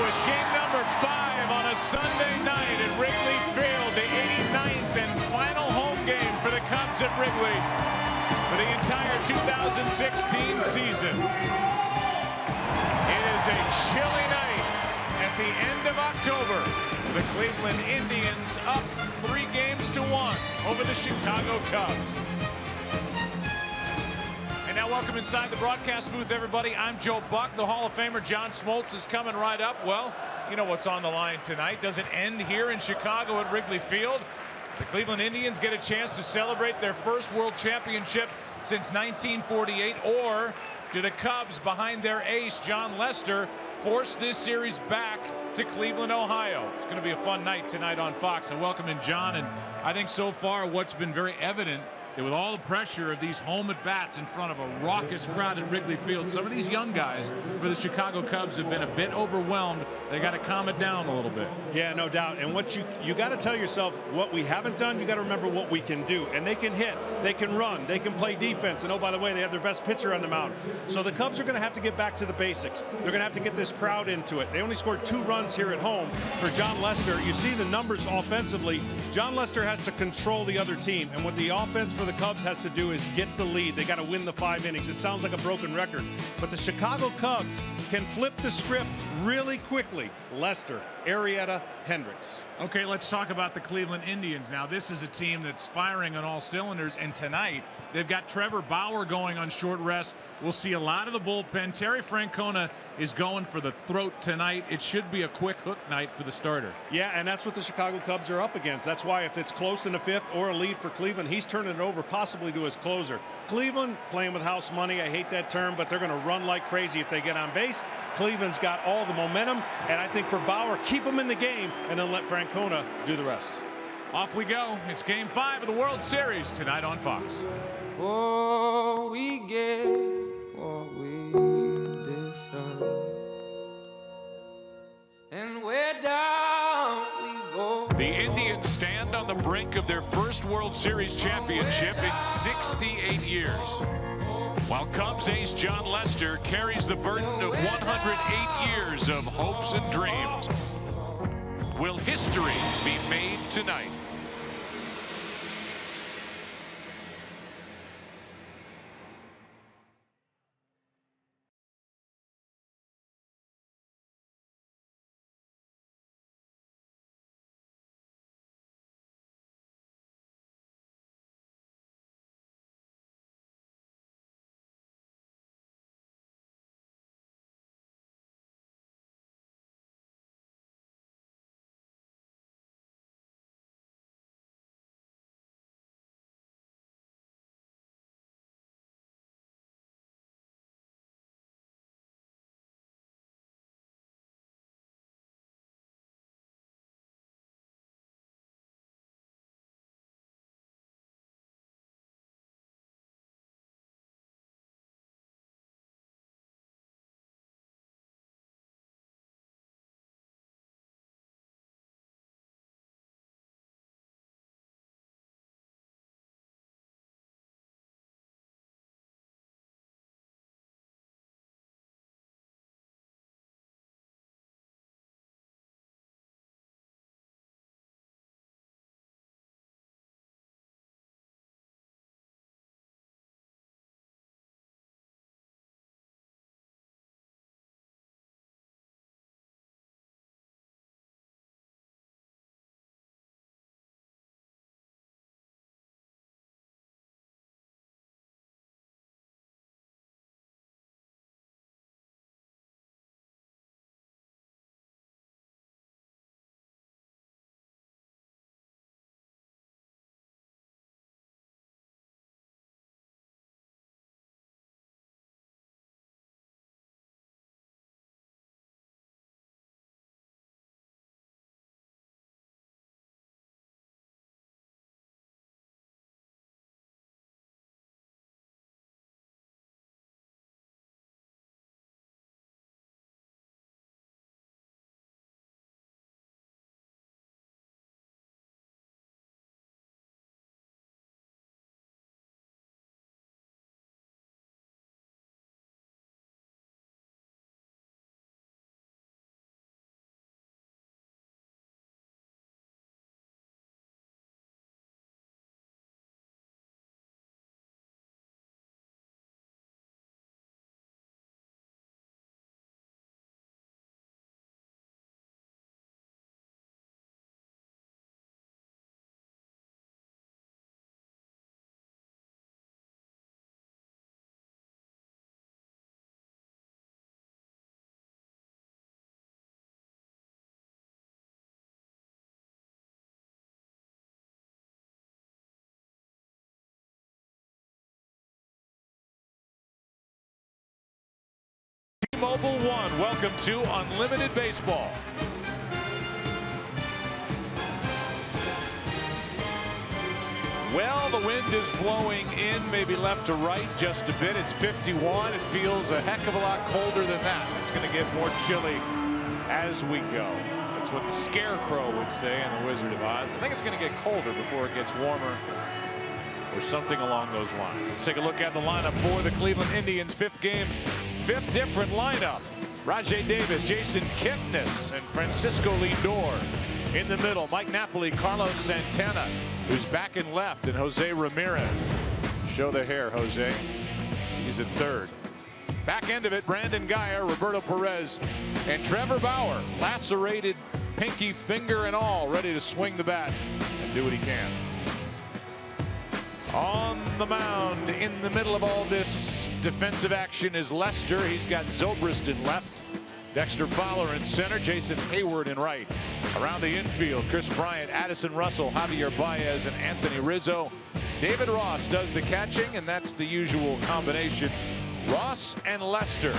It's game number 5 on a Sunday night at Wrigley Field, the 89th and final home game for the Cubs at Wrigley for the entire 2016 season. It is a chilly night at the end of October. The Cleveland Indians up 3-1 over the Chicago Cubs. And now welcome inside the broadcast booth, everybody. I'm Joe Buck. The Hall of Famer John Smoltz is coming right up. Well, you know what's on the line tonight. Does it end here in Chicago at Wrigley Field? The Cleveland Indians get a chance to celebrate their first world championship since 1948, or do the Cubs, behind their ace John Lester, force this series back to Cleveland, Ohio? It's going to be a fun night tonight on Fox. And welcome in, John. And I think so far what's been very evident, that with all the pressure of these home at bats in front of a raucous crowd at Wrigley Field, some of these young guys for the Chicago Cubs have been a bit overwhelmed. They got to calm it down a little bit. Yeah, no doubt. And what you got to tell yourself, what we haven't done, you got to remember what we can do. And they can hit, they can run, they can play defense. And oh, by the way, they have their best pitcher on the mound. So the Cubs are going to have to get back to the basics. They're going to have to get this crowd into it. They only scored 2 runs here at home for John Lester. You see the numbers offensively. John Lester has to control the other team. And what the offense for the Cubs has to do is get the lead. They got to win the 5 innings. It sounds like a broken record, but the Chicago Cubs can flip the script really quickly. Lester, Arrieta, Hendricks. Okay, let's talk about the Cleveland Indians now. This is a team that's firing on all cylinders, and tonight they've got Trevor Bauer going on short rest. We'll see a lot of the bullpen. Terry Francona is going for the throat tonight. It should be a quick hook night for the starter. Yeah, and that's what the Chicago Cubs are up against. That's why if it's close in the 5th or a lead for Cleveland, he's turning it over possibly to his closer. Cleveland playing with house money. I hate that term, but they're going to run like crazy if they get on base. Cleveland's got all the momentum, and I think for Bauer, keep him in the game and then let Francona do the rest. Off we go. It's game 5 of the World Series tonight on Fox. Oh, we get what we deserve, and where down we go. The Indians stand on the brink of their first World Series championship in 68 years, while Cubs ace John Lester carries the burden of 108 years of hopes and dreams. Will history be made tonight? T-Mobile One. Welcome to Unlimited Baseball. Well, the wind is blowing in, maybe left to right just a bit. It's 51. It feels a heck of a lot colder than that. It's going to get more chilly as we go. That's what the Scarecrow would say in The Wizard of Oz. I think it's going to get colder before it gets warmer, or something along those lines. Let's take a look at the lineup for the Cleveland Indians. Fifth game, fifth different lineup. Rajai Davis, Jason Kipnis, and Francisco Lindor. In the middle, Mike Napoli, Carlos Santana, who's back in left, and Jose Ramirez. Show the hair, Jose. He's at third. Back end of it, Brandon Guyer, Roberto Perez, and Trevor Bauer. Lacerated pinky finger and all, ready to swing the bat and do what he can. On the mound, in the middle of all this defensive action, is Lester. He's got Zobrist in left, Dexter Fowler in center, Jason Hayward in right. Around the infield, Chris Bryant, Addison Russell, Javier Baez, and Anthony Rizzo. David Ross does the catching, and that's the usual combination. Ross and Lester,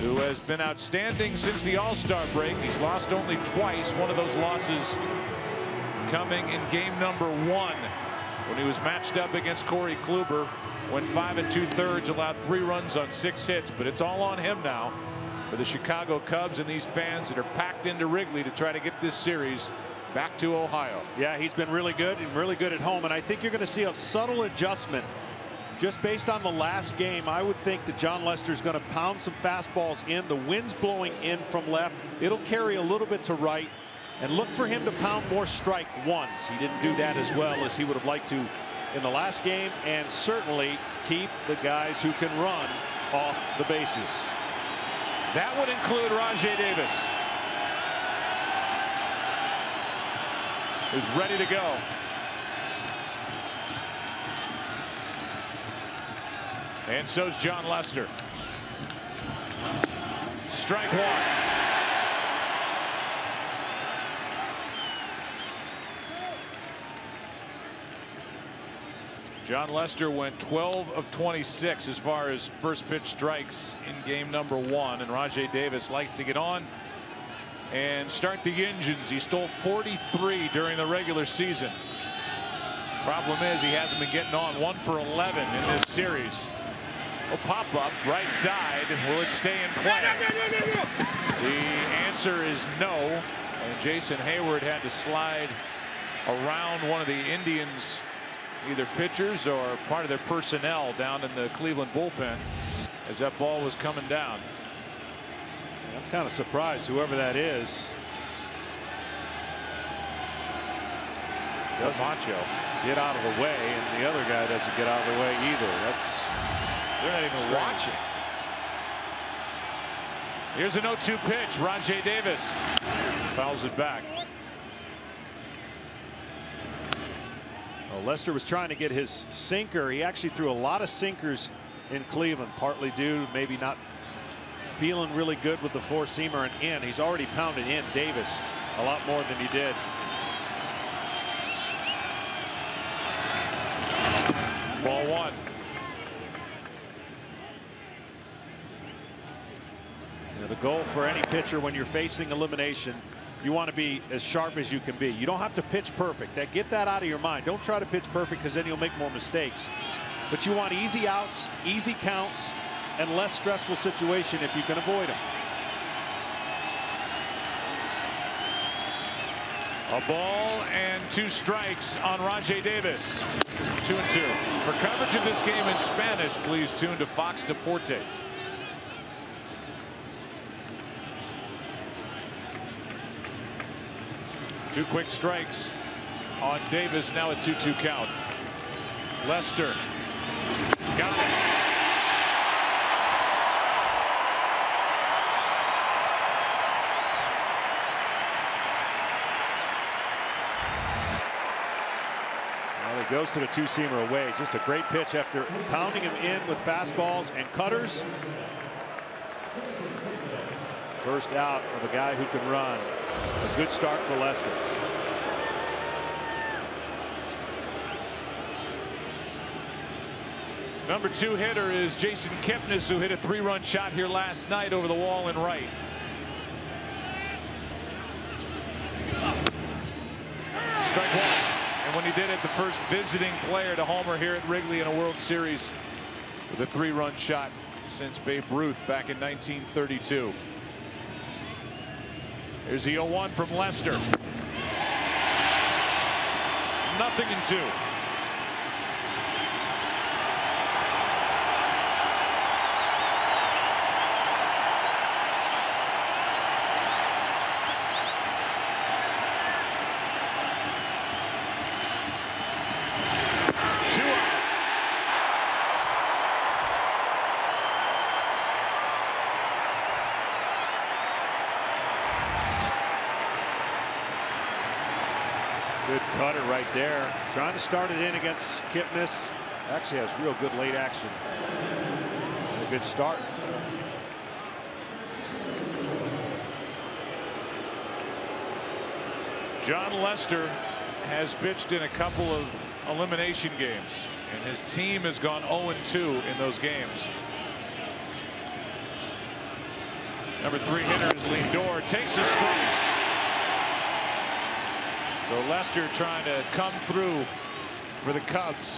who has been outstanding since the All-Star break. He's lost only twice, one of those losses coming in game number 1 when he was matched up against Corey Kluber, went 5 2/3, allowed 3 runs on 6 hits. But it's all on him now for the Chicago Cubs and these fans that are packed into Wrigley to try to get this series back to Ohio. Yeah, he's been really good and really good at home. And I think you're going to see a subtle adjustment just based on the last game. I would think that John Lester's going to pound some fastballs in. The wind's blowing in from left. It'll carry a little bit to right. And look for him to pound more strike ones. He didn't do that as well as he would have liked to in the last game. And certainly keep the guys who can run off the bases. That would include Rajai Davis, who's ready to go. And so's John Lester. Strike 1. John Lester went 12 of 26 as far as first pitch strikes in game number 1. And Rajai Davis likes to get on and start the engines. He stole 43 during the regular season. Problem is he hasn't been getting on. 1 for 11 in this series. A pop up right side. Will it stay in play? The answer is no. And Jason Hayward had to slide around one of the Indians, either pitchers or part of their personnel, down in the Cleveland bullpen as that ball was coming down. I'm kind of surprised whoever that is doesn't get out of the way, and the other guy doesn't get out of the way either. They're not even watching. Here's an 0-2 pitch. Rajai Davis fouls it back. Well, Lester was trying to get his sinker. He actually threw a lot of sinkers in Cleveland, partly due to maybe not feeling really good with the four-seamer and in. He's already pounded in Davis a lot more than he did. Ball 1. You know, the goal for any pitcher when you're facing elimination, you want to be as sharp as you can be. You don't have to pitch perfect. Get that out of your mind. Don't try to pitch perfect, because then you'll make more mistakes. But you want easy outs, easy counts, and less stressful situation if you can avoid them. A ball and 2 strikes on Rajai Davis. 2-2. For coverage of this game in Spanish, please tune to Fox Deportes. Two quick strikes on Davis, now a 2-2 count. Lester got it. Well, he goes to the two-seamer away. Just a great pitch after pounding him in with fastballs and cutters. First out of a guy who can run. A good start for Lester. Number 2 hitter is Jason Kipnis, who hit a 3-run shot here last night over the wall in right. Strike 1. And when he did it, the first visiting player to homer here at Wrigley in a World Series with a 3-run shot since Babe Ruth back in 1932. Here's the 0-1 from Lester. 0-2. Good cutter right there. Trying to start it in against Kipnis. Actually has real good late action. And a good start. John Lester has pitched in a couple of elimination games, and his team has gone 0-2 in those games. Number 3 hitter is Lindor, takes a strike. So Lester trying to come through for the Cubs.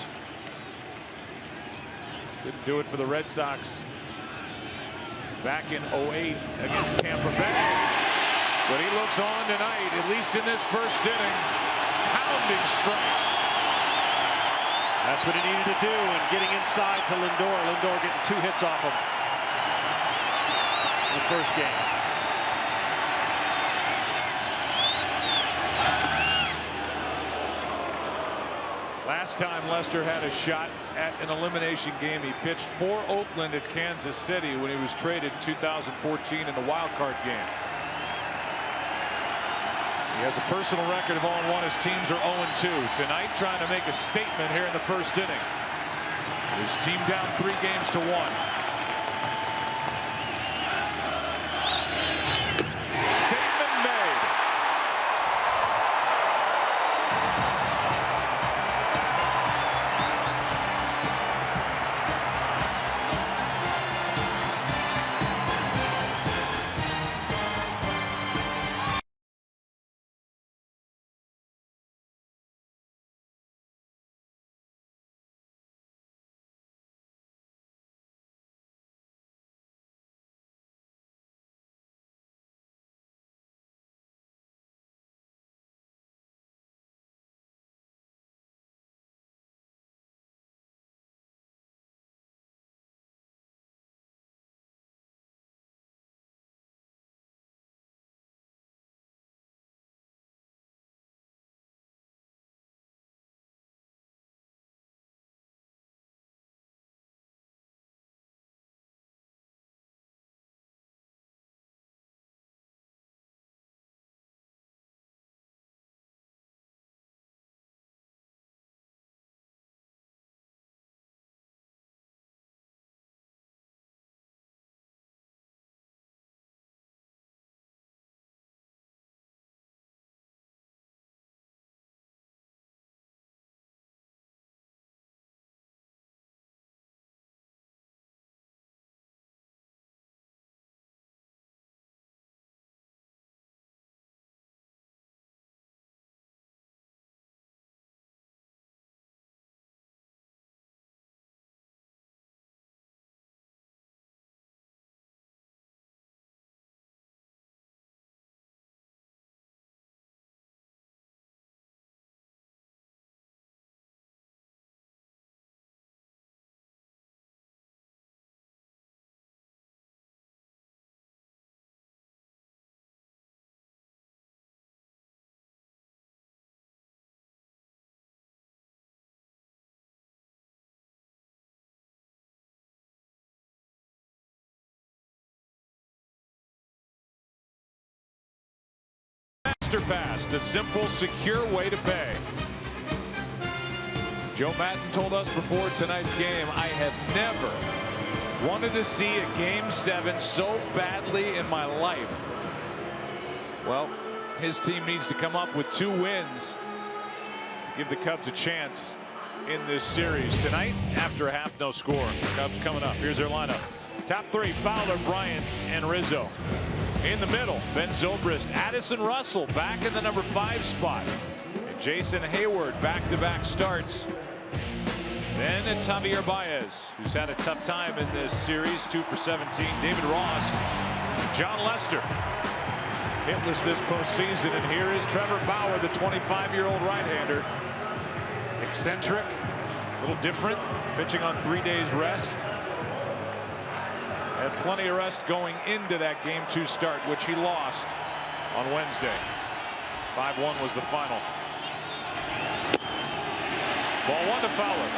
Couldn't do it for the Red Sox back in 08 against Tampa Bay. But he looks on tonight, at least in this first inning, pounding strikes. That's what he needed to do, and getting inside to Lindor. Lindor getting 2 hits off him in the first game. Last time Lester had a shot at an elimination game, he pitched for Oakland at Kansas City when he was traded in 2014 in the wild card game. He has a personal record of 0-1. His teams are 0-2. Tonight, trying to make a statement here in the first inning. His team down 3 games to 1. Statement made. Pass, the simple, secure way to pay. Joe Madden told us before tonight's game, I have never wanted to see a Game 7 so badly in my life. Well, his team needs to come up with 2 wins to give the Cubs a chance in this series tonight. After a half, no score. Cubs coming up. Here's their lineup. Top three: Fowler, Bryant, and Rizzo. In the middle, Ben Zobrist, Addison Russell back in the number 5 spot. And Jason Hayward back-to-back starts. Then it's Javier Baez, who's had a tough time in this series, 2 for 17. David Ross, John Lester, hitless this postseason. And here is Trevor Bauer, the 25-year-old right-hander. Eccentric, a little different, pitching on 3 days rest. Had plenty of rest going into that Game 2 start, which he lost on Wednesday. 5-1 was the final. Ball 1 to Fowler.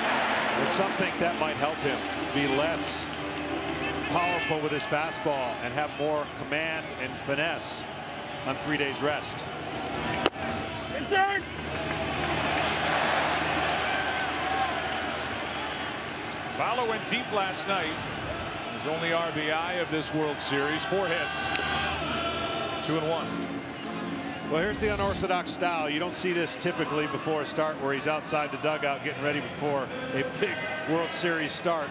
It's something that might help him be less powerful with his fastball and have more command and finesse on 3 days rest. Fowler went deep last night. His only RBI of this World Series. 4 hits. 2-1. Well, here's the unorthodox style. You don't see this typically before a start, where he's outside the dugout getting ready before a big World Series start.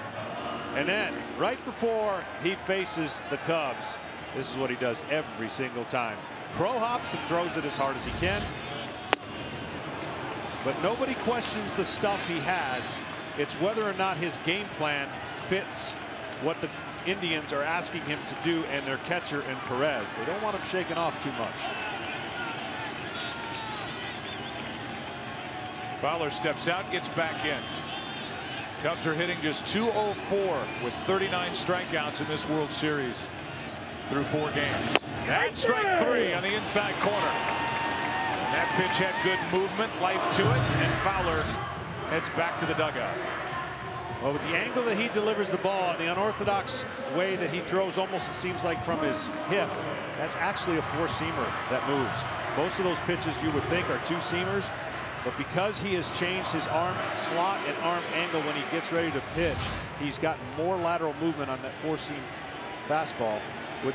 And then right before he faces the Cubs, this is what he does every single time. Crow hops and throws it as hard as he can. But nobody questions the stuff he has. It's whether or not his game plan fits what the Indians are asking him to do and their catcher in Perez. They don't want him shaking off too much. Fowler steps out, gets back in. Cubs are hitting just .204 with 39 strikeouts in this World Series through 4 games. That's strike 3 on the inside corner. And that pitch had good movement, life to it, and Fowler heads back to the dugout. Well, with the angle that he delivers the ball and the unorthodox way that he throws, almost it seems like from his hip, that's actually a 4-seamer that moves. Most of those pitches you would think are 2-seamers, but because he has changed his arm slot and arm angle when he gets ready to pitch, he's got more lateral movement on that 4-seam fastball with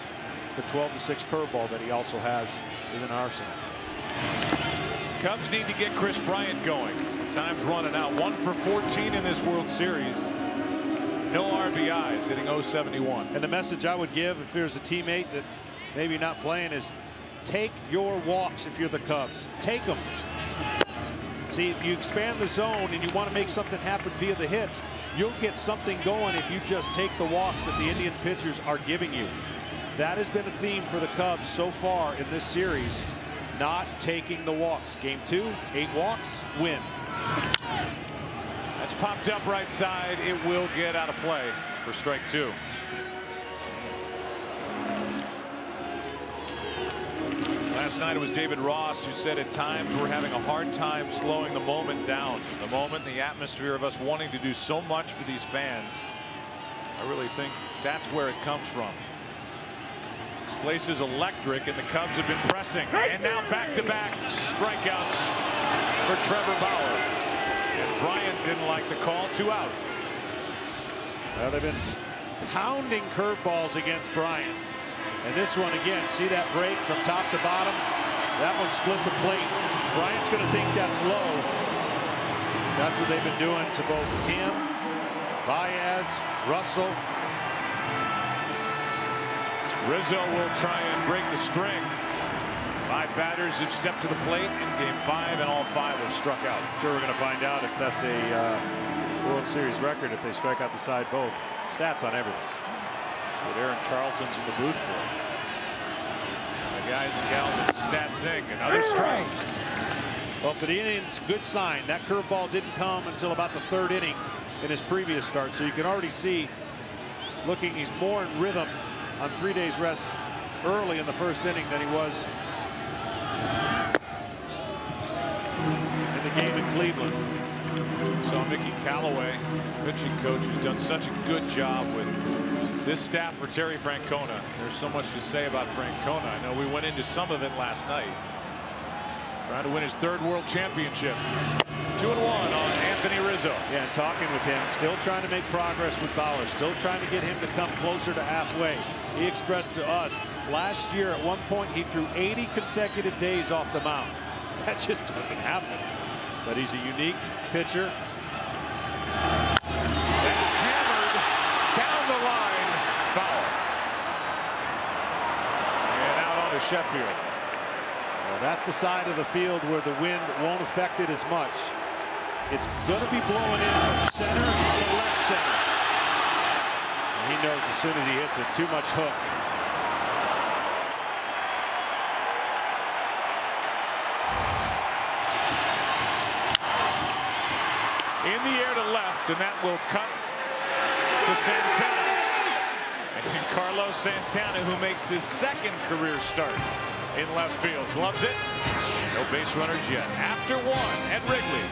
the 12-6 curveball that he also has as an arsenal. Cubs need to get Chris Bryant going. Time's running out. 1 for 14 in this World Series. No RBIs, hitting .071. And the message I would give if there's a teammate that maybe not playing is take your walks if you're the Cubs. Take them. See, you expand the zone and you want to make something happen via the hits. You'll get something going if you just take the walks that the Indian pitchers are giving you. That has been a theme for the Cubs so far in this series. Not taking the walks. Game 2, 8 walks, win. That's popped up right side. It will get out of play for strike 2. Last night it was David Ross who said at times we're having a hard time slowing the moment down. The moment, the atmosphere of us wanting to do so much for these fans. I really think that's where it comes from. This place is electric and the Cubs have been pressing. And now back-to-back strikeouts for Trevor Bauer. And Bryant didn't like the call. 2 out. Well, they've been pounding curveballs against Bryant. And this one again, see that break from top to bottom? That one split the plate. Bryant's going to think that's low. That's what they've been doing to both him, Baez, Russell. Rizzo will try and break the string. 5 batters have stepped to the plate in Game 5, and all 5 have struck out. Sure, we're going to find out if that's a World Series record if they strike out the side both. Stats on everything. That's what Aaron Charlton's in the booth for. The guys and gals at Stats Inc. Another strike. Well, for the Indians, good sign. That curveball didn't come until about the 3rd inning in his previous start. So you can already see, looking, he's more in rhythm on 3 days rest early in the 1st inning than he was in the game in Cleveland. Saw Mickey Callaway, pitching coach, who's done such a good job with this staff for Terry Francona. There's so much to say about Francona. I know we went into some of it last night. Trying to win his 3rd World Championship. 2-1 on Anthony Rizzo. Yeah, and talking with him, still trying to make progress with Bauer, still trying to get him to come closer to halfway. He expressed to us last year at one point he threw 80 consecutive days off the mound. That just doesn't happen. But he's a unique pitcher. Sheffield. Well, that's the side of the field where the wind won't affect it as much. It's going to be blowing in from center to left center. And he knows as soon as he hits it, too much hook. In the air to left, and that will cut to Santana. And Carlos Santana, who makes his second career start in left field, gloves it. No base runners yet. After one at Wrigley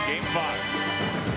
in Game 5.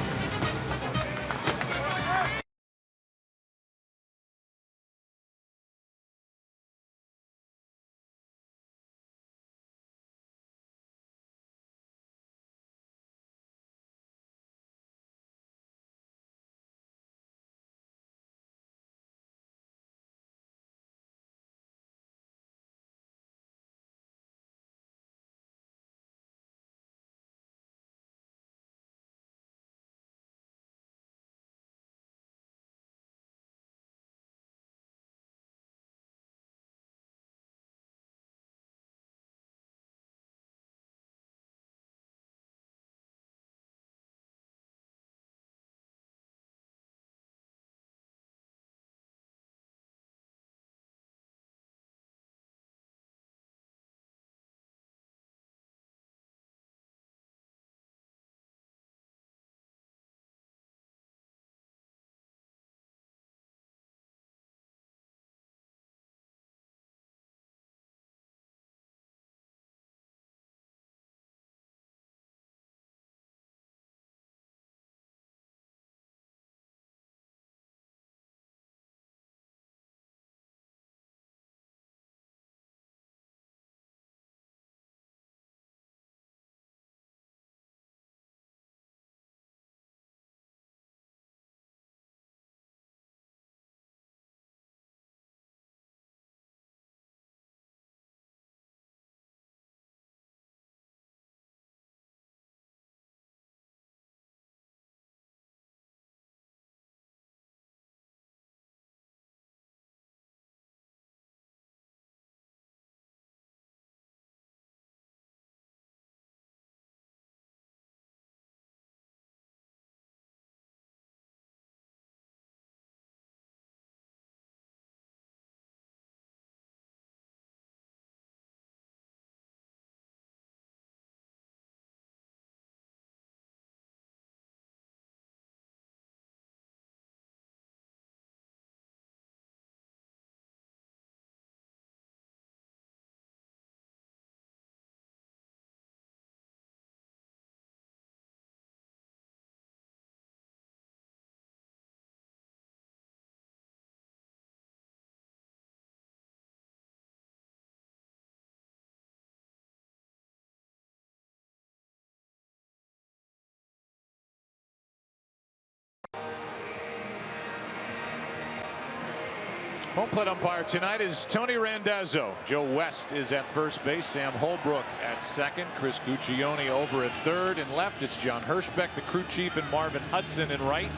Home plate umpire tonight is Tony Randazzo. Joe West is at first base. Sam Holbrook at second. Chris Guccione over at third. And left, it's John Hirschbeck, the crew chief, and Marvin Hudson in right.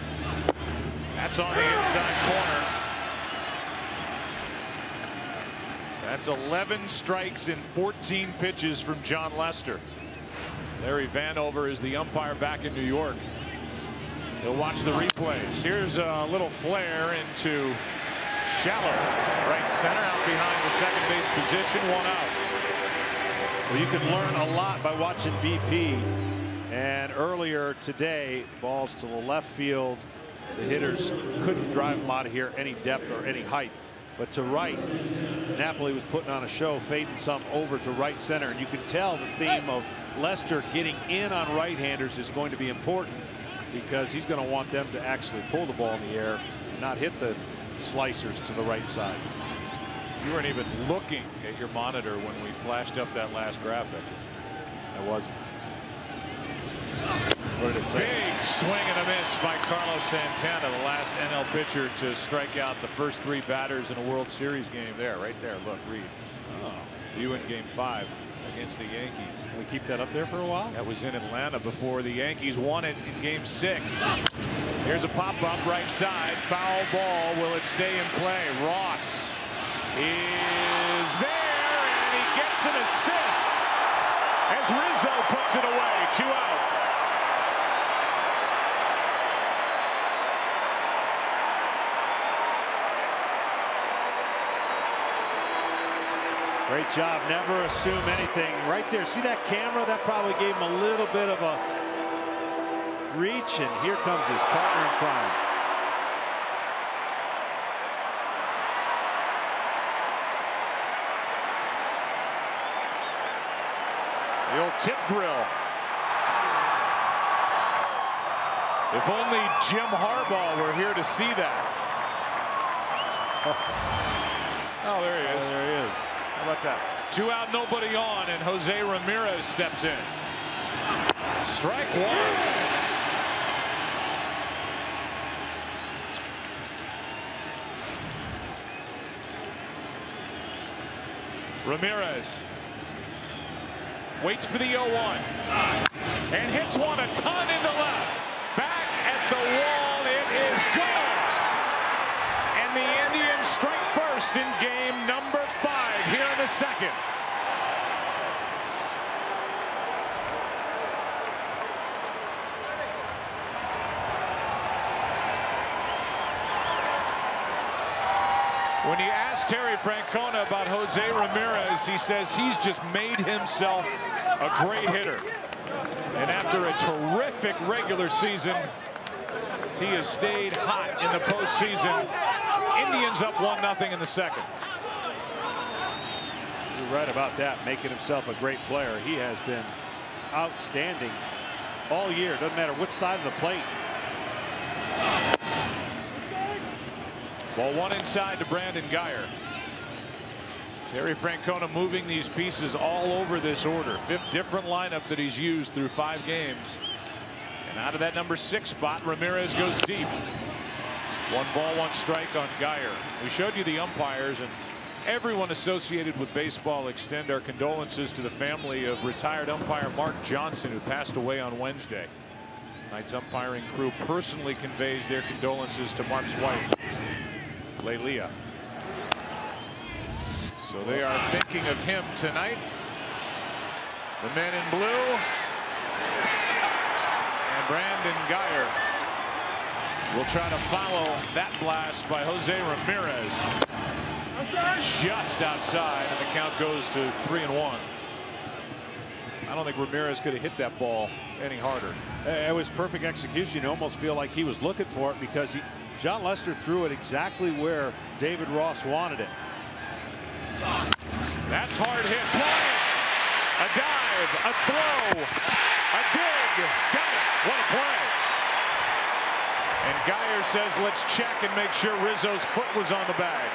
That's on the inside corner. That's 11 strikes in 14 pitches from John Lester. Larry Vanover is the umpire back in New York. He'll watch the replays. Here's a little flare into shallow right center, out behind the second base position, one out. Well, you can learn a lot by watching BP. And earlier today, balls to the left field. The hitters couldn't drive them out of here any depth or any height. But to right, Napoli was putting on a show, fading some over to right center. And you can tell the theme of Lester getting in on right-handers is going to be important, because he's going to want them to actually pull the ball in the air and not hit the slicers to the right side. You weren't even looking at your monitor when we flashed up that last graphic. I wasn't. What did it say? Big swing and a miss by Carlos Santana, the last NL pitcher to strike out the first 3 batters in a World Series game. There, right there. Look, Reed. Oh. You in Game 5 against the Yankees. Can we keep that up there for a while? That was in Atlanta before the Yankees won it in Game 6. Here's a pop-up right side. Foul ball. Will it stay in play? Ross is there, and gets an assist as Rizzo puts it away. 2 out. Great job. Never assume anything. Right there. See that camera? That probably gave him a little bit of a reach. And here comes his partner in crime. The old tip drill. If only Jim Harbaugh were here to see that. Oh, there he is. Oh, there he is. How about that? 2 out, nobody on, and Jose Ramirez steps in. Strike 1. Ramirez waits for the 0-1 and hits one a ton into left. Back at the wall, it is gone. And the Indians strike first in game number 5 here in the second. When you ask Terry Francona about Jose Ramirez, he says he's just made himself a great hitter. And after a terrific regular season, he has stayed hot in the postseason. Indians up 1-0 in the second. You're right about that, making himself a great player. He has been outstanding all year. Doesn't matter what side of the plate. Ball 1 inside to Brandon Guyer. Terry Francona moving these pieces all over this order. 5th different lineup that he's used through 5 games. And out of that number 6 spot, Ramirez goes deep. 1 ball, 1 strike on Guyer. We showed you the umpires, and everyone associated with baseball extend our condolences to the family of retired umpire Mark Johnson, who passed away on Wednesday. Tonight's umpiring crew personally conveys their condolences to Mark's wife, Lelia. So they are thinking of him tonight. The men in blue. And Brandon Guyer will try to follow that blast by Jose Ramirez. Just outside, and the count goes to 3-1. I don't think Ramirez could have hit that ball any harder. It was perfect execution. You almost feel like he was looking for it, because John Lester threw it exactly where David Ross wanted it. That's hard hit. Bryant. A dive, a throw, a dig. Got it. What a play. And Guyer says, let's check and make sure Rizzo's foot was on the bag.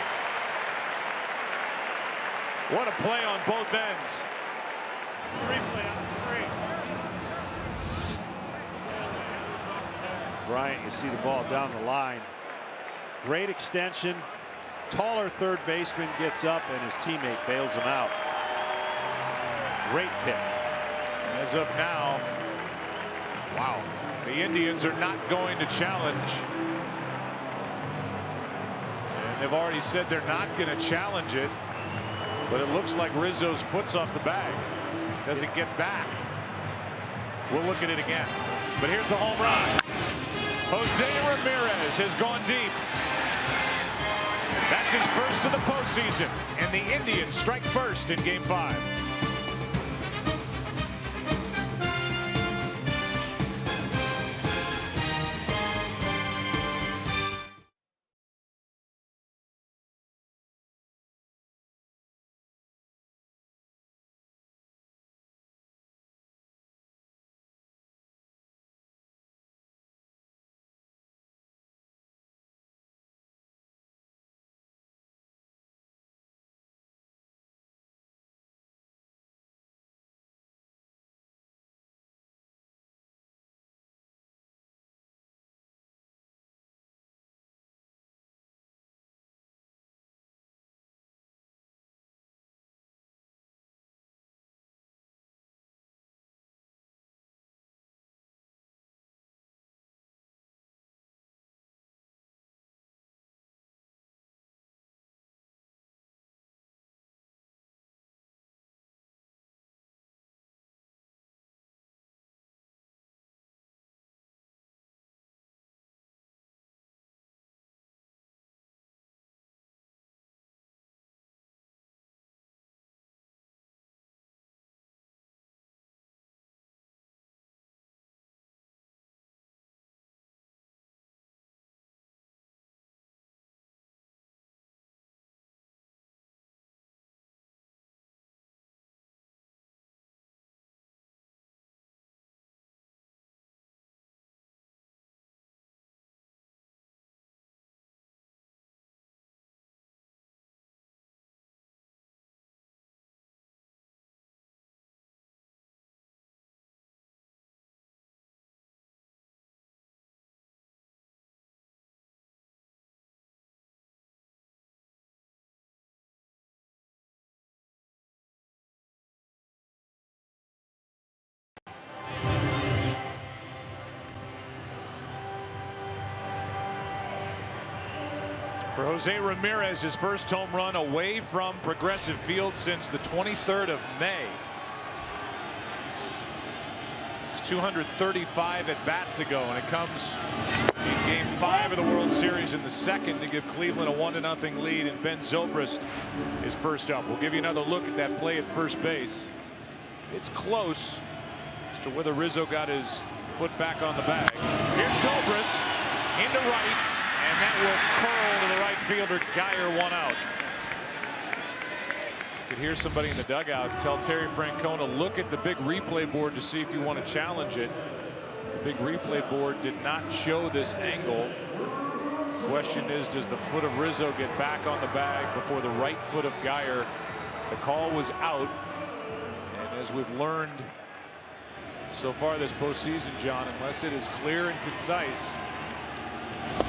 What a play on both ends. Replay on the screen. Bryant, you see the ball down the line. Great extension. Taller third baseman gets up, and his teammate bails him out. Great pick. As of now, wow, the Indians are not going to challenge. And they've already said they're not going to challenge it. But it looks like Rizzo's foot's off the bag. Does it get back? We'll look at it again. But here's the home run. Jose Ramirez has gone deep. That's his first of the postseason, and the Indians strike first in Game 5. For Jose Ramirez, his first home run away from Progressive Field since the 23rd of May. It's 235 at bats ago, and it comes in Game 5 of the World Series in the second to give Cleveland a 1-0 lead, and Ben Zobrist is first up. We'll give you another look at that play at first base. It's close as to whether Rizzo got his foot back on the bag. Here's Zobrist into right, and that will curl to the right fielder Geyer, one out. You could hear somebody in the dugout tell Terry Francona, look at the big replay board to see if you want to challenge it. The big replay board did not show this angle. The question is, does the foot of Rizzo get back on the bag before the right foot of Geyer? The call was out, and as we've learned so far this postseason, John, unless it is clear and concise,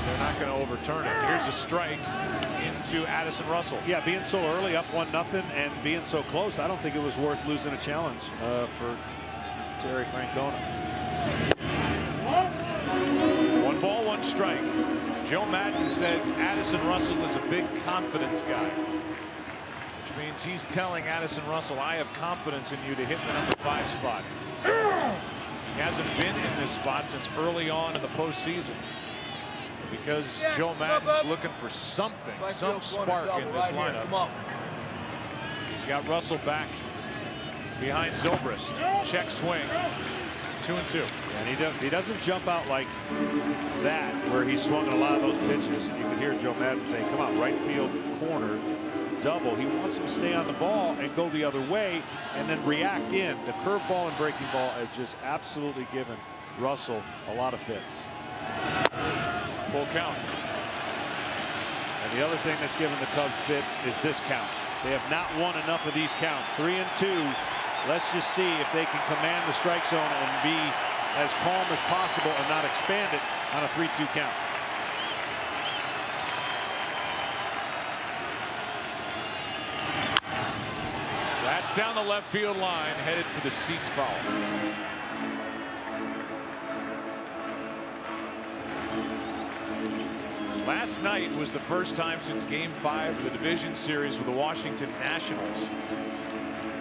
they're not going to overturn it. Here's a strike into Addison Russell. Yeah, being so early, up 1-0, and being so close, I don't think it was worth losing a challenge for Terry Francona. 1 ball, 1 strike. Joe Madden said Addison Russell is a big confidence guy, which means he's telling Addison Russell, I have confidence in you to hit the number 5 spot. He hasn't been in this spot since early on in the postseason, because Joe Madden's looking for something, some spark in this lineup. He's got Russell back behind Zobrist. Check swing. 2-2. And he doesn't jump out like that, where he's swung a lot of those pitches. You can hear Joe Madden saying, come on, right field corner, double. He wants him to stay on the ball and go the other way and then react in. The curveball and breaking ball has just absolutely given Russell a lot of fits. Full count. And the other thing that's given the Cubs fits is this count. They have not won enough of these counts. 3-2. Let's just see if they can command the strike zone and be as calm as possible and not expand it on a 3-2 count. That's down the left field line, headed for the seats foul. Last night was the first time since Game 5 of the division series with the Washington Nationals.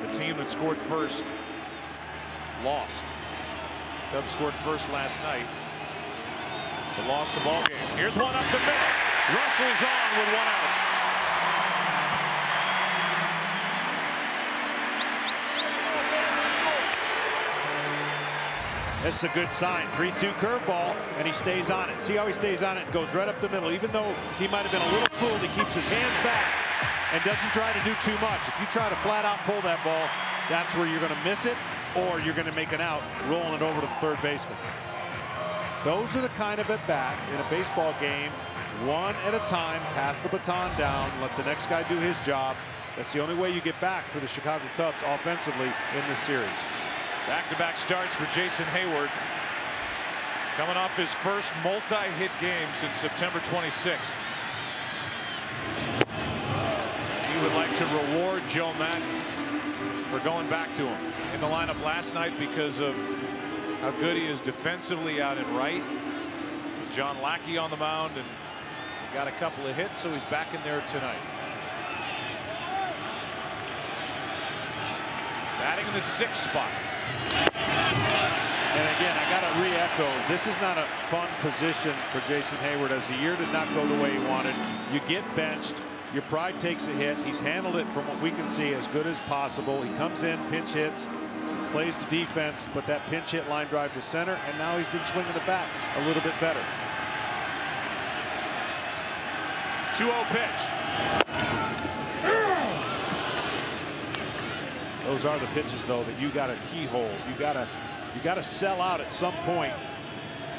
The team that scored first lost. Cubs scored first last night, but lost the ball game. Here's one up the middle. Russell's on with 1 out. That's a good sign. 3-2 curveball, and he stays on it. See how he stays on it and goes right up the middle. Even though he might have been a little fooled, he keeps his hands back and doesn't try to do too much. If you try to flat out pull that ball, that's where you're going to miss it, or you're going to make an out, rolling it over to the third baseman. Those are the kind of at-bats in a baseball game, one at a time, pass the baton down, let the next guy do his job. That's the only way you get back for the Chicago Cubs offensively in this series. Back-to-back starts for Jason Hayward, coming off his first multi-hit game since September 26th. He would like to reward Joe Madden for going back to him in the lineup last night because of how good he is defensively out in right. John Lackey on the mound, and he got a couple of hits, so he's back in there tonight. Batting in the 6th spot. And again, I got to re-echo, this is not a fun position for Jason Hayward, as the year did not go the way he wanted. You get benched, your pride takes a hit. He's handled it, from what we can see, as good as possible. He comes in, pinch hits, plays the defense, but that pinch hit line drive to center, and now he's been swinging the bat a little bit better. 2-0 pitch. Those are the pitches, though, that you got to keyhole. You got to sell out at some point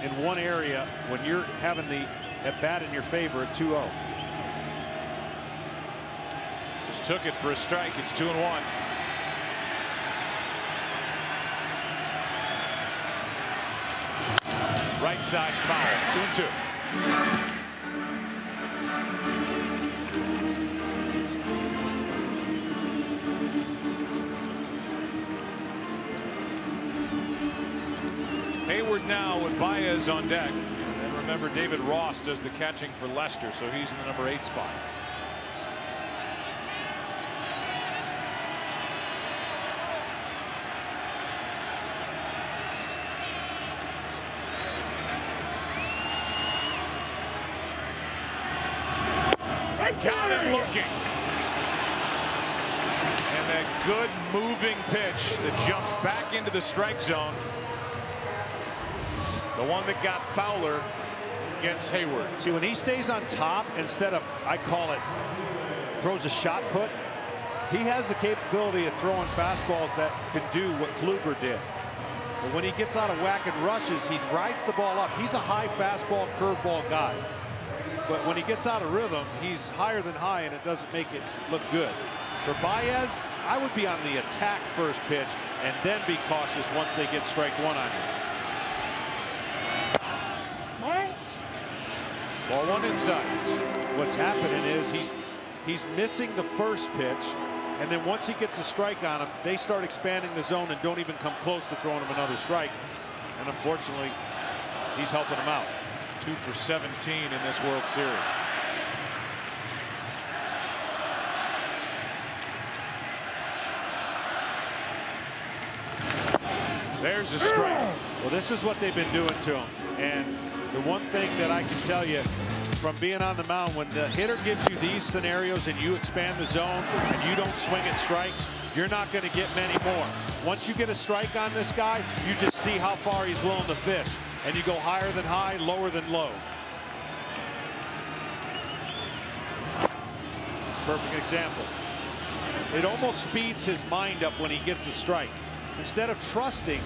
in one area when you're having the at bat in your favor at 2-0. Just took it for a strike. It's 2-1. Right side foul. 2-2. Hayward now with Baez on deck. And remember David Ross does the catching for Leicester, so he's in the number 8 spot. Got him looking. And that good moving pitch that jumps back into the strike zone. The one that got Fowler against Hayward. See, when he stays on top instead of, I call it, throws a shot put, he has the capability of throwing fastballs that can do what Kluber did. But when he gets out of whack and rushes, he rides the ball up. He's a high fastball, curveball guy. But when he gets out of rhythm, he's higher than high, and it doesn't make it look good. For Baez, I would be on the attack first pitch and then be cautious once they get strike one on you. Ball one inside. What's happening is he's missing the first pitch, and then once he gets a strike on him, they start expanding the zone and don't even come close to throwing him another strike. And unfortunately, he's helping him out. 2 for 17 in this World Series. There's a strike. Well, this is what they've been doing to him. And the one thing that I can tell you from being on the mound, when the hitter gives you these scenarios and you expand the zone and you don't swing at strikes, you're not going to get many more. Once you get a strike on this guy, you just see how far he's willing to fish. And you go higher than high, lower than low. It's a perfect example. It almost speeds his mind up when he gets a strike. Instead of trusting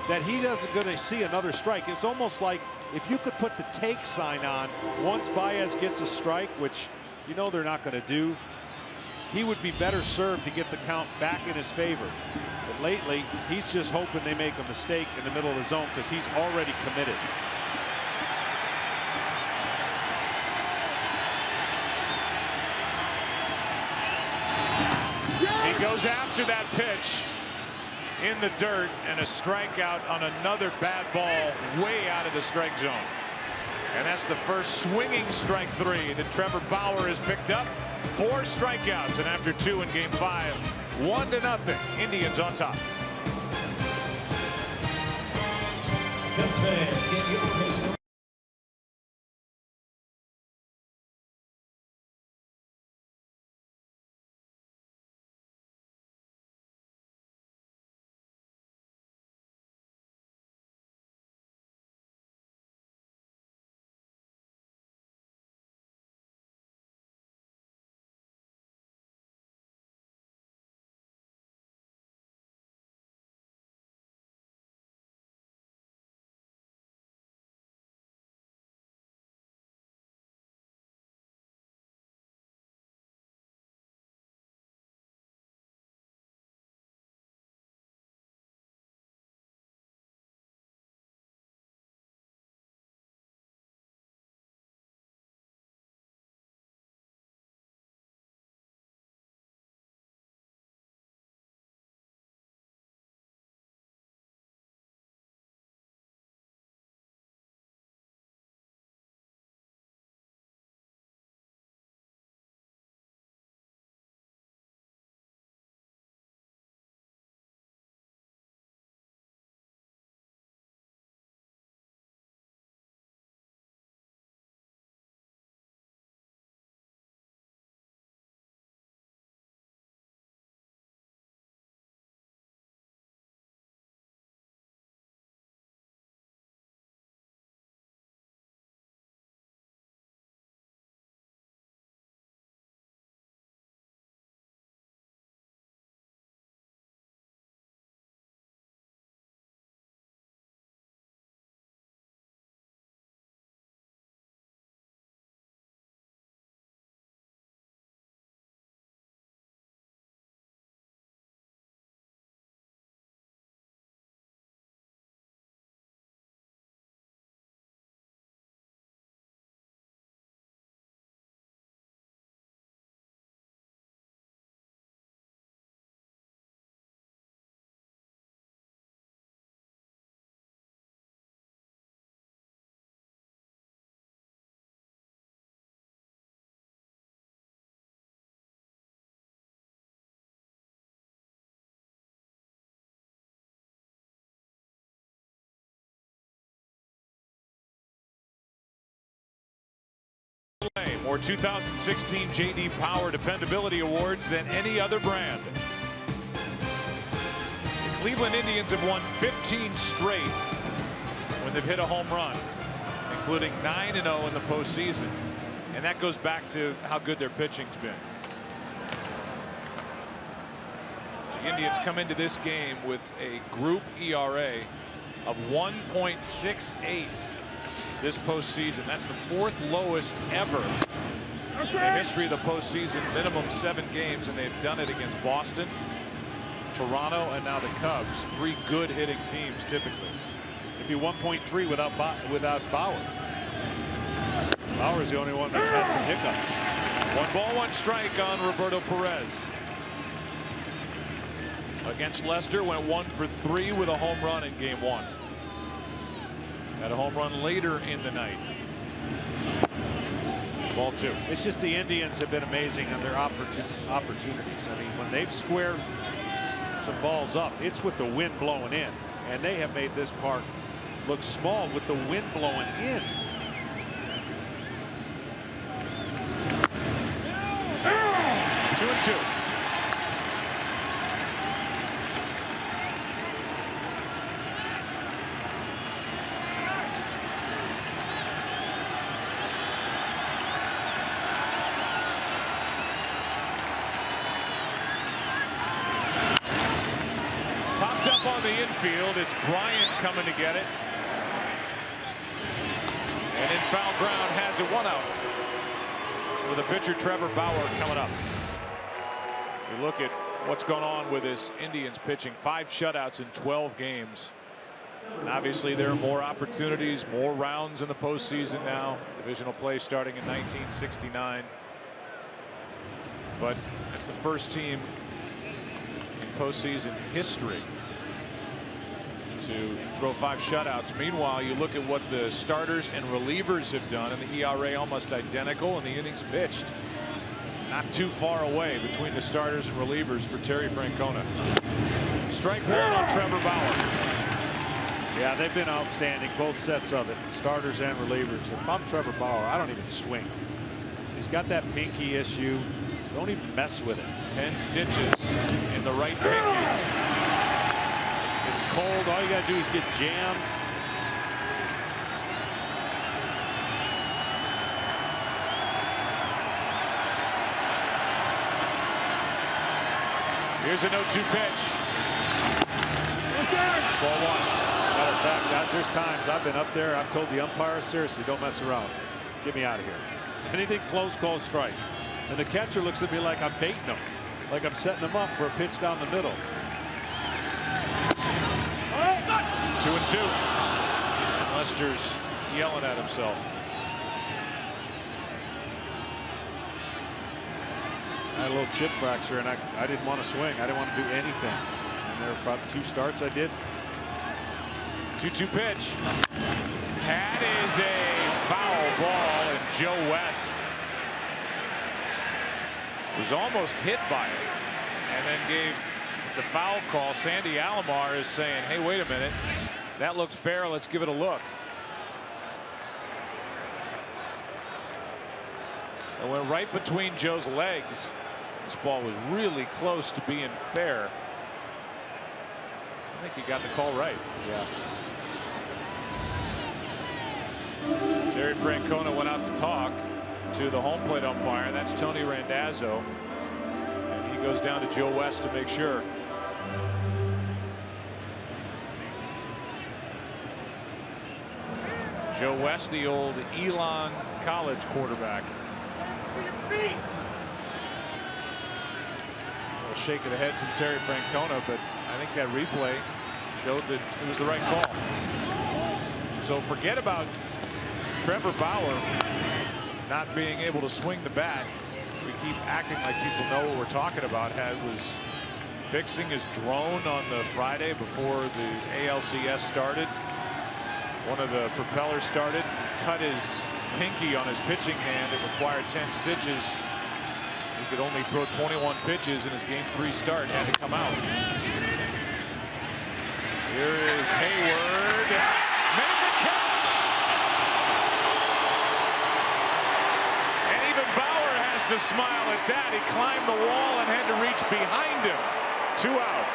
that he doesn't going to see another strike, it's almost like if you could put the take sign on once Baez gets a strike, which you know they're not going to do, he would be better served to get the count back in his favor. But lately, he's just hoping they make a mistake in the middle of the zone because he's already committed. He goes after that pitch in the dirt, and a strikeout on another bad ball way out of the strike zone. And that's the first swinging strike 3 that Trevor Bauer has picked up. 4 strikeouts, and after 2 in Game 5, 1-0. Indians on top. more 2016 J.D. Power Dependability Awards than any other brand. The Cleveland Indians have won 15 straight when they've hit a home run, including 9-0 in the postseason. And that goes back to how good their pitching's been. The Indians come into this game with a group ERA of 1.68 this postseason. That's the 4th lowest ever in the history of the postseason. Minimum 7 games, and they've done it against Boston, Toronto, and now the Cubs. 3 good hitting teams typically. It'd be 1.3 without Bauer. Bauer's the only one that's had some hiccups. 1 ball, 1 strike on Roberto Perez. Against Leicester, went 1 for 3 with a home run in game 1. Had a home run later in the night. Ball 2. It's just the Indians have been amazing on their opportunities. I mean, when they've squared some balls up, it's with the wind blowing in, and they have made this park look small with the wind blowing in. Two and 2. Popped up on the infield. It's Bryant coming to get it. And in foul ground, has it 1 out. With a pitcher, Trevor Bauer, coming up. You look at what's going on with this Indians pitching. 5 shutouts in 12 games. And obviously there are more opportunities, more rounds in the postseason now. Divisional play starting in 1969. But it's the first team in postseason history to throw 5 shutouts. Meanwhile, you look at what the starters and relievers have done, and the ERA almost identical, and the innings pitched not too far away between the starters and relievers for Terry Francona. Strike 1 on Trevor Bauer. Yeah, they've been outstanding, both sets of it, starters and relievers. If I'm Trevor Bauer, I don't even swing. He's got that pinky issue. Don't even mess with it. 10 stitches in the right pinky. It's cold. All you got to do is get jammed. Here's a 0-2 pitch. Ball 1. Matter of fact, there's times I've been up there. I've told the umpire, seriously, don't mess around. Get me out of here. Anything close, call strike. And the catcher looks at me like I'm baiting him, like I'm setting him up for a pitch down the middle. 2-2. Lester's yelling at himself. I had a little chip fracture, and I didn't want to swing. I didn't want to do anything. And there were about 2 starts I did. 2-2 pitch. That is a foul ball, and Joe West was almost hit by it and then gave the foul call. Sandy Alomar is saying, hey, wait a minute, that looked fair, let's give it a look. It went right between Joe's legs. This ball was really close to being fair. I think he got the call right. Yeah. Terry Francona went out to talk to the home plate umpire. That's Tony Randazzo. And he goes down to Joe West to make sure. Joe West, the old Elon College quarterback. A little shake of the head from Terry Francona, but I think that replay showed that it was the right call. So forget about Trevor Bauer not being able to swing the bat. We keep acting like people know what we're talking about. Was fixing his drone on the Friday before the ALCS started. One of the propellers started, cut his pinky on his pitching hand. It required 10 stitches. He could only throw 21 pitches in his game 3 start. Had to come out. Here is Hayward. Made the catch. And even supposed to smile at that. He climbed the wall and had to reach behind him. 2 out.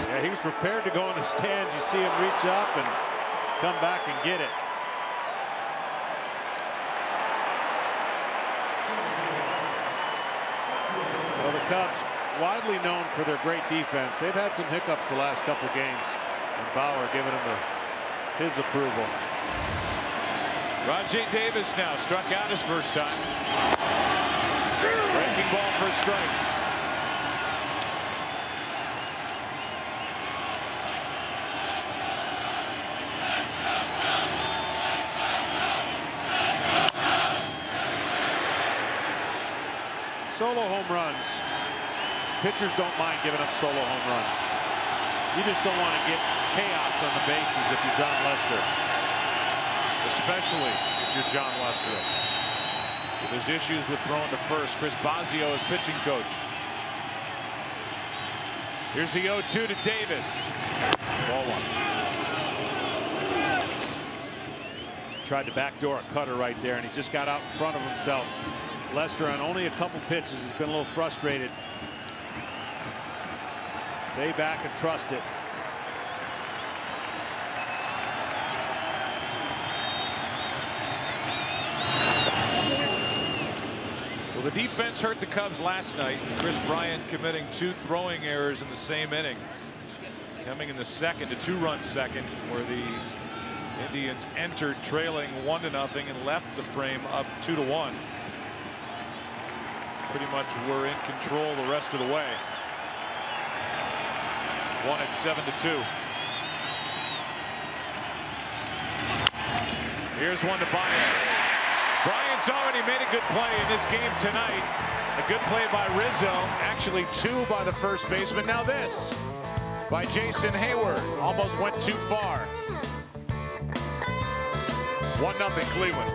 Yeah, he was prepared to go in the stands. You see him reach up and come back and get it. Well, the Cubs, widely known for their great defense, they've had some hiccups the last couple games, and Bauer giving him his approval. Rajay Davis now struck out his first time. Breaking ball for a strike. Solo home runs. Pitchers don't mind giving up solo home runs. You just don't want to get chaos on the bases if you're John Lester. Especially if you're John Lester. With his issues with throwing to first. Chris Bosio is pitching coach. Here's the 0-2 to Davis. Ball 1. Tried to backdoor a cutter right there, and he just got out in front of himself. Lester on only a couple pitches has been a little frustrated. Stay back and trust it. Well, the defense hurt the Cubs last night. Chris Bryant committing 2 throwing errors in the same inning. Coming in the second, a 2-run second, where the Indians entered trailing 1-0 and left the frame up 2-1. Pretty much were in control the rest of the way. Won at 7-2. Here's one to Baez. Bryant's already made a good play in this game tonight. A good play by Rizzo. Actually 2 by the first baseman. Now this by Jason Hayward. Almost went too far. 1-0 Cleveland.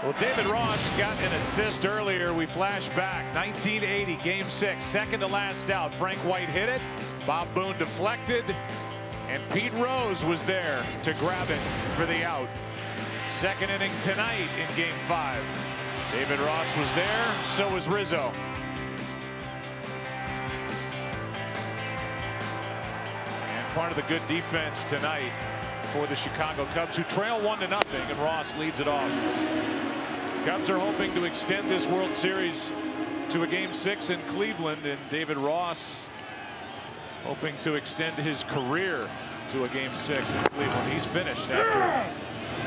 Well, David Ross got an assist earlier. We flash back 1980 game 6, second to last out. Frank White hit it. Bob Boone deflected. And Pete Rose was there to grab it for the out. Second inning tonight in Game 5. David Ross was there, so was Rizzo. And part of the good defense tonight for the Chicago Cubs, who trail 1-0, and Ross leads it off. Cubs are hoping to extend this World Series to a Game 6 in Cleveland, and David Ross hoping to extend his career to a Game 6 in Cleveland. He's finished after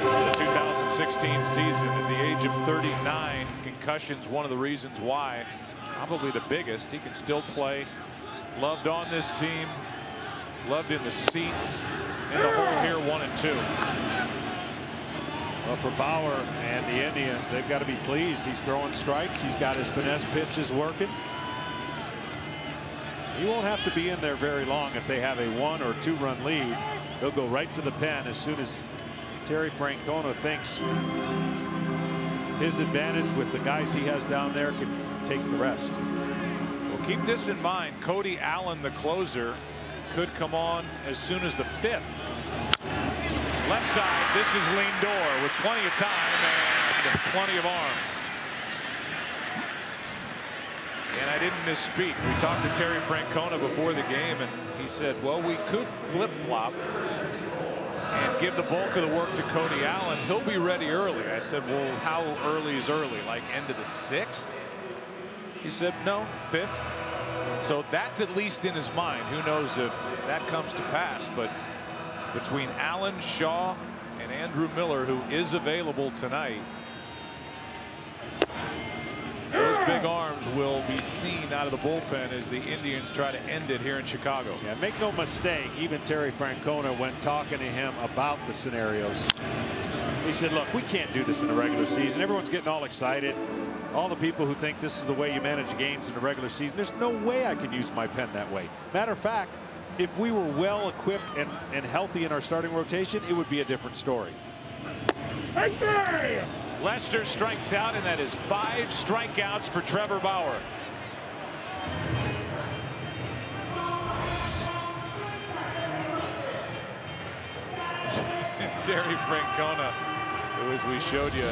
the 2016 season at the age of 39. Concussions, one of the reasons why, probably the biggest. He can still play. Loved on this team, loved in the seats, in the hole here, 1-2. Well, for Bauer and the Indians, they've got to be pleased. He's throwing strikes. He's got his finesse pitches working. He won't have to be in there very long if they have a 1- or 2-run lead. He'll go right to the pen as soon as Terry Francona thinks his advantage with the guys he has down there can take the rest. Well, keep this in mind. Cody Allen, the closer, could come on as soon as the 5th. Left side, this is Lindor with plenty of time and plenty of arm. And I didn't misspeak. We talked to Terry Francona before the game, and he said, well, we could flip-flop and give the bulk of the work to Cody Allen. He'll be ready early. I said, well, how early is early? Like end of the 6th? He said, no, 5th. So that's at least in his mind. Who knows if that comes to pass. But between Allen, Shaw, and Andrew Miller, who is available tonight, those big arms will be seen out of the bullpen as the Indians try to end it here in Chicago. Yeah, make no mistake, even Terry Francona, when talking to him about the scenarios, he said, look, we can't do this in the regular season. Everyone's getting all excited. All the people who think this is the way you manage games in the regular season, there's no way I can use my pen that way. Matter of fact, if we were well equipped and healthy in our starting rotation, it would be a different story. Lester strikes out, and that is 5 strikeouts for Trevor Bauer. Terry Francona, who, as we showed you,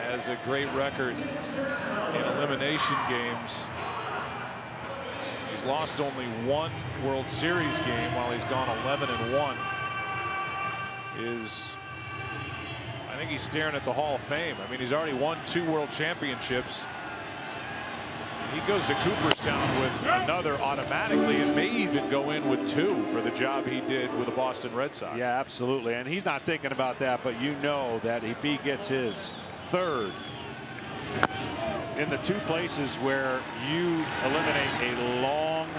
has a great record in elimination games. He's lost only 1 World Series game while he's gone 11-1. I think he's staring at the Hall of Fame. I mean, he's already won 2 World Championships. He goes to Cooperstown with another automatically, and may even go in with 2 for the job he did with the Boston Red Sox. Yeah, absolutely. And he's not thinking about that, but you know that if he gets his 3rd in the 2 places where you eliminate a long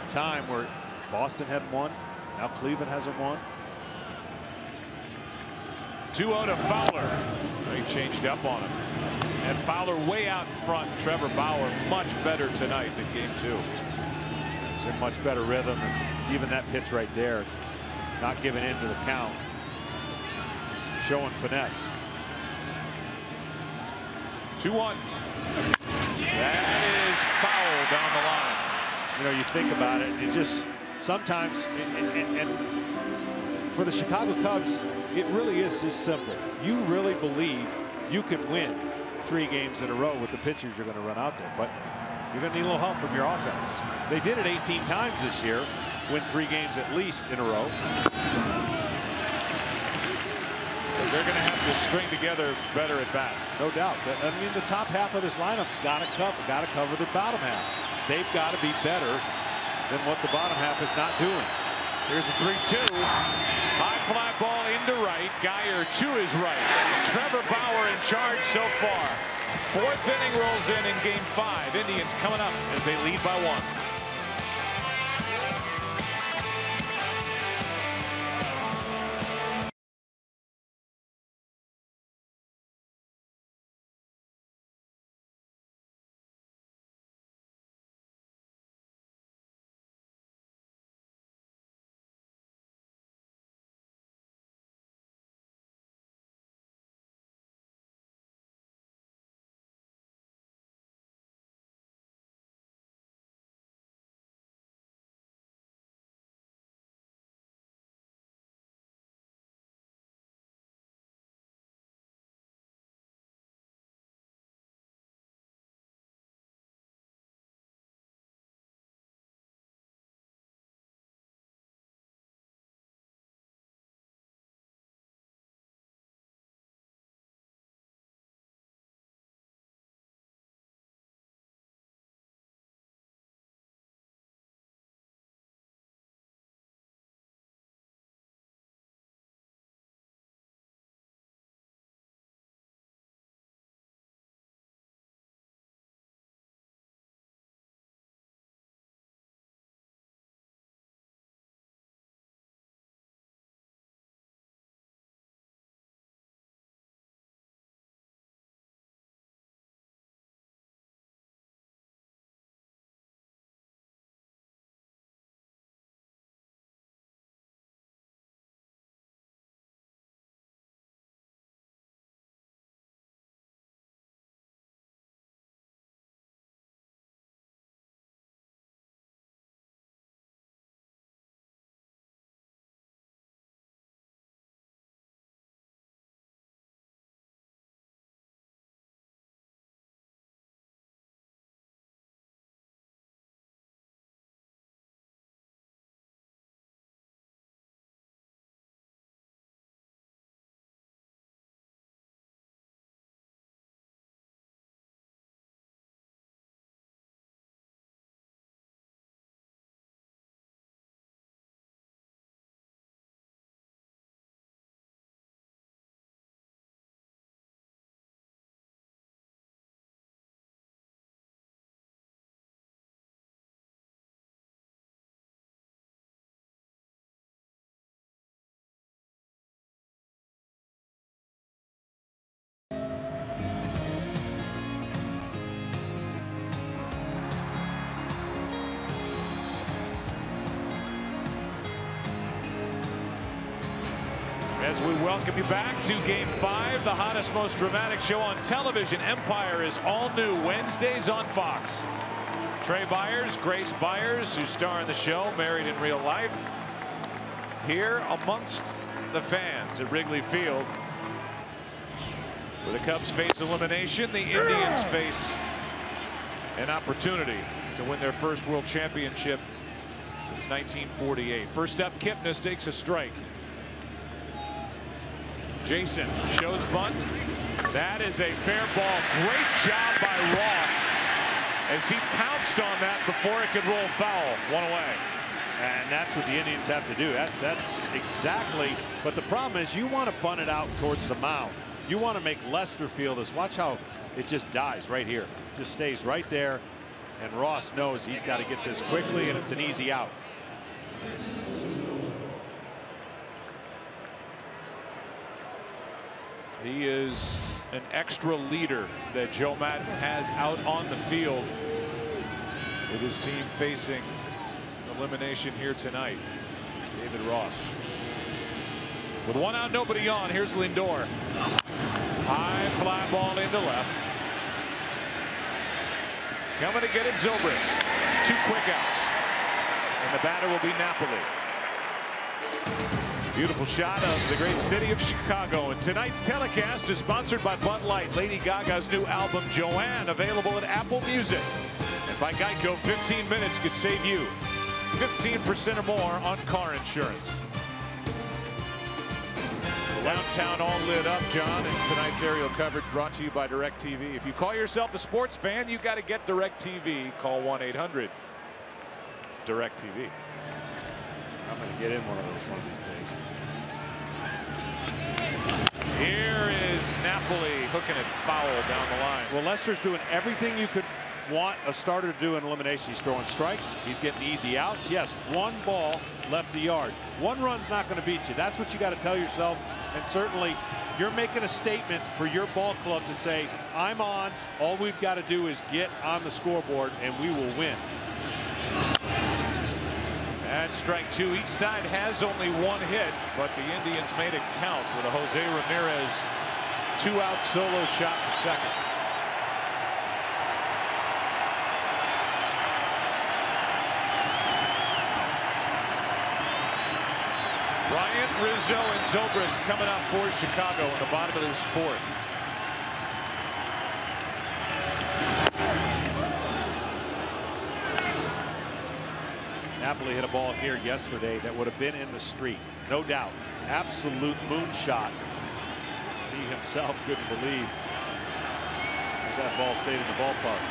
time, where Boston hadn't won, now Cleveland hasn't won. 2-0 to Fowler. He changed up on him. And Fowler way out in front. Trevor Bauer much better tonight than Game 2. He's in much better rhythm, and even that pitch right there, not giving in to the count, showing finesse. 2-1. That is foul down the line. You know, you think about it, it just sometimes, and for the Chicago Cubs, it really is this simple. You really believe you can win 3 games in a row with the pitchers you're going to run out there, but you're going to need a little help from your offense. They did it 18 times this year, win 3 games at least in a row. But they're going to have to string together better at bats. No doubt. I mean, the top half of this lineup's got to cover the bottom half. They've got to be better than what the bottom half is not doing. Here's a 3-2. High fly ball into right. Geyer to his right. Trevor Bauer in charge so far. 4th inning rolls in Game 5. Indians coming up as they lead by 1. As we welcome you back to Game 5, the hottest, most dramatic show on television. Empire is all new Wednesdays on Fox. Trey Byers, Grace Byers, who star in the show, married in real life, here amongst the fans at Wrigley Field. Where the Cubs face elimination, the Indians face an opportunity to win their first World Championship since 1948. First up, Kipnis takes a strike. Jason shows bunt. That is a fair ball. Great job by Ross as he pounced on that before it could roll foul. One away. And that's what the Indians have to do. That's exactly. But the problem is you want to bunt it out towards the mound. You want to make Lester feel this. Watch how it just dies right here. Just stays right there. And Ross knows he's got to get this quickly, and it's an easy out. He is an extra leader that Joe Madden has out on the field with his team facing elimination here tonight. David Ross. With one out, nobody on. Here's Lindor. High fly ball into left. Coming to get it, Zobrist. 2 quick outs. And the batter will be Napoli. Beautiful shot of the great city of Chicago. And tonight's telecast is sponsored by Bud Light. Lady Gaga's new album, Joanne, available at Apple Music. And by Geico, 15 minutes could save you 15% or more on car insurance. Downtown all lit up, John, and tonight's aerial coverage brought to you by DirecTV. If you call yourself a sports fan, you got to get DirecTV. Call 1-800-DirecTV. I'm going to get in one of these days. Here is Napoli hooking it foul down the line. Well, Lester's doing everything you could want a starter to do in elimination. He's throwing strikes. He's getting easy outs. Yes, 1 ball left the yard. 1 run's not going to beat you. That's what you got to tell yourself. And certainly, you're making a statement for your ball club to say, I'm on. All we've got to do is get on the scoreboard, and we will win. And strike 2. Each side has only 1 hit, but the Indians made it count with a Jose Ramirez 2-out solo shot in second. Bryant, Rizzo, and Zobrist coming out for Chicago in the bottom of this 4th. Napoli hit a ball here yesterday that would have been in the street. No doubt. Absolute moonshot. He himself couldn't believe that ball stayed in the ballpark.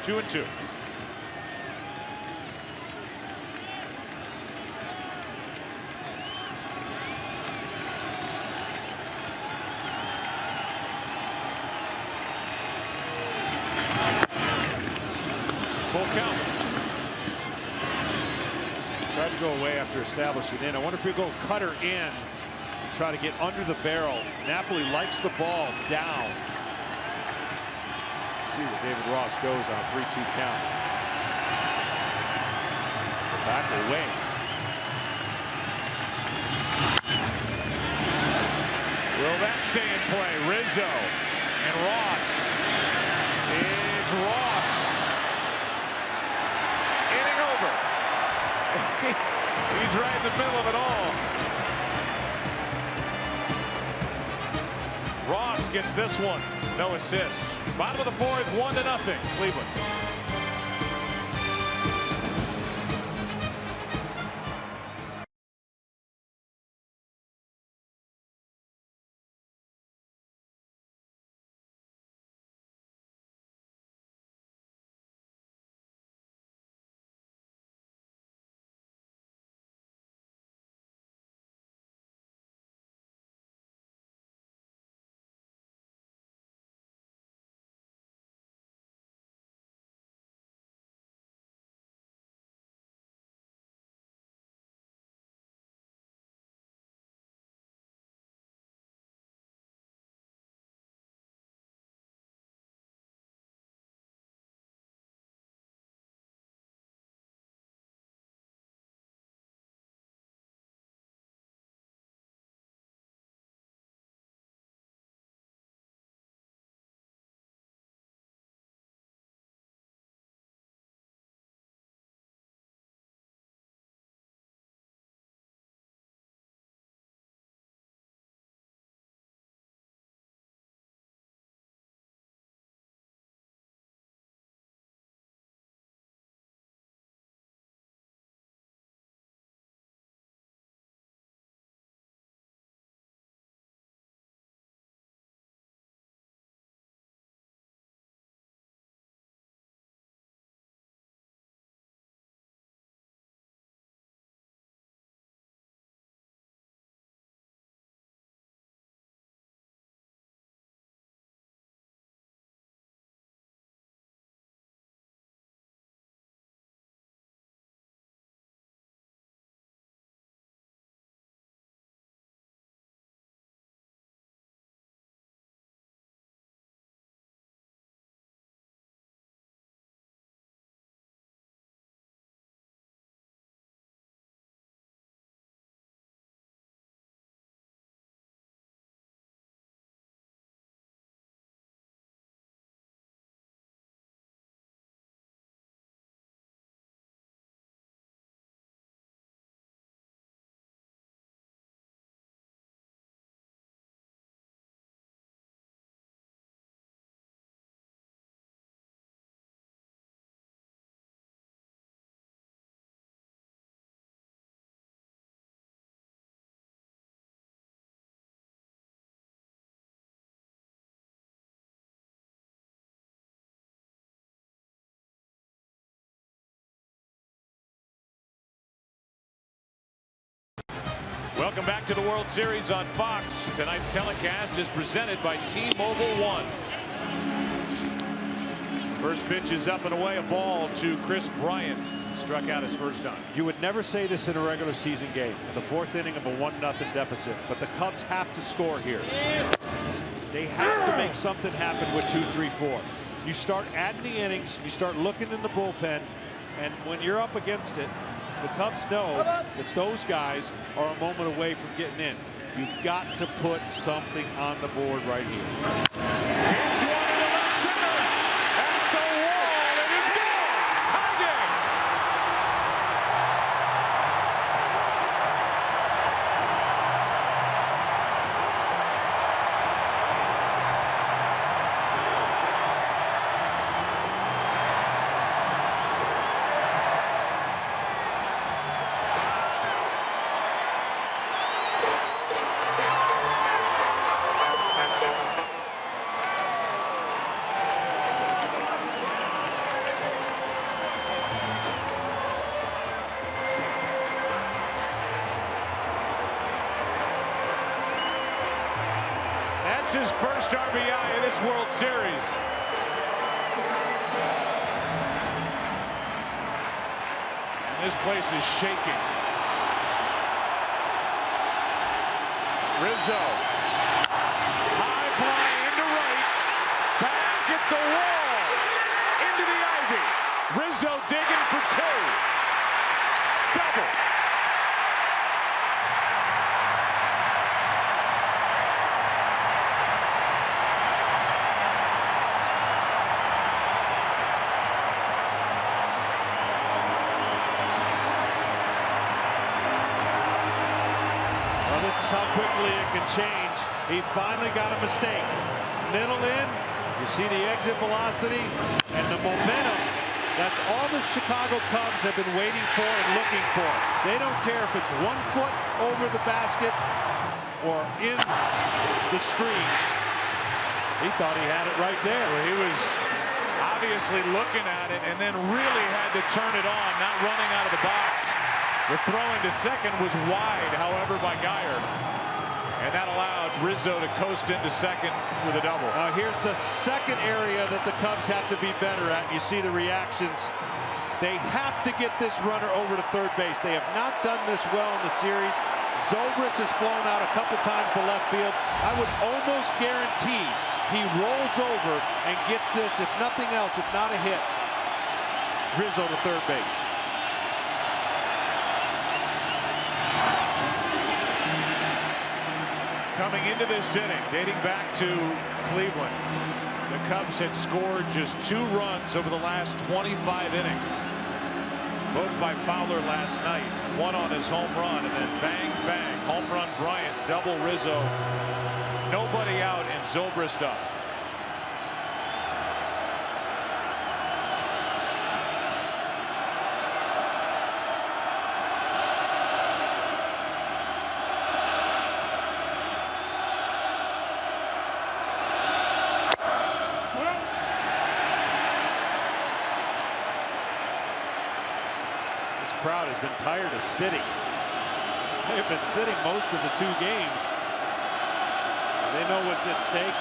Two and 2. Full count. Tried to go away after establishing in. I wonder if he'll go cutter in and try to get under the barrel. Napoli likes the ball down. See where David Ross goes on a 3-2 count. Back away. Will that stay in play? Rizzo and Ross. It's Ross. Inning over. He's right in the middle of it all. Ross gets this one. No assists. Bottom of the 4th, 1-0, Cleveland. Welcome back to the World Series on Fox. Tonight's telecast is presented by T-Mobile One. First pitch is up and away, a ball to Chris Bryant. Struck out his first time. You would never say this in a regular season game, in the 4th inning of a 1-0 deficit, but the Cubs have to score here. They have to make something happen with 2, 3, 4. You start adding the innings, you start looking in the bullpen, and when you're up against it, the Cubs know that those guys are a moment away from getting in. You've got to put something on the board right here. Here's one in the left center. At the wall. It is gone. Tie game. That's his first RBI in this World Series. And this place is shaking. Rizzo. High fly into right. Back at the wall. Into the ivy. Rizzo digging for 2. Double. This is how quickly it can change. He finally got a mistake. Middle in, you see the exit velocity and the momentum. That's all the Chicago Cubs have been waiting for and looking for. They don't care if it's 1 foot over the basket or in the stream. He thought he had it right there. Well, he was obviously looking at it and then really had to turn it on, not running out of the box. The throw into second was wide, however, by Geyer. And that allowed Rizzo to coast into second with a double. Here's the second area that the Cubs have to be better at. You see the reactions. They have to get this runner over to third base. They have not done this well in the series. Zobrist has flown out a couple times to left field. I would almost guarantee he rolls over and gets this, if nothing else, if not a hit. Rizzo to third base. Coming into this inning, dating back to Cleveland, the Cubs had scored just 2 runs over the last 25 innings. Both by Fowler last night. One on his home run, and then bang, bang. Home run Bryant, double Rizzo. Nobody out, and Zobrist up. This crowd has been tired of sitting. They've been sitting most of the 2 games. They know what's at stake.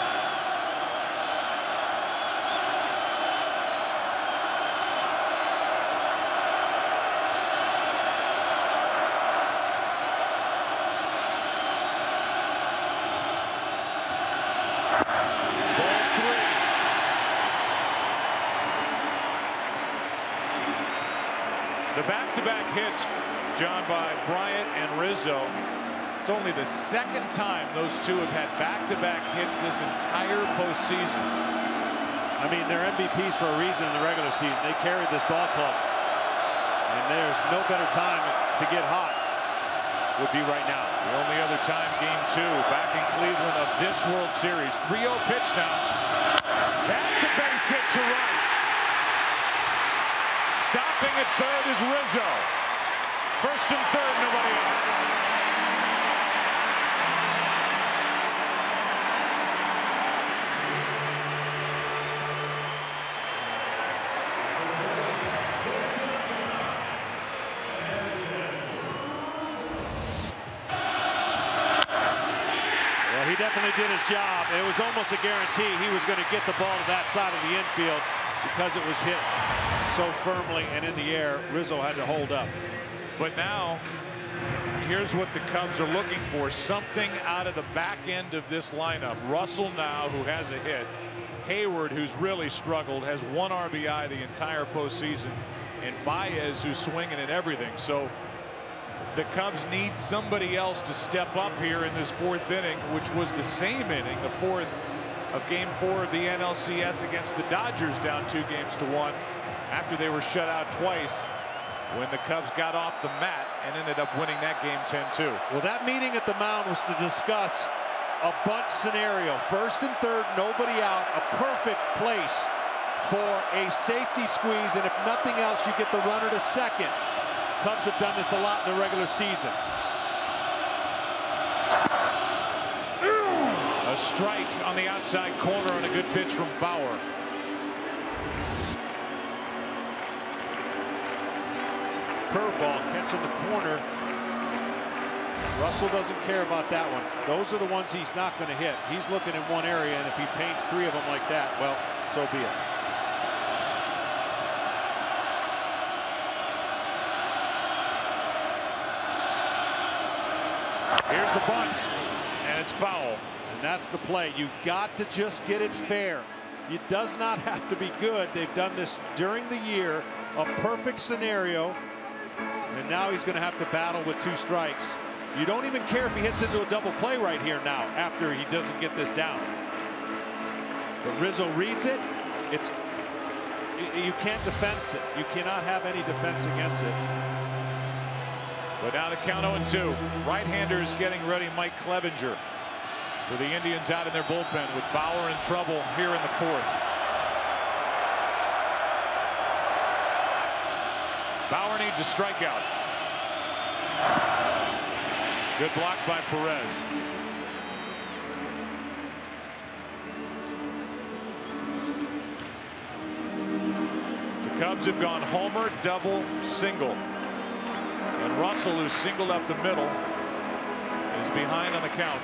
The back-to-back hits, John, by Bryant and Rizzo. It's only the second time those two have had back-to-back hits this entire postseason. I mean, they're MVPs for a reason in the regular season. They carried this ball club. And there's no better time to get hot would be right now. The only other time, game 2, back in Cleveland of this World Series. 3-0 pitch now. That's a base hit to right. Stopping at third is Rizzo. First and third, nobody out. definitely did his job. It was almost a guarantee he was going to get the ball to that side of the infield because it was hit so firmly and in the air. Rizzo had to hold up. But now, here's what the Cubs are looking for. Something out of the back end of this lineup. Russell now, who has a hit. Hayward, who's really struggled, has 1 RBI the entire postseason. And Baez, who's swinging at everything. So the Cubs need somebody else to step up here in this 4th inning, which was the same inning, the 4th of Game 4 of the NLCS against the Dodgers, down 2-1 after they were shut out twice, when the Cubs got off the mat and ended up winning that game 10-2. Well, that meeting at the mound was to discuss a bunch scenario. 1st and 3rd, nobody out, a perfect place for a safety squeeze, and if nothing else, you get the runner to second. Cubs have done this a lot in the regular season. A strike on the outside corner on a good pitch from Bauer. Curveball catching the corner. Russell doesn't care about that one. Those are the ones he's not going to hit. He's looking in one area, and if he paints 3 of them like that, well, so be it. Here's the bunt, and it's foul. And that's the play. You got to just get it fair. It does not have to be good. They've done this during the year, a perfect scenario, and now he's going to have to battle with 2 strikes. You don't even care if he hits into a double play right here now after he doesn't get this down. But Rizzo reads it. You can't defense it. You cannot have any defense against it. But now the count 0-2. Right-handers getting ready. Mike Clevenger for the Indians out in their bullpen with Bauer in trouble here in the 4th. Bauer needs a strikeout. Good block by Perez. The Cubs have gone homer, double, single. And Russell, who's singled up the middle, is behind on the count.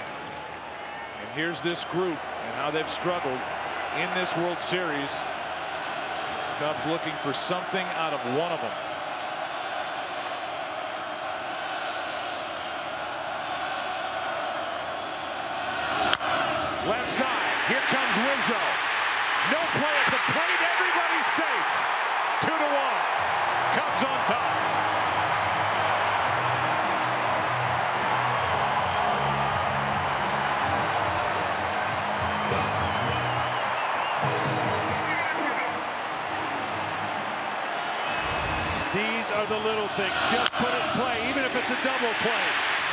And here's this group and how they've struggled in this World Series. Cubs looking for something out of one of them. Left side. Here comes Rizzo. No play at the plate. Everybody's safe. 2-1. Cubs on top. These are the little things. Just put it in play, even if it's a double play.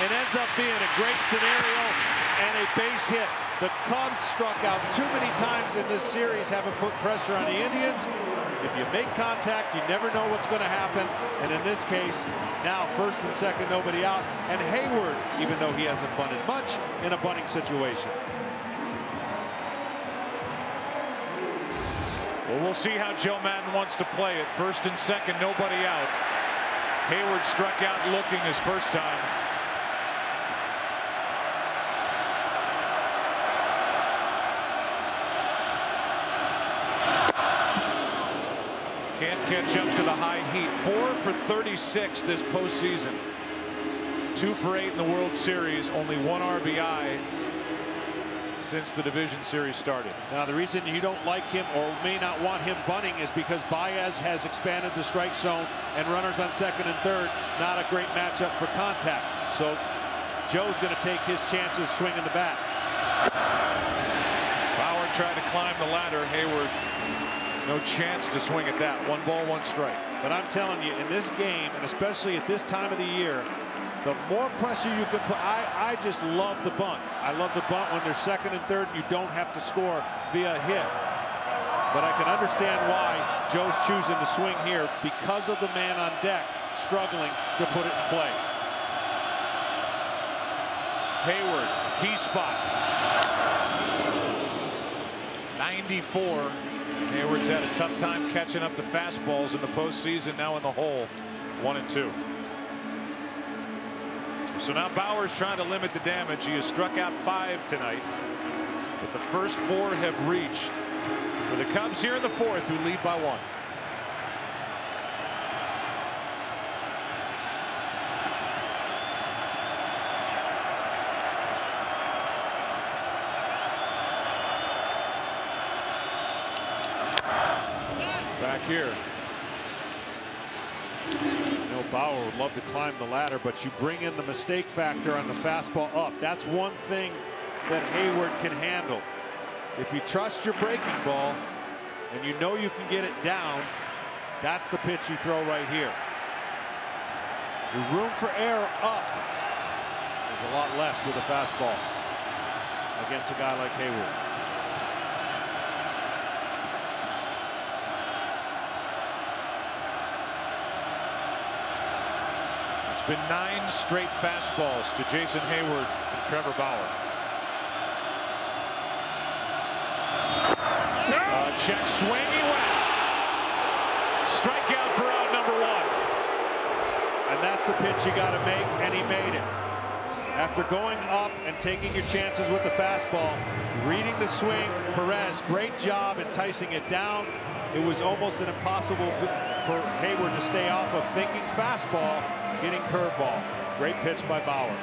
It ends up being a great scenario and a base hit. The Cubs struck out too many times in this series, having put pressure on the Indians. If you make contact, you never know what's going to happen. And in this case, now 1st and 2nd, nobody out. And Hayward, even though he hasn't bunted much, in a bunting situation. Well, we'll see how Joe Madden wants to play it. 1st and 2nd, nobody out. Hayward struck out looking his first time. Can't catch up to the high heat. 4 for 36 this postseason. 2 for 8 in the World Series. Only 1 RBI since the division series started. Now, the reason you don't like him or may not want him bunting is because Baez has expanded the strike zone and runners on 2nd and 3rd. Not a great matchup for contact. So Joe's going to take his chances swinging the bat. Bauer tried to climb the ladder. Hayward, no chance to swing at that. 1 ball, 1 strike. But I'm telling you, in this game, and especially at this time of the year, the more pressure you can put, I just love the bunt. I love the bunt when they're 2nd and 3rd. You don't have to score via hit. But I can understand why Joe's choosing to swing here because of the man on deck struggling to put it in play. Hayward, key spot. 94. Hayward's had a tough time catching up the fastballs in the postseason. Now in the hole, 1-2. So now Bauer's trying to limit the damage. He has struck out 5 tonight, but the first 4 have reached for the Cubs here in the 4th, who lead by 1. Back here. Bauer would love to climb the ladder, but you bring in the mistake factor on the fastball up. That's one thing that Hayward can handle. If you trust your breaking ball and you know you can get it down, that's the pitch you throw right here. Your room for error up is a lot less with a fastball against a guy like Hayward. It's been 9 straight fastballs to Jason Hayward and Trevor Bauer. Check swinging well. Strikeout for out number 1. And that's the pitch you got to make, and he made it. After going up and taking your chances with the fastball, reading the swing, Perez, great job enticing it down. It was almost an impossible for Hayward to stay off of thinking fastball, getting curveball. Great pitch by Bauer.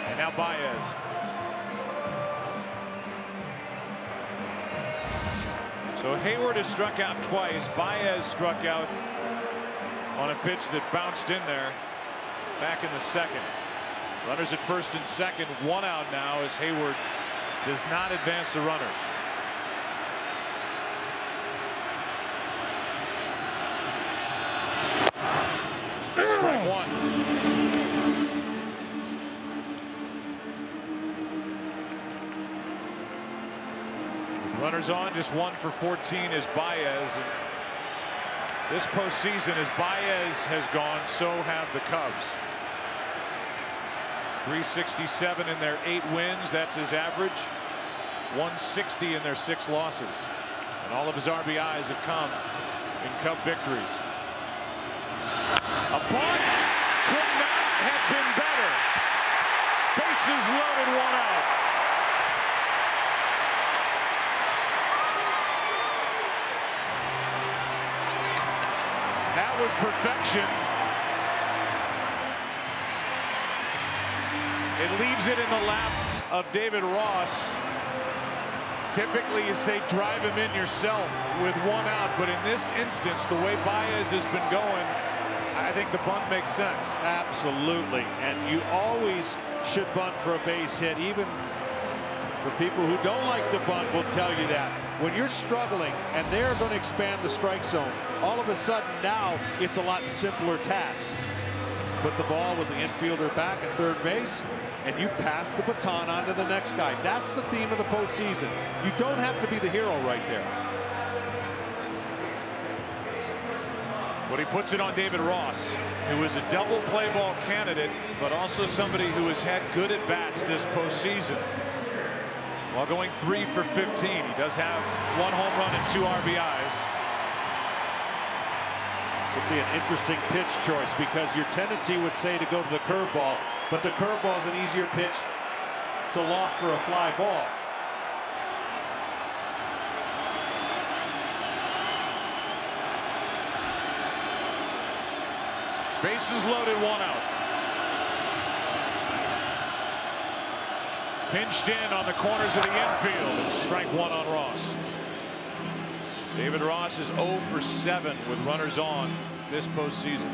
And now Baez. So Hayward has struck out twice. Baez struck out on a pitch that bounced in there back in the 2nd. Runners at 1st and 2nd, 1 out now as Hayward does not advance the runners. Strike 1. Runners on, just 1 for 14 is Baez. And this postseason, as Baez has gone, so have the Cubs. 367 in their 8 wins. That's his average. 160 in their 6 losses. And all of his RBIs have come in Cub victories. A bunt could not have been better. Bases loaded, 1 out. That was perfection. It leaves it in the lap of David Ross. Typically you say drive him in yourself with 1 out, but in this instance, the way Baez has been going, I think the bunt makes sense. Absolutely, and you always should bunt for a base hit. Even the people who don't like the bunt will tell you that. When you're struggling and they're going to expand the strike zone, all of a sudden now it's a lot simpler task. Put the ball with the infielder back at 3rd base, and you pass the baton on to the next guy. That's the theme of the postseason. You don't have to be the hero right there. But he puts it on David Ross, who is a double play ball candidate, but also somebody who has had good at bats this postseason. While going 3 for 15, he does have 1 home run and 2 RBIs. This will be an interesting pitch choice because your tendency would say to go to the curveball, but the curveball is an easier pitch to loft for a fly ball. Bases loaded, 1 out. Pinched in on the corners of the infield, and strike 1 on Ross. David Ross is 0 for 7 with runners on this postseason.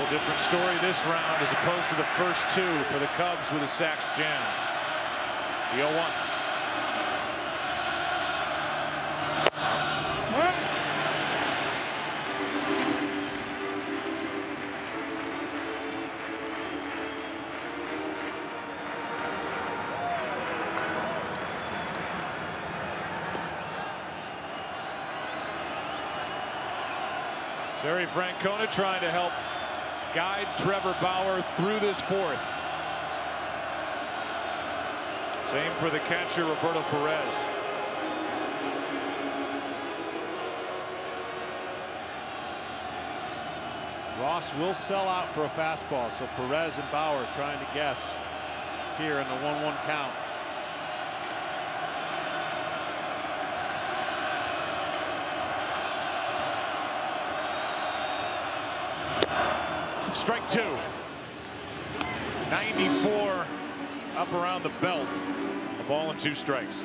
Different story this round as opposed to the first 2 for the Cubs with a sac jam. The 0-1. Terry Francona trying to help guide Trevor Bauer through this 4th. Same for the catcher, Roberto Perez. Ross will sell out for a fastball, so Perez and Bauer trying to guess here in the 1-1 count. Strike two. 94 up around the belt. A ball and 2 strikes.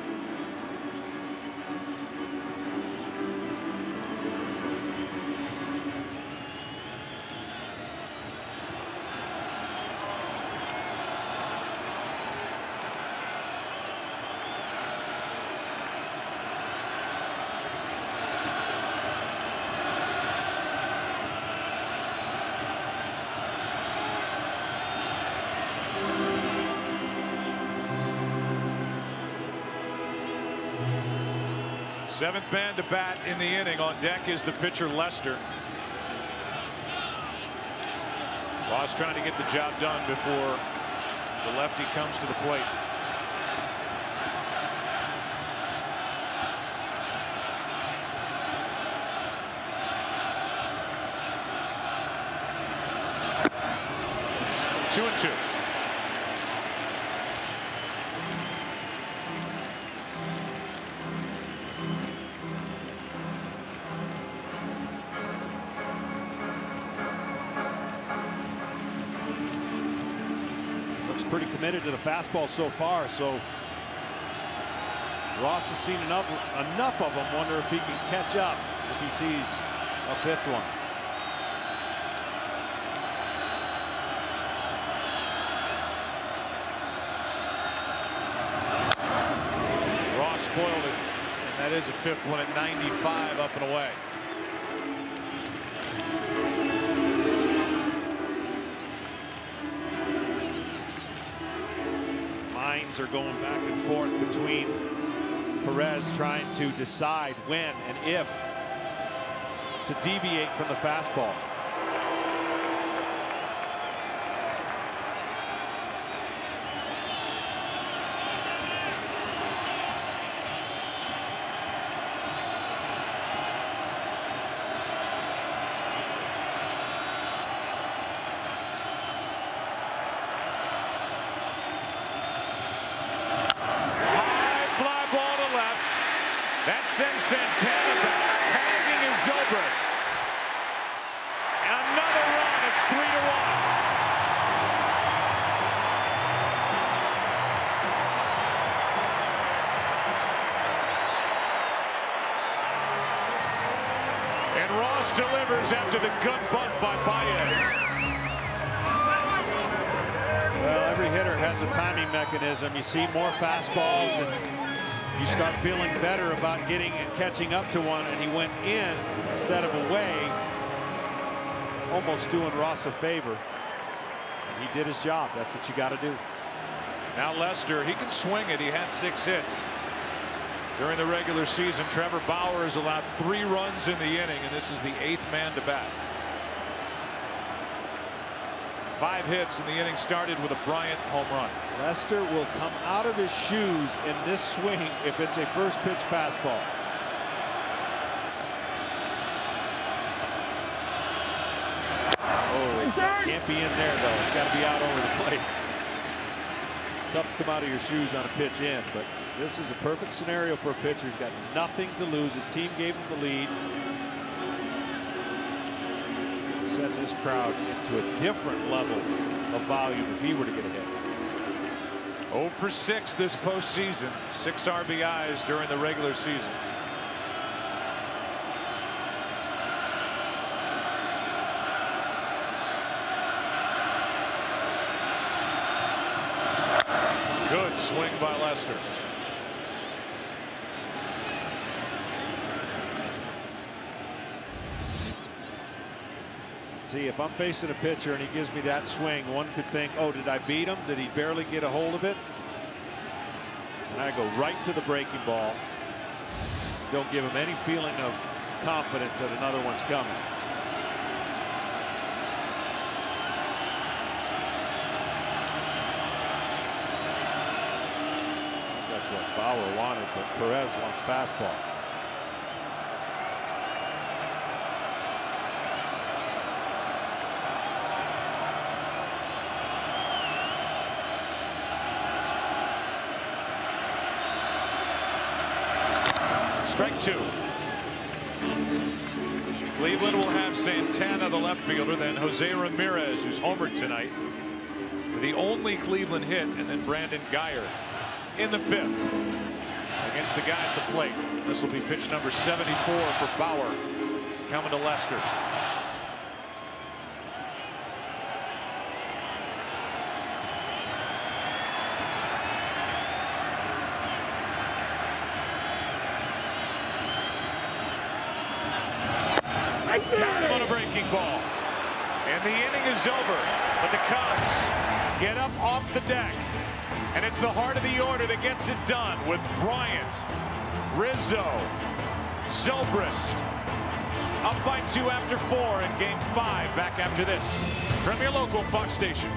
Seventh man to bat in the inning. On deck is the pitcher Lester. Ross trying to get the job done before the lefty comes to the plate. Two and 2. Pretty committed to the fastball so far, so Ross has seen enough of them. Wonder if he can catch up if he sees a 5th one. Ross spoiled it, and that is a 5th one at 95 up and away. Are going back and forth between Perez trying to decide when and if to deviate from the fastball. That sends Santana back. Tagging is Zobrist. Another run. It's 3-1. And Ross delivers after the gut bunt by Baez. Well, every hitter has a timing mechanism. You see more fastballs and you start feeling better about getting and catching up to one, and he went in instead of away, almost doing Ross a favor. And he did his job. That's what you got to do. Now Lester, he can swing it. He had 6 hits during the regular season. Trevor Bauer has allowed 3 runs in the inning, and this is the 8th man to bat. 5 hits, and the inning started with a Bryant home run. Lester will come out of his shoes in this swing if it's a first pitch fastball. Oh, it can't be in there though. It's got to be out over the plate. Tough to come out of your shoes on a pitch in, but this is a perfect scenario for a pitcher. He's got nothing to lose. His team gave him the lead. Set this crowd into a different level of volume if he were to get a hit. 0 for 6 this postseason. 6 RBIs during the regular season. Good swing by Lester. See, if I'm facing a pitcher and he gives me that swing, one could think, oh, did I beat him? Did he barely get a hold of it? And I go right to the breaking ball. Don't give him any feeling of confidence that another one's coming. what Bauer wanted, but Perez wants fastball. Strike two. Cleveland will have Santana, the left fielder, then Jose Ramirez, who's homered tonight, for the only Cleveland hit, and then Brandon Guyer in the fifth against the guy at the plate. This will be pitch number 74 for Bauer, coming to Lester. Got him on a breaking ball. And the inning is over. But the Cubs get up off the deck. And it's the heart of the order that gets it done with Bryant, Rizzo, Zobrist. Up by 2 after 4 in Game 5. Back after this from your local Fox station.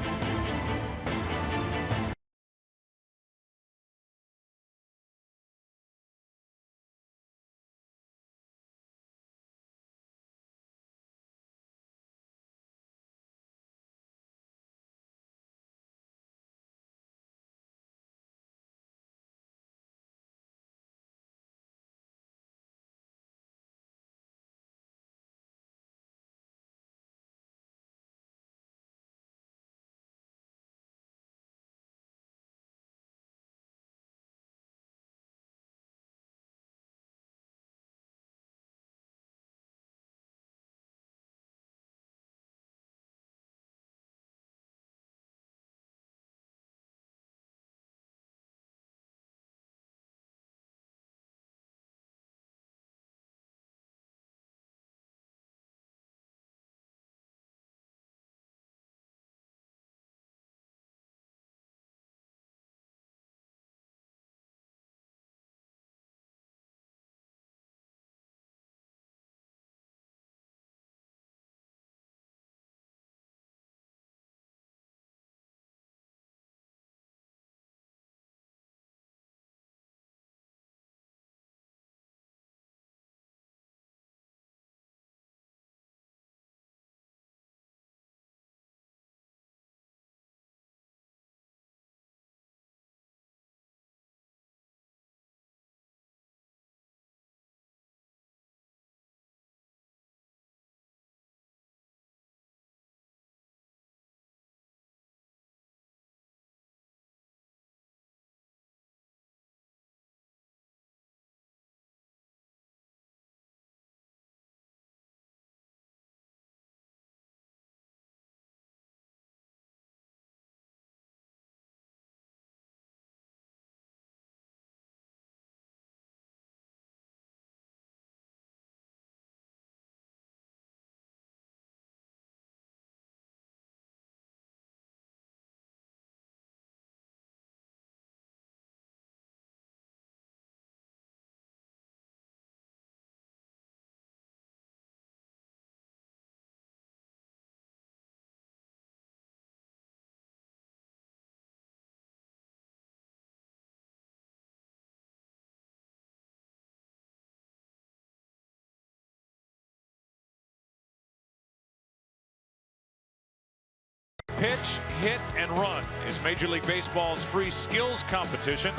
Pitch, hit, and run is Major League Baseball's free skills competition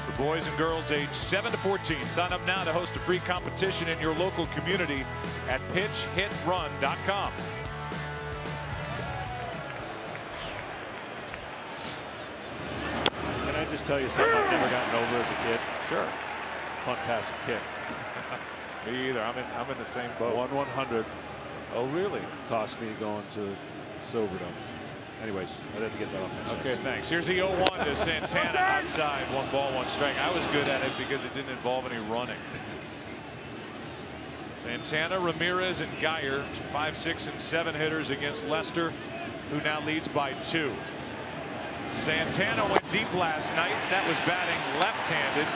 for boys and girls aged 7 to 14. Sign up now to host a free competition in your local community at pitchhitrun.com. Can I just tell you something I've never gotten over as a kid? Sure. Punt, pass, and kick. Me either. I'm in the same boat. 1/100. Oh, really? Cost me going to Silverdome. Anyways, I had to get that off my chest. Okay, thanks. Here's the 0-1 to Santana outside. 1 ball, 1 strike. I was good at it because it didn't involve any running. Santana, Ramirez, and Guyer, 5, 6, and 7 hitters against Lester, who now leads by 2. Santana went deep last night. That was batting left-handed.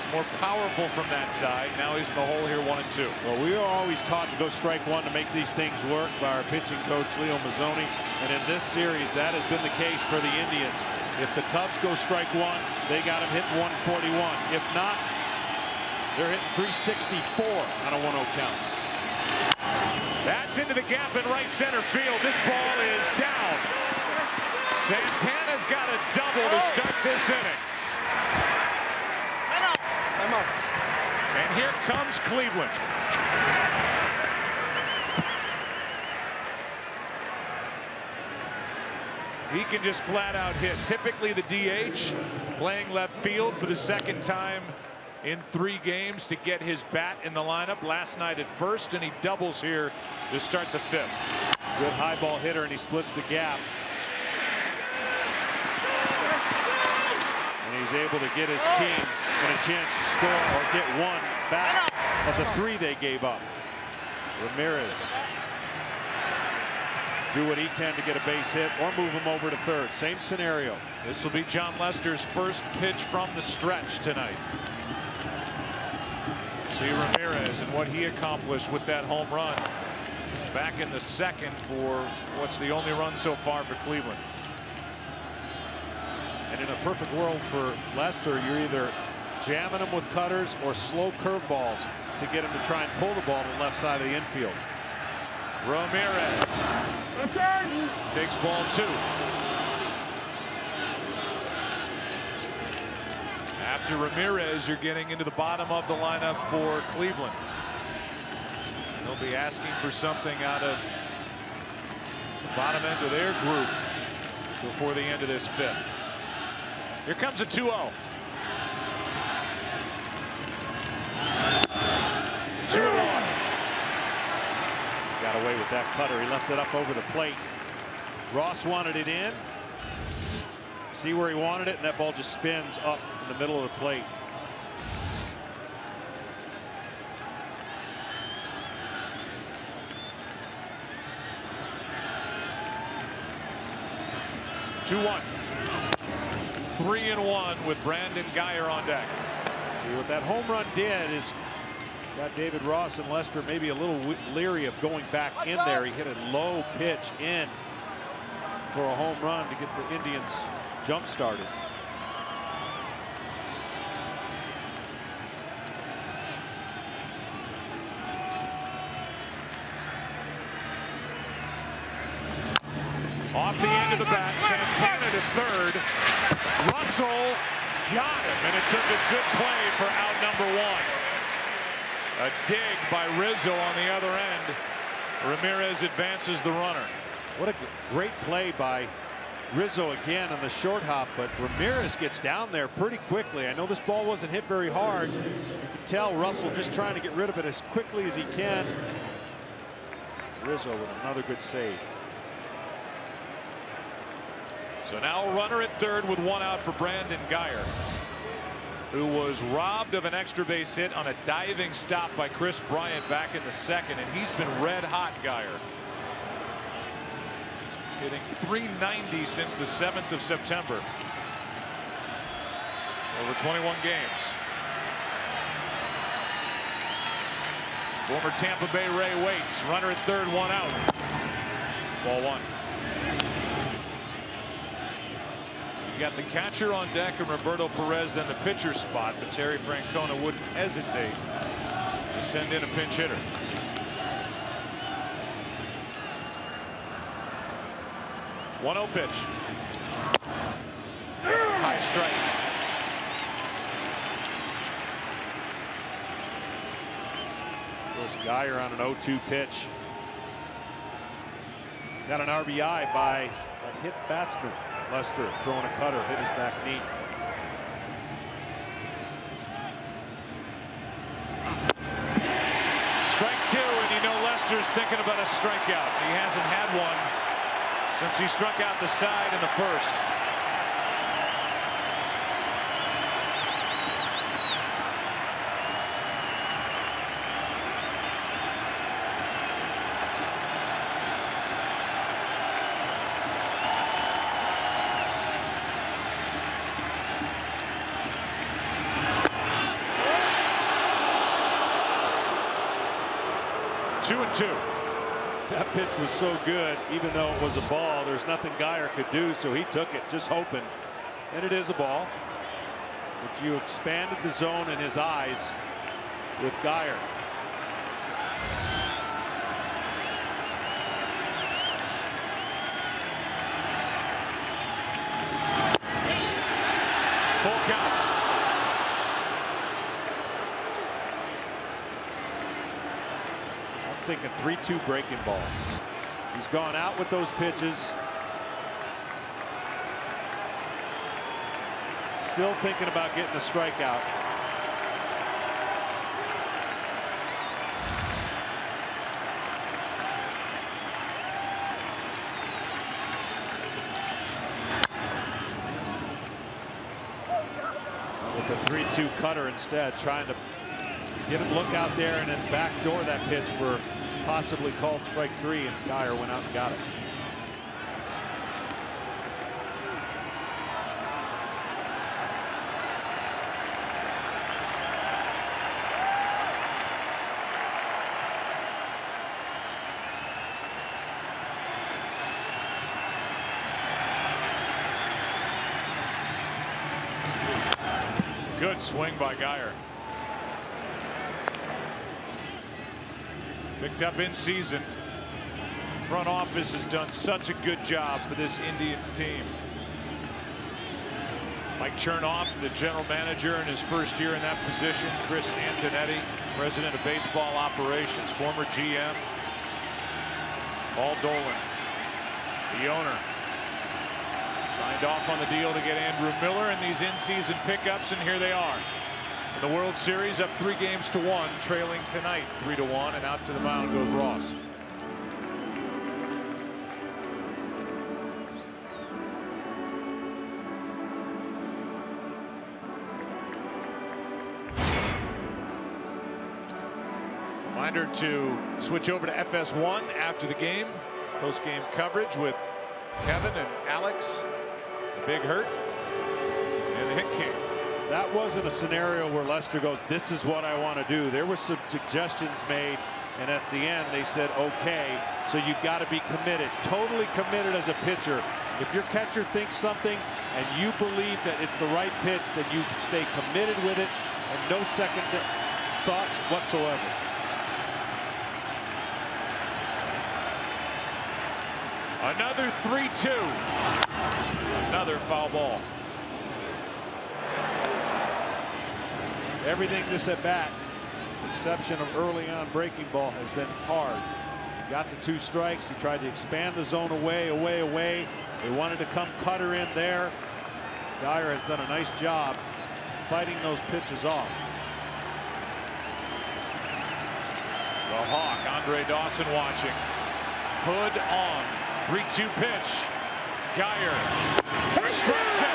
He's more powerful from that side. Now he's in the hole here, 1-2. Well, we are always taught to go strike one to make these things work by our pitching coach, Leo Mazzoni. And in this series, that has been the case for the Indians. If the Cubs go strike one, they got him hitting 141. If not, they're hitting 364 on a 1-0 count. That's into the gap in right center field. This ball is down. Santana's got a double to start this inning. And here comes Cleveland. He can just flat out hit. Typically the DH playing left field for the second time in 3 games to get his bat in the lineup. Last night at first, and he doubles here to start the 5th. Good high ball hitter, and he splits the gap. And he's able to get his team in a chance to score or get one back of the 3 they gave up. Ramirez do what he can to get a base hit or move him over to third. Same scenario. This will be John Lester's first pitch from the stretch tonight. See Ramirez and what he accomplished with that home run back in the 2nd for what's the only run so far for Cleveland. And in a perfect world for Lester, you're either jamming him with cutters or slow curveballs to get him to try and pull the ball to the left side of the infield. Ramirez takes ball 2. After Ramirez, you're getting into the bottom of the lineup for Cleveland. They'll be asking for something out of the bottom end of their group before the end of this 5th. Here comes a 2-0. 2-1. Got away with that cutter. He left it up over the plate. Ross wanted it in. See where he wanted it, and that ball just spins up in the middle of the plate. Two-1. 3-1 with Brandon Guyer on deck. See what that home run did is got David Ross and Lester maybe a little leery of going back in there. He hit a low pitch in for a home run to get the Indians jump started. Off the end of the bat, Santana to third. Russell got him, and it took a good play for out number 1. A dig by Rizzo on the other end. Ramirez advances the runner. What a great play by Rizzo again on the short hop, but Ramirez gets down there pretty quickly. I know this ball wasn't hit very hard. You can tell Russell just trying to get rid of it as quickly as he can. Rizzo with another good save. So now a runner at third with 1 out for Brandon Guyer, who was robbed of an extra base hit on a diving stop by Chris Bryant back in the 2nd, and he's been red hot. Guyer hitting .390 since the 7th of September. Over 21 games. Former Tampa Bay Ray waits. Runner at third, 1 out. Ball 1. You got the catcher on deck and Roberto Perez in the pitcher spot, but Terry Francona wouldn't hesitate to send in a pinch hitter. One-0 pitch. High strike. This Guyer on an 0-2 pitch. Got an RBI by a hit batsman. Lester throwing a cutter, hit his back knee. Strike 2, and you know Lester's thinking about a strikeout. He hasn't had one since he struck out the side in the 1st. 2-2. That pitch was so good, even though it was a ball, there's nothing Geyer could do, so he took it, just hoping. And it is a ball. But you expanded the zone in his eyes with Geyer. Full count. I'm thinking 3-2 breaking ball. He's gone out with those pitches. Still thinking about getting the strikeout. With the 3-2 cutter instead, trying to get him look out there and then backdoor that pitch for possibly called strike 3, and Geyer went out and got it. Good swing by Geyer. Picked up in season. Front office has done such a good job for this Indians team. Mike Chernoff, the general manager in his first year in that position. Chris Antonetti, president of baseball operations, former GM. Paul Dolan, the owner, signed off on the deal to get Andrew Miller and these in-season pickups, and here they are. In the World Series, up 3-1, trailing tonight 3-1, and out to the mound goes Ross. Reminder to switch over to FS1 after the game. Post-game coverage with Kevin and Alex, the Big Hurt, and the Hit King. That wasn't a scenario where Lester goes, this is what I want to do. There were some suggestions made, and at the end they said, okay. So you've got to be committed, totally committed as a pitcher. If your catcher thinks something and you believe that it's the right pitch, then you stay committed with it and no second thoughts whatsoever. Another 3-2. Another foul ball. Everything this at bat, with the exception of early on breaking ball, has been hard. He got to 2 strikes. He tried to expand the zone away. They wanted to come cutter in there. Geyer has done a nice job fighting those pitches off. The Hawk, Andre Dawson watching. Hood on. 3-2 pitch. Geyer strikes out.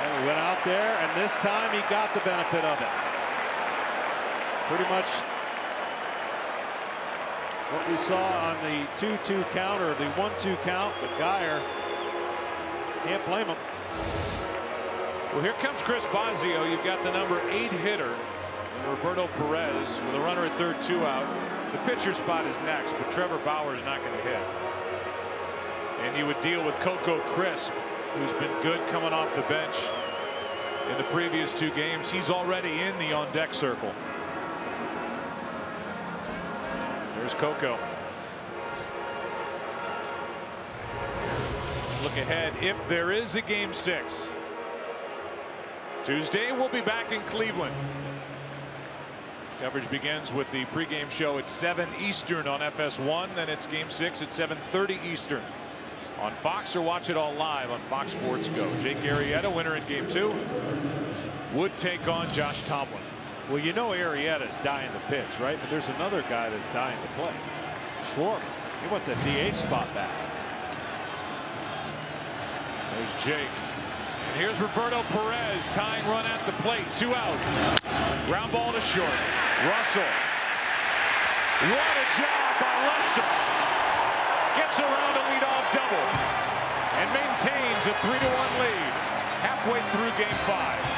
And he went out there, and this time he got the benefit of it. Pretty much what we saw on the 2-2 count, or the 1-2 count, but Geyer, can't blame him. Well, here comes Chris Bosio. You've got the number 8 hitter, Roberto Perez, with a runner at third, 2 out. The pitcher spot is next, but Trevor Bauer is not going to hit. And you would deal with Coco Crisp, who's been good coming off the bench in the previous 2 games. He's already in the on-deck circle. There's Coco. Look ahead if there is a game 6. Tuesday, we'll be back in Cleveland. Coverage begins with the pregame show at 7 Eastern on FS1. Then it's game 6 at 7:30 Eastern on Fox, or watch it all live on Fox Sports Go. Jake Arrieta, winner in game 2, would take on Josh Tomlin. Well, you know Arrieta's dying to pitch, right? But there's another guy that's dying to play. Schwarber. He wants that DH spot back. There's Jake. And here's Roberto Perez, tying run at the plate. 2 out. Ground ball to short. Russell. What a job by Lester. gets around a leadoff double and maintains a 3-1 lead halfway through Game 5.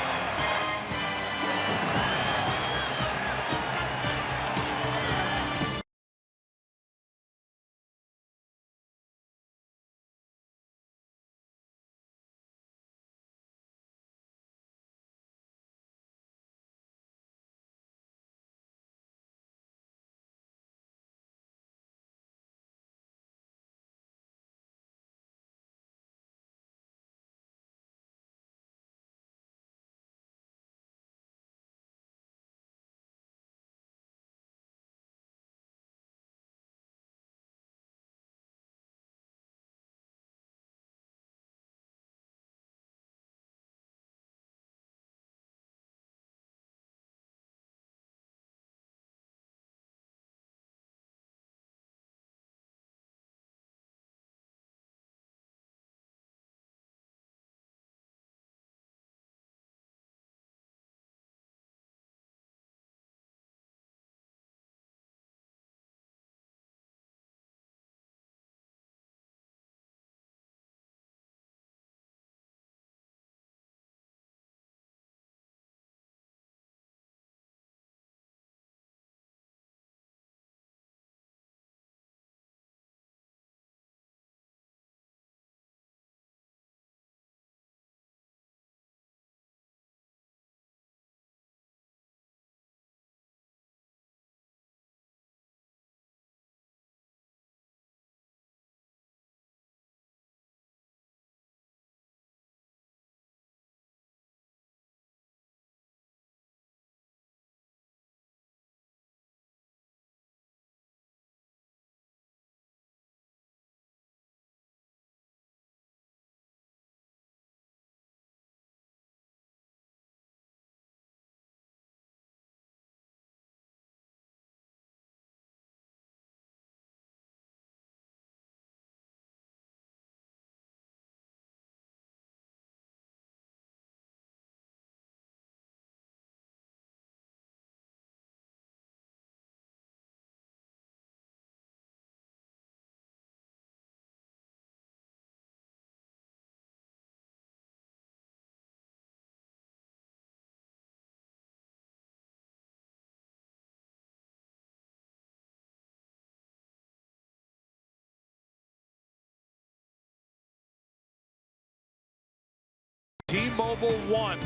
T-Mobile One.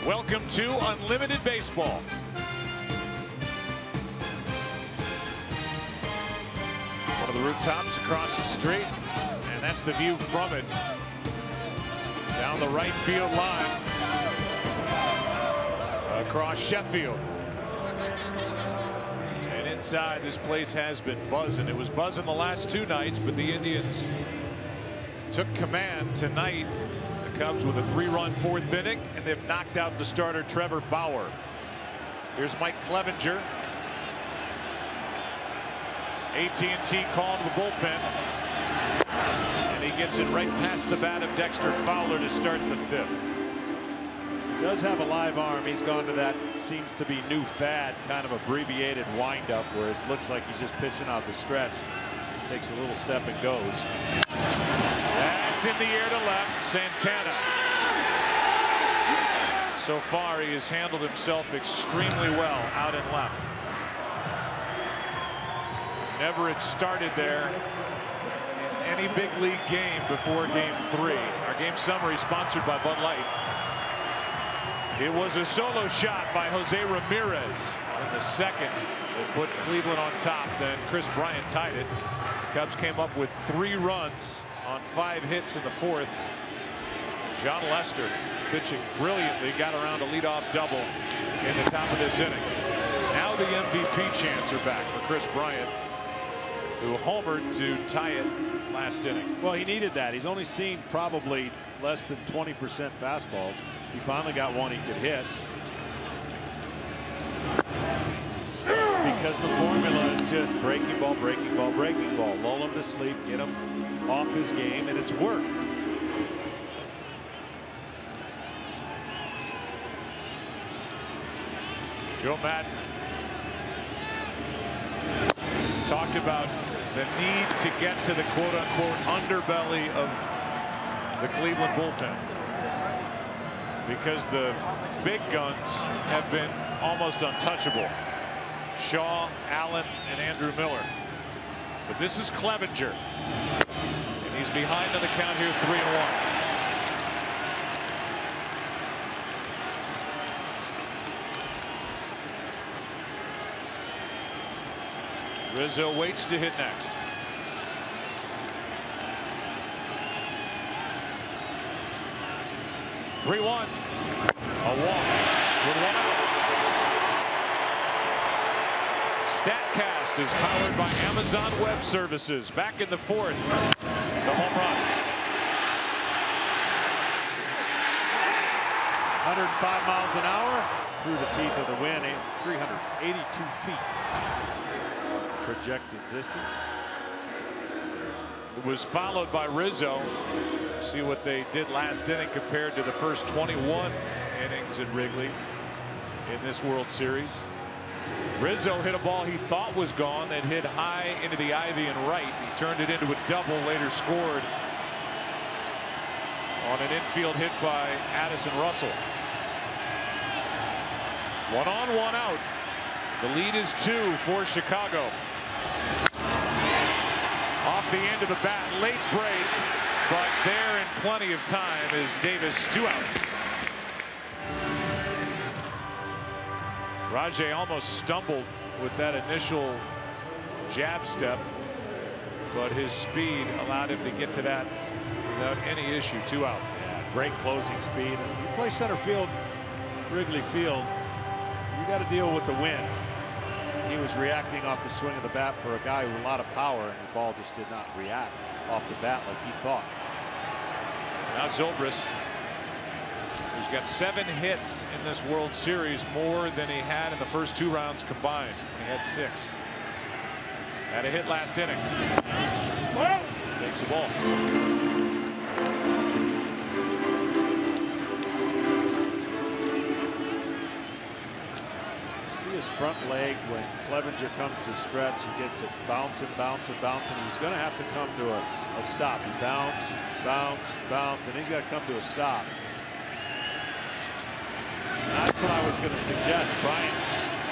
Welcome to Unlimited Baseball. One of the rooftops across the street, and that's the view from it. Down the right field line. Across Sheffield. And inside, this place has been buzzing. It was buzzing the last 2 nights, but the Indians took command tonight. Cubs with a 3-run 4th inning, and they've knocked out the starter Trevor Bauer. Here's Mike Clevenger. AT&T calling the bullpen, and he gets it right past the bat of Dexter Fowler to start the 5th. He does have a live arm. He's gone to that seems to be new fad kind of abbreviated windup where it looks like he's just pitching out the stretch. Takes a little step and goes. That's in the air to left. Santana. So far, he has handled himself extremely well out and left. Never had started there in any big league game before Game 3. Our game summary sponsored by Bud Light. It was a solo shot by Jose Ramirez in the 2nd that put Cleveland on top. Then Chris Bryant tied it. Cubs came up with 3 runs on 5 hits in the 4th. John Lester pitching brilliantly, got around a leadoff double in the top of this inning. Now the MVP chants are back for Chris Bryant, who homered to tie it last inning. Well, he needed that. He's only seen probably less than 20% fastballs. He finally got one he could hit. Because the formula is just breaking ball, breaking ball, breaking ball. Lull him to sleep, get him off his game, and it's worked. Joe Madden talked about the need to get to the quote-unquote underbelly of the Cleveland bullpen, because the big guns have been almost untouchable. Shaw, Allen, and Andrew Miller. But this is Clevenger, and he's behind on the count here, 3-1. Rizzo waits to hit next. A walk with one out. StatCast is powered by Amazon Web Services. Back in the fourth, the home run. 105 miles an hour through the teeth of the wind. 382 feet. Projected distance. It was followed by Rizzo. See what they did last inning compared to the first 21 innings at Wrigley in this World Series. Rizzo hit a ball he thought was gone that hit high into the ivy and right. He turned it into a double, later scored on an infield hit by Addison Russell. 1 on, 1 out. The lead is 2 for Chicago. Off the end of the bat, late break, but there in plenty of time is Davis, 2 out. Rajay almost stumbled with that initial jab step, but his speed allowed him to get to that without any issue. 2 out. Yeah, great closing speed. And you play center field, Wrigley Field, you got to deal with the wind. He was reacting off the swing of the bat for a guy with a lot of power, and the ball just did not react off the bat like he thought. Now Zobrist, who's got 7 hits in this World Series, more than he had in the first 2 rounds combined. He had 6. Had a hit last inning. Takes the ball. His front leg, when Clevenger comes to stretch, he gets it bouncing. He's going to have to come to a stop. He bounce, and he's got to come to a stop. And that's what I was going to suggest.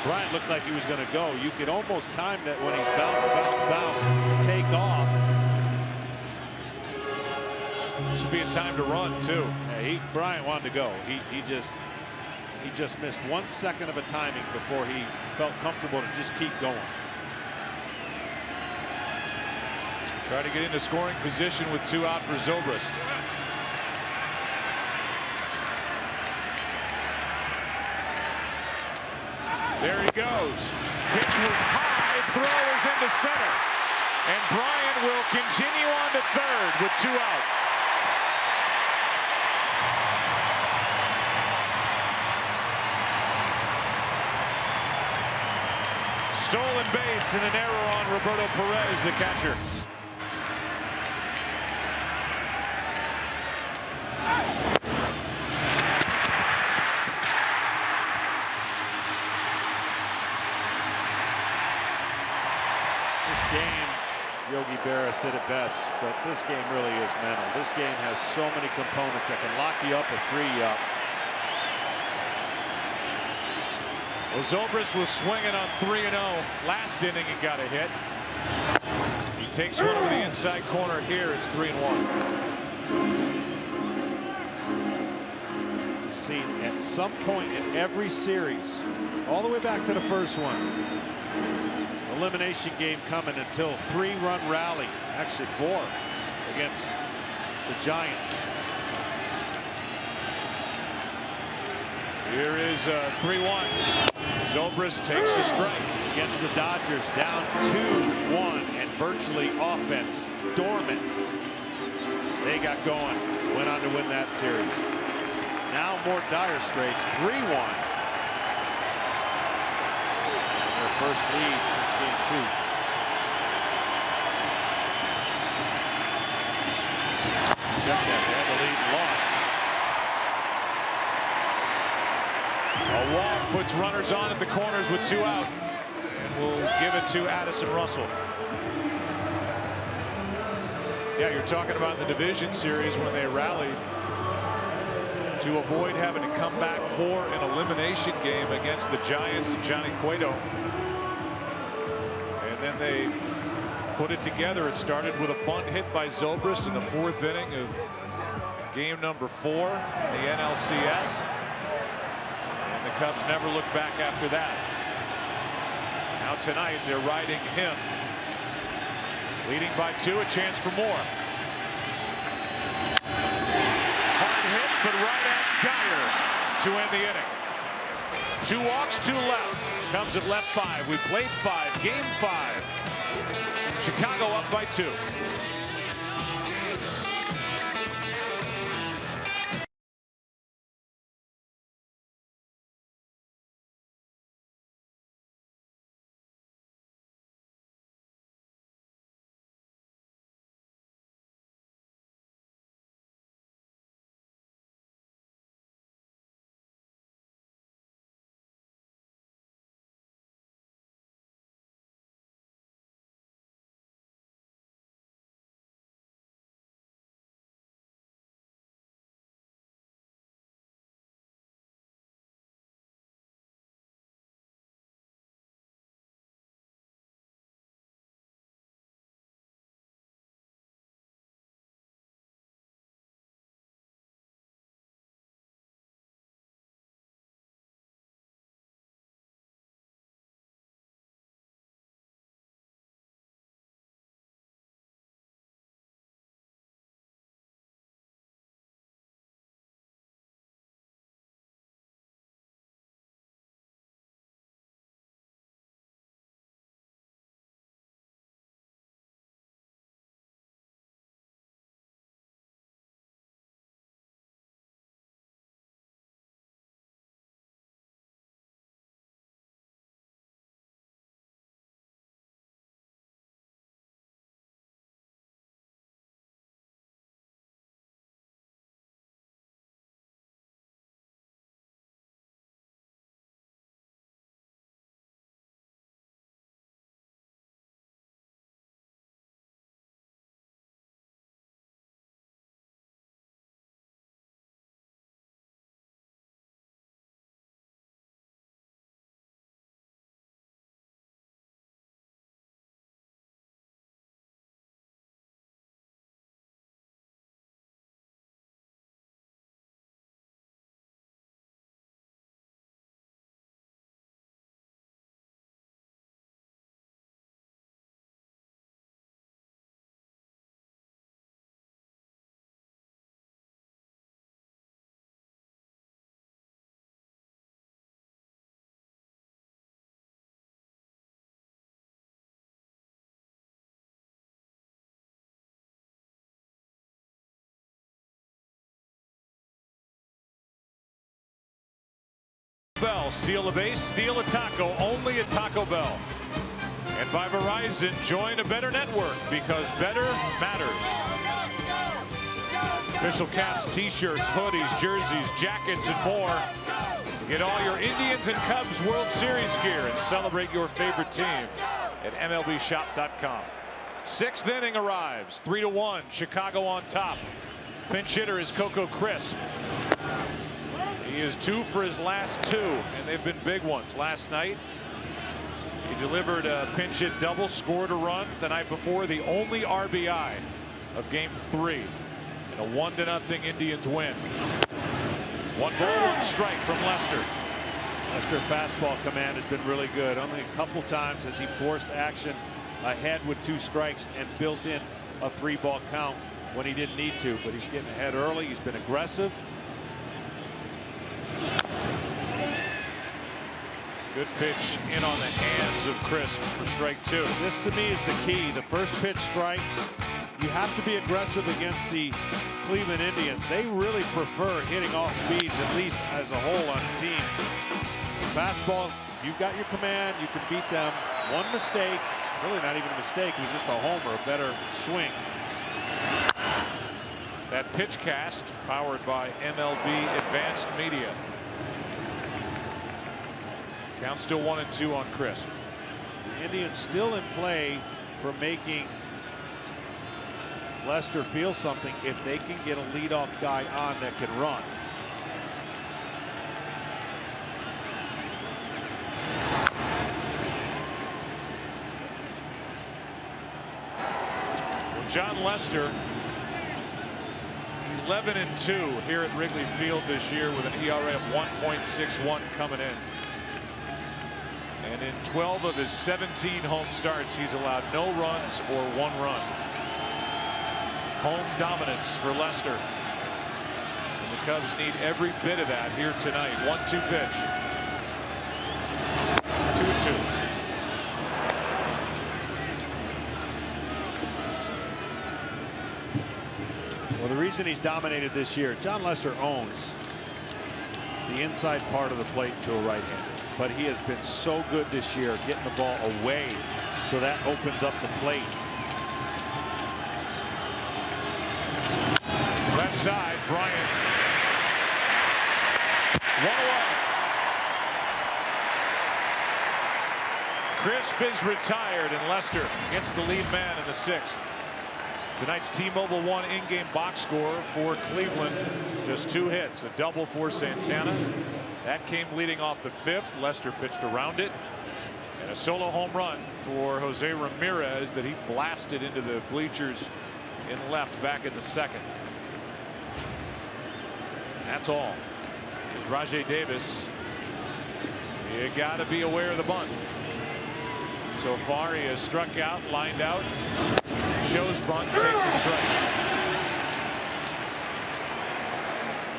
Bryant looked like he was going to go. You could almost time that when he's bounce, take off. Should be a time to run too. Yeah, Bryant wanted to go. He just missed 1 second of a timing before he felt comfortable to just keep going. Try to get into scoring position with 2 out for Zobrist. There he goes. Pitch was high, throw is into center. And Bryant will continue on to third with 2 out. Stolen base and an error on Roberto Perez, the catcher. This game, Yogi Berra said it best, but this game really is mental. This game has so many components that can lock you up or free you up. Well, Zobrist was swinging on 3-0 last inning and got a hit. He takes one over the inside corner here. It's 3-1. We've seen at some point in every series, all the way back to the first one, elimination game coming until 3-run rally, actually 4, against the Giants. Here is 3-1. Zobrist takes a strike against the Dodgers, down 2-1 and virtually offense dormant. They got going, went on to win that series. Now more dire straits, 3-1. Their first lead since game 2. Check that, they had the lead lost. A walk puts runners on at the corners with 2 out, and we'll give it to Addison Russell. Yeah, you're talking about the division series when they rallied to avoid having to come back for an elimination game against the Giants and Johnny Cueto. And then they put it together. It started with a bunt hit by Zobrist in the 4th inning of game number 4 in the NLCS. And the Cubs never looked back after that. Now tonight they're riding him. Leading by 2, a chance for more. Hard hit, but right at Geyer to end the inning. 2 walks, 2 left. Cubs have left 5. We played 5, game 5. Chicago up by 2. Bell, steal a base, steal a taco, only at Taco Bell. And by Verizon, join a better network because better matters. Official caps, t-shirts, hoodies, jerseys, jackets, and more. Get all your Indians and Cubs World Series gear and celebrate your favorite team at MLBshop.com. 6th inning arrives, 3-1, Chicago on top. Pinch hitter is Coco Crisp. He is 2 for his last 2, and they've been big ones. Last night, he delivered a pinch hit double, scored a run. The night before, the only RBI of game 3 in a 1-0 Indians win. 1 ball, 1 strike from Lester. Lester fastball command has been really good. Only a couple times has he forced action ahead with 2 strikes and built in a 3-ball count when he didn't need to. But he's getting ahead early. He's been aggressive. Good pitch in on the hands of Crisp for strike 2. This to me is the key. The first pitch strikes. You have to be aggressive against the Cleveland Indians. They really prefer hitting off speeds, at least as a whole on the team. Fastball, you've got your command, you can beat them. 1 mistake, really not even a mistake, it was just a homer, a better swing. That pitch cast powered by MLB Advanced Media. Count still 1-2 on Crisp. The Indians still in play for making Leicester feel something if they can get a leadoff guy on that can run. John Lester, 11-2 here at Wrigley Field this year with an ERA of 1.61 coming in. And in 12 of his 17 home starts, he's allowed no runs or 1 run. Home dominance for Lester. And the Cubs need every bit of that here tonight. 1-2 pitch. 2-2. Well, the reason he's dominated this year, John Lester owns the inside part of the plate to a right-hander, but he has been so good this year getting the ball away, so that opens up the plate. Left side, Bryant. 1 away. Crisp is retired, and Lester gets the lead man in the 6th. Tonight's T-Mobile One in-game box score for Cleveland, just 2 hits, a double for Santana. That came leading off the 5th. Lester pitched around it, and a solo home run for Jose Ramirez that he blasted into the bleachers in left back in the 2nd. That's all. There's Rajay Davis. You got to be aware of the bunt. So far, he has struck out, lined out, shows bunt, takes a strike.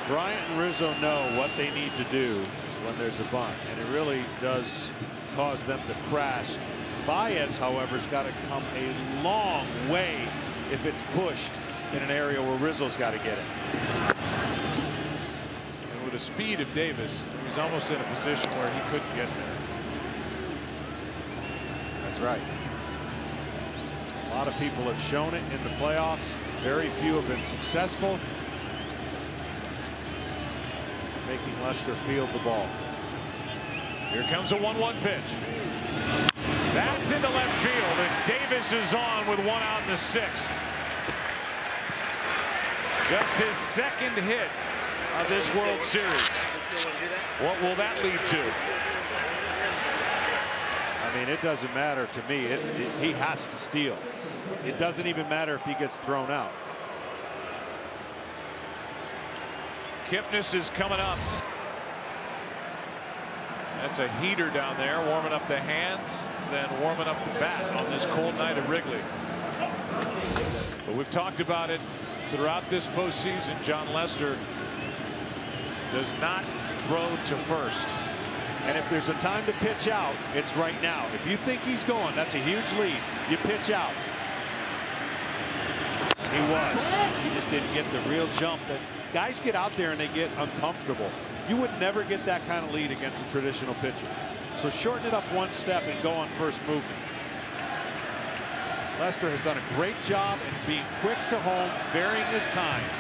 Bryant and Rizzo know what they need to do when there's a bunt, and it really does cause them to crash. Baez, however, has got to come a long way if it's pushed in an area where Rizzo's got to get it. And with the speed of Davis, he was almost in a position where he couldn't get there. That's right. A lot of people have shown it in the playoffs. Very few have been successful making Lester field the ball. Here comes a 1-1 pitch. That's into left field, and Davis is on with 1 out in the 6th. Just his 2nd hit of this World Series. What will that lead to? I mean, it doesn't matter to me. He has to steal. It doesn't even matter if he gets thrown out. Kipnis is coming up. That's a heater down there, warming up the hands, then warming up the bat on this cold night at Wrigley. But we've talked about it throughout this postseason. John Lester does not throw to first. And if there's a time to pitch out, it's right now. If you think he's going, that's a huge lead. You pitch out. He was. He just didn't get the real jump that guys get out there and they get uncomfortable. You would never get that kind of lead against a traditional pitcher. So shorten it up 1 step and go on first movement. Lester has done a great job in being quick to home, varying his times.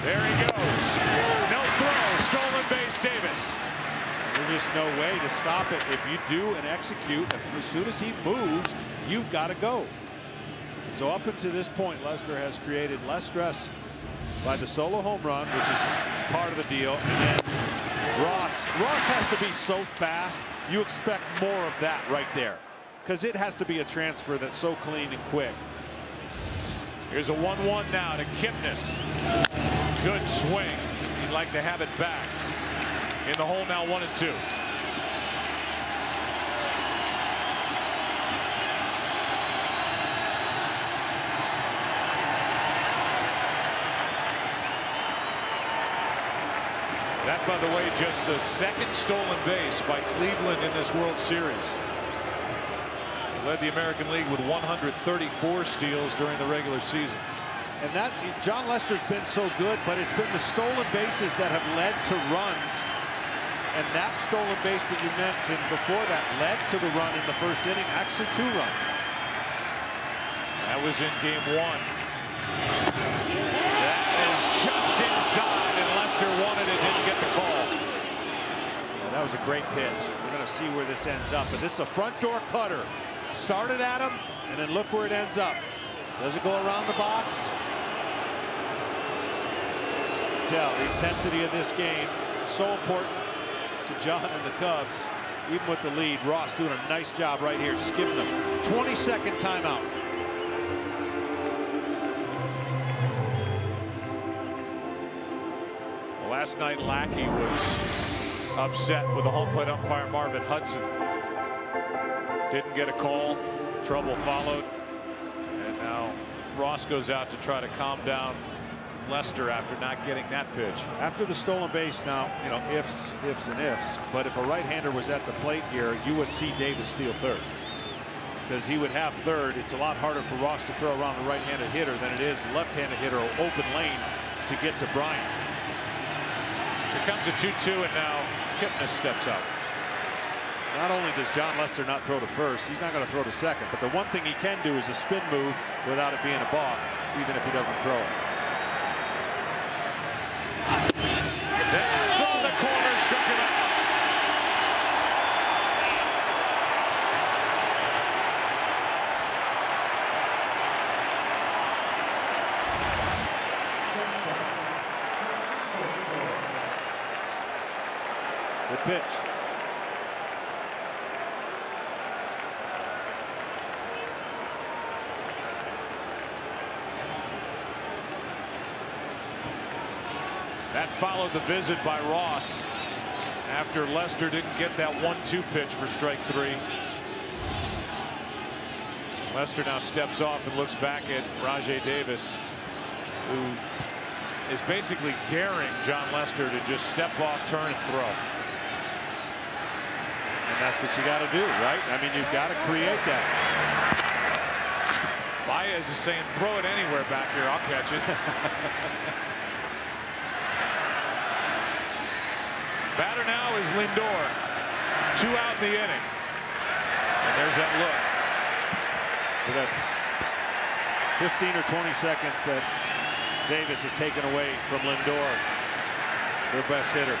There he goes. No throw. Stolen base, Davis. There's just no way to stop it. If you do and execute, as soon as he moves, you've got to go. So up until this point, Lester has created less stress by the solo home run, which is part of the deal. And then Ross has to be so fast. You expect more of that right there, because it has to be a transfer that's so clean and quick. Here's a 1-1 now to Kipnis. Good swing. He'd like to have it back. In the hole now, 1-2. That, by the way, just the 2nd stolen base by Cleveland in this World Series. He led the American League with 134 steals during the regular season. And that, John Lester's been so good, but it's been the stolen bases that have led to runs. And that stolen base that you mentioned before that led to the run in the 1st inning, actually 2 runs. That was in game 1. That is just inside, and Lester wanted it, didn't get the call. Yeah, that was a great pitch. We're going to see where this ends up. But this is a front door cutter. Started at him, And then look where it ends up. Does it go around the box? Tell the intensity of this game so important to John and the Cubs. Even with the lead, Ross doing a nice job right here, just giving them a 20-second timeout. Last night, Lackey was upset with the home plate umpire Marvin Hudson. Didn't get a call. Trouble followed. And now Ross goes out to try to calm down Lester after not getting that pitch. After the stolen base now, you know, ifs and ifs. But if a right-hander was at the plate here, you would see Davis steal third. Because he would have third. It's a lot harder for Ross to throw around the right-handed hitter than it is the left-handed hitter, open lane to get to Bryant. Here comes a 2-2, and now Kipnis steps out. So not only does John Lester not throw to first, he's not going to throw to second. But the one thing he can do is a spin move without it being a balk, even if he doesn't throw it. That's on the corner, struck him out. Good pitch. That followed the visit by Ross after Lester didn't get that 1-2 pitch for strike 3. Lester now steps off and looks back at Rajai Davis, who is basically daring John Lester to just step off, turn, and throw. And that's what you got to do, right? I mean, you've got to create that. Baez is saying, throw it anywhere back here, I'll catch it. Batter now is Lindor. 2 out in the inning. And there's that look. So that's 15 or 20 seconds that Davis has taken away from Lindor, their best hitter.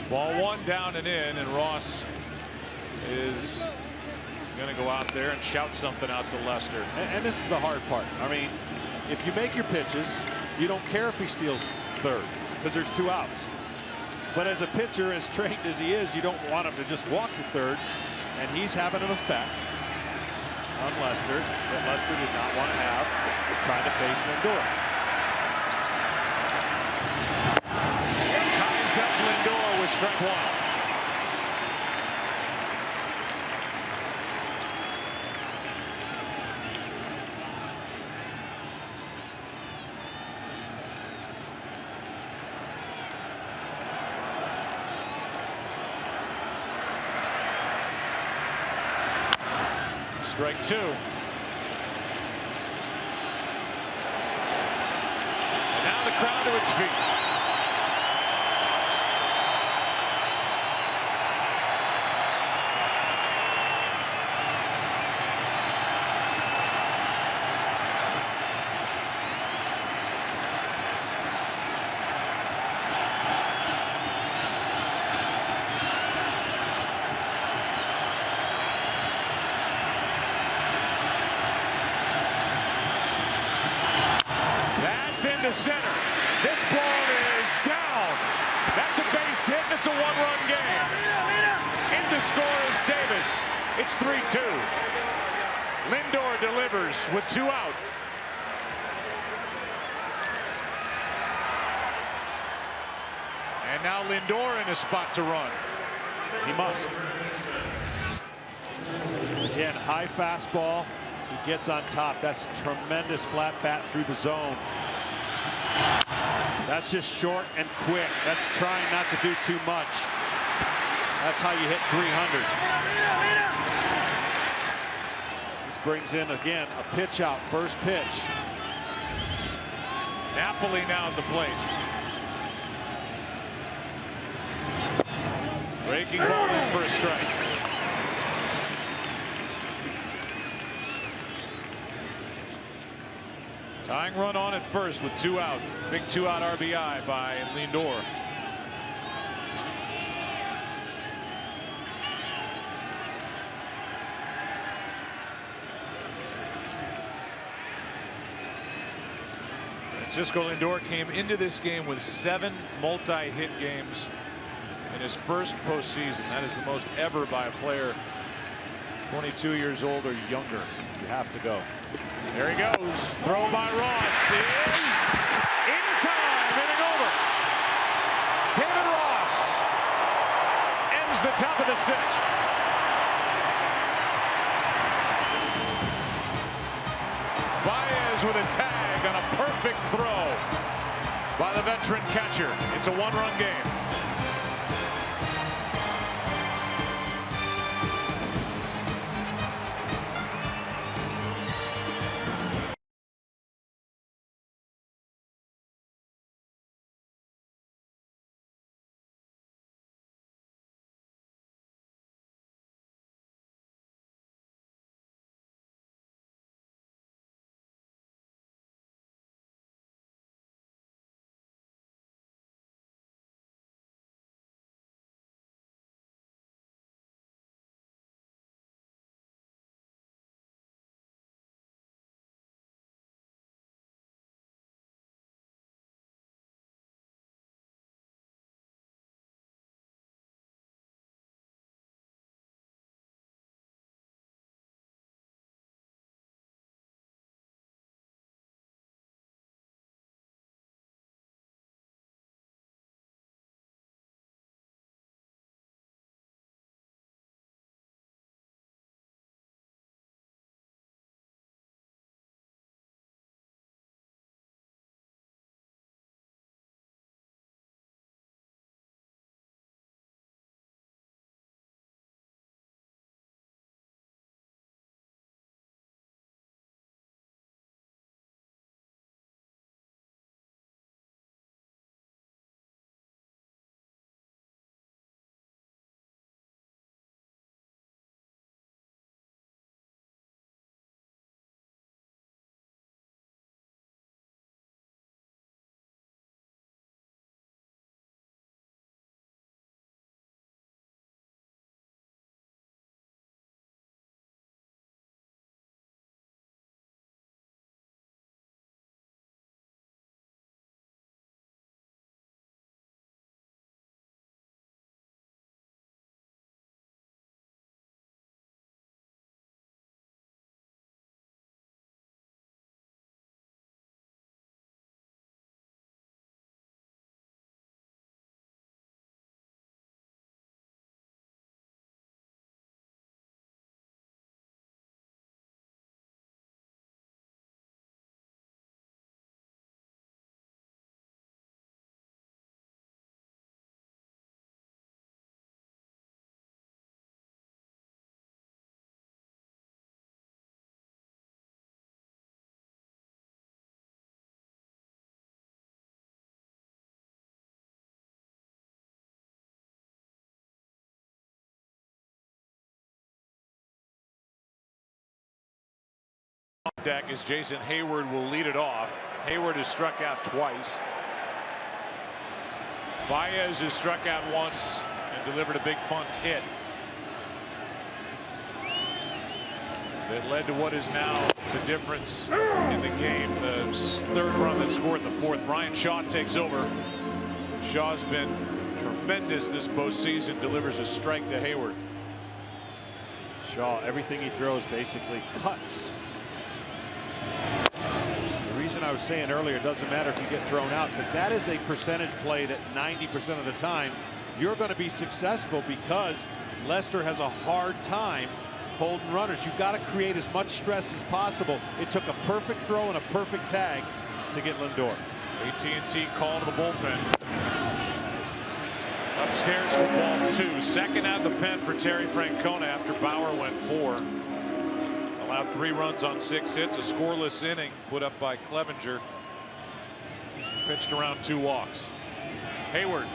Ball 1 down and in, and Ross is going to go out there and shout something out to Lester. And this is the hard part. I mean, if you make your pitches, you don't care if he steals third because there's 2 outs. But as a pitcher, as trained as he is, you don't want him to just walk to third. And he's having an effect on Lester that Lester did not want to have, trying to face Lindor. Ties up Lindor with strike 1. Strike 2. And now the crowd to its feet. Into center. This ball is down. That's a base hit, and it's a 1-run game. In to score is Davis. It's 3-2. Lindor delivers with 2 out. And now Lindor in a spot to run. He must. Again, high fastball. He gets on top. That's tremendous flat bat through the zone. That's just short and quick. That's trying not to do too much. That's how you hit 300. This brings in, again, a pitch out, first pitch. Napoli now at the plate. Breaking ball in for a strike. Tying run on at first with 2 out. Big 2-out RBI by Lindor. Francisco Lindor came into this game with 7 multi-hit games in his first postseason. That is the most ever by a player 22 years old or younger. You have to go. There he goes. Throw by Ross is in time. Inning over. David Ross ends the top of the 6th. Baez with a tag on a perfect throw by the veteran catcher. It's a 1-run game. Deck as Jason Hayward will lead it off. Hayward has struck out twice. Baez has struck out once and delivered a big bunt hit that led to what is now the difference in the game. The 3rd run that scored in the 4th. Brian Shaw takes over. Shaw's been tremendous this postseason. Delivers a strike to Hayward. Shaw, everything he throws basically cuts. The reason I was saying earlier, it doesn't matter if you get thrown out, because that is a percentage play that 90% of the time you're going to be successful, because Lester has a hard time holding runners. You've got to create as much stress as possible. It took a perfect throw and a perfect tag to get Lindor. AT&T call to the bullpen. Upstairs for ball 2. 2nd out of the pen for Terry Francona after Bauer went 4. Allowed 3 runs on 6 hits. A scoreless inning put up by Clevenger. Pitched around 2 walks. Hayward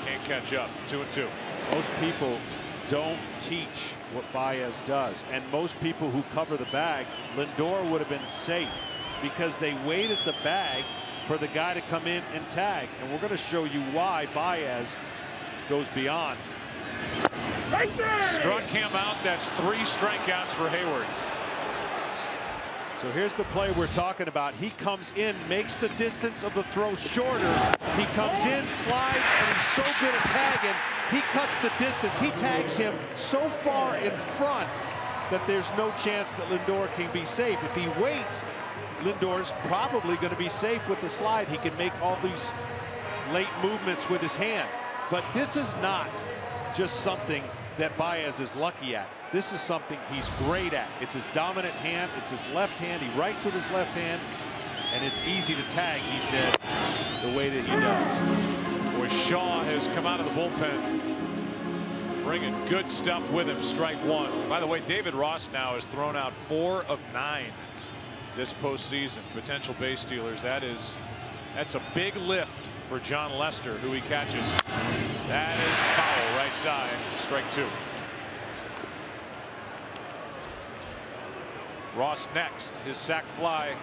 can't catch up. 2-2. Most people don't teach what Baez does. And most people who cover the bag, Lindor would have been safe because they waited the bag for the guy to come in and tag. And we're going to show you why Baez goes beyond. Right there. Struck him out. That's 3 strikeouts for Hayward. So here's the play we're talking about. He comes in, makes the distance of the throw shorter. He comes in, slides, and he's so good at tagging. He cuts the distance. He tags him so far in front that there's no chance that Lindor can be safe. If he waits, Lindor's probably going to be safe with the slide. He can make all these late movements with his hand. But this is not just something that Baez is lucky at. This is something he's great at. It's his dominant hand. It's his left hand. He writes with his left hand. And it's easy to tag, he said, the way that he does. Boy, Shaw has come out of the bullpen, bringing good stuff with him. Strike 1. By the way, David Ross now has thrown out 4 of 9 this postseason. Potential base stealers. That's a big lift for John Lester, who he catches. That is foul, right side. Strike 2. Ross next. His sac fly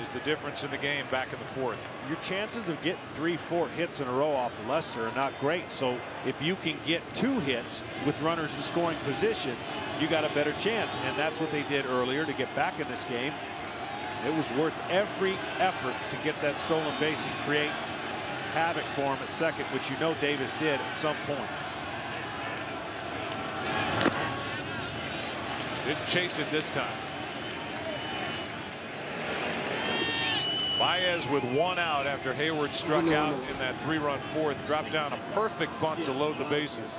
is the difference in the game back in the 4th. Your chances of getting 3-4 hits in a row off of Lester are not great. So if you can get 2 hits with runners in scoring position, you got a better chance. And that's what they did earlier to get back in this game. It was worth every effort to get that stolen base and create havoc for him at second, which you know Davis did at some point. Didn't chase it this time. Baez with 1 out after Hayward struck out in that 3-run 4th, dropped down a perfect bunt to load the bases.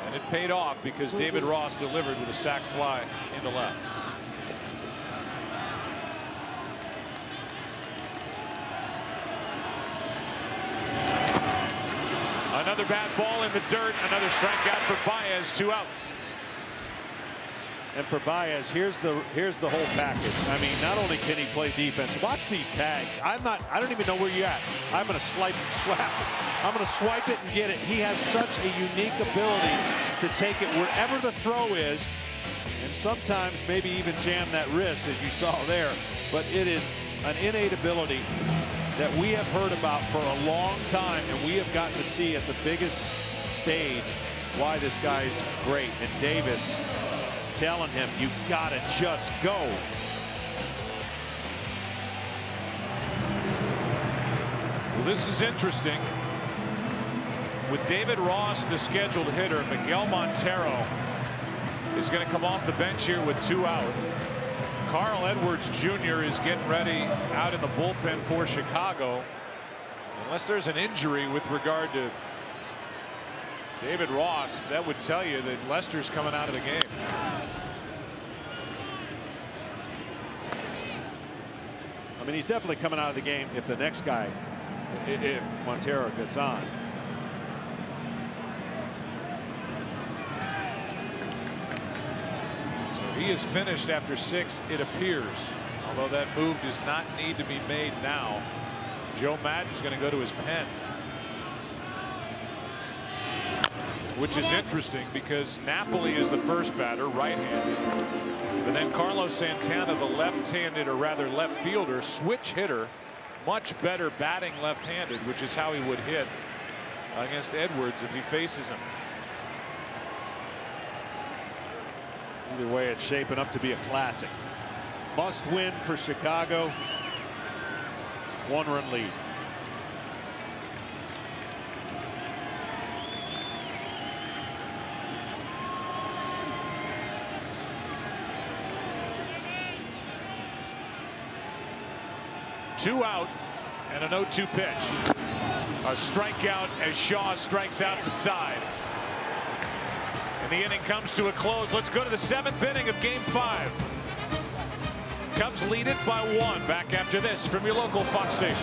And it paid off because David Ross delivered with a sac fly into left. Another bad ball in the dirt. Another strikeout for Baez. 2 out. And for Baez, here's the whole package. I mean, not only can he play defense, watch these tags. I don't even know where you're at. I'm going to swipe it. I'm going to swipe it and get it. He has such a unique ability to take it wherever the throw is, and sometimes maybe even jam that wrist, as you saw there. But it is an innate ability that we have heard about for a long time, and we have gotten to see at the biggest stage why this guy's great. And Davis telling him, you gotta just go. Well, this is interesting. With David Ross, the scheduled hitter, Miguel Montero is going to come off the bench here with 2 out. Carl Edwards Jr. is getting ready out in the bullpen for Chicago. Unless there's an injury with regard to David Ross, that would tell you that Lester's coming out of the game. I mean, he's definitely coming out of the game if the next guy, if Montero gets on. So he is finished after 6, it appears. Although that move does not need to be made now. Joe Maddon's going to go to his pen. Which is interesting because Napoli is the first batter, right-handed. But then Carlos Santana, the left-handed, or rather left fielder, switch hitter, much better batting left-handed, which is how he would hit against Edwards if he faces him. Either way, it's shaping up to be a classic. Must win for Chicago. 1-run lead. Two out and an 0-2 pitch. A strikeout as Shaw strikes out the side. And the inning comes to a close. Let's go to the 7th inning of Game 5. Cubs lead it by 1. Back after this from your local Fox station.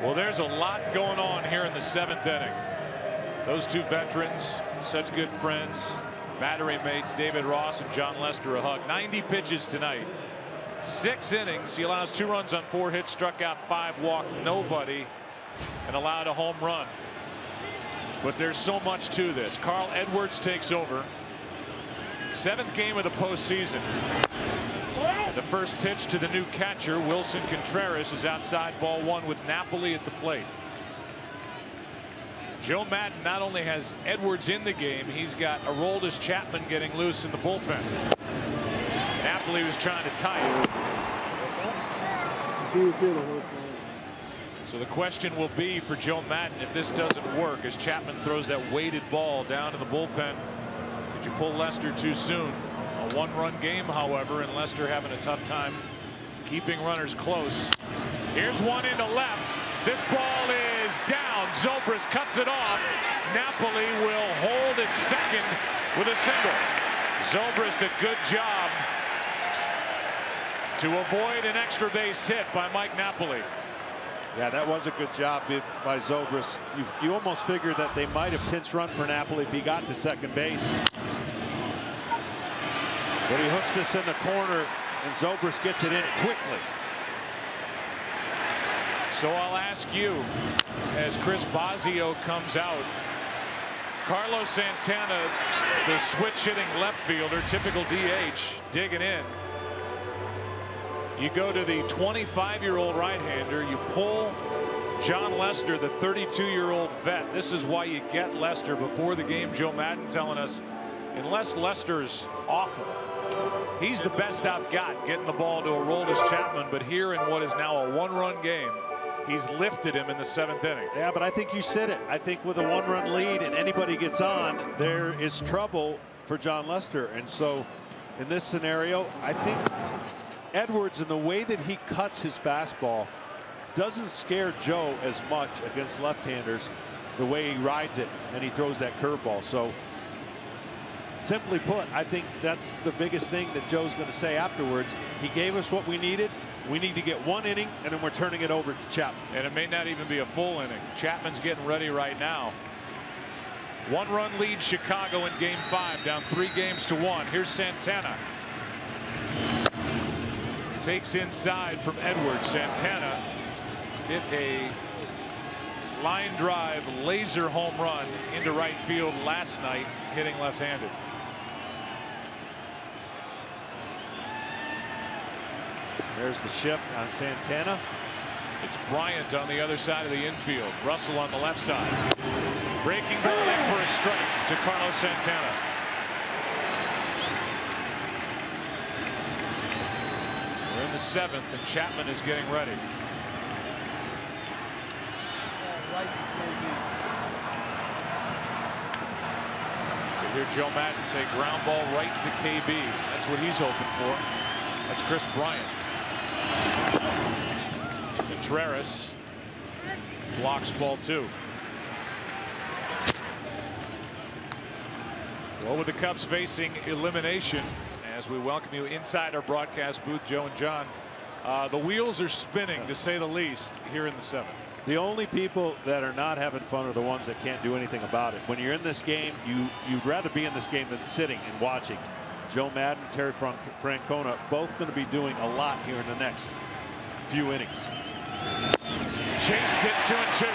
Well, there's a lot going on here in the 7th inning. Those two veterans, such good friends, battery mates, David Ross and John Lester, a hug. 90 pitches tonight. 6 innings. He allows 2 runs on 4 hits, struck out 5, walked nobody, and allowed a home run. But there's so much to this. Carl Edwards takes over. 7th game of the postseason. And the first pitch to the new catcher, Wilson Contreras, is outside, ball 1 with Napoli at the plate. Joe Maddon not only has Edwards in the game, he's got Aroldis Chapman getting loose in the bullpen. Napoli was trying to tie it. He was here the whole time. So the question will be for Joe Maddon if this doesn't work as Chapman throws that weighted ball down in the bullpen. Did you pull Lester too soon? A 1-run game, however, and Lester having a tough time keeping runners close. Here's one into left. This ball is down. Zobrist cuts it off. Napoli will hold at second with a single. Zobrist, a good job to avoid an extra base hit by Mike Napoli. Yeah, that was a good job by Zobrist. You almost figured that they might have pinch run for Napoli if he got to second base. But he hooks this in the corner, and Zobrist gets it in quickly. So I'll ask you, as Chris Bosio comes out, Carlos Santana, the switch-hitting left fielder, typical DH, digging in. You go to the 25-year-old right-hander. You pull John Lester, the 32-year-old vet. This is why you get Lester. Before the game, Joe Maddon telling us, unless Lester's awful, he's the best I've got getting the ball to Aroldis Chapman. But here in what is now a 1-run game, he's lifted him in the 7th inning. Yeah, but I think you said it. I think with a 1-run lead and anybody gets on, there is trouble for John Lester. And so in this scenario, I think Edwards, and the way that he cuts his fastball, doesn't scare Joe as much against left-handers, the way he rides it and he throws that curveball. So simply put, I think that's the biggest thing that Joe's going to say afterwards. He gave us what we needed. We need to get 1 inning, and then we're turning it over to Chapman. And it may not even be a full inning. Chapman's getting ready right now. 1-run lead Chicago in game 5, down 3 games to 1. Here's Santana. Takes inside from Edwards. Santana hit a line drive laser home run into right field last night, hitting left-handed. There's the shift on Santana. It's Bryant on the other side of the infield. Russell on the left side. Breaking ball in for a strike to Carlos Santana. We're in the 7th, and Chapman is getting ready. You hear Joe Maddon say ground ball right to KB. That's what he's hoping for. That's Chris Bryant. Contreras blocks ball 2. Well, with the Cubs facing elimination, as we welcome you inside our broadcast booth, Joe and John, the wheels are spinning, to say the least, here in the 7th. The only people that are not having fun are the ones that can't do anything about it. When you're in this game, you'd rather be in this game than sitting and watching. Joe Maddon, Terry Francona, both going to be doing a lot here in the next few innings. Chased it 2-2.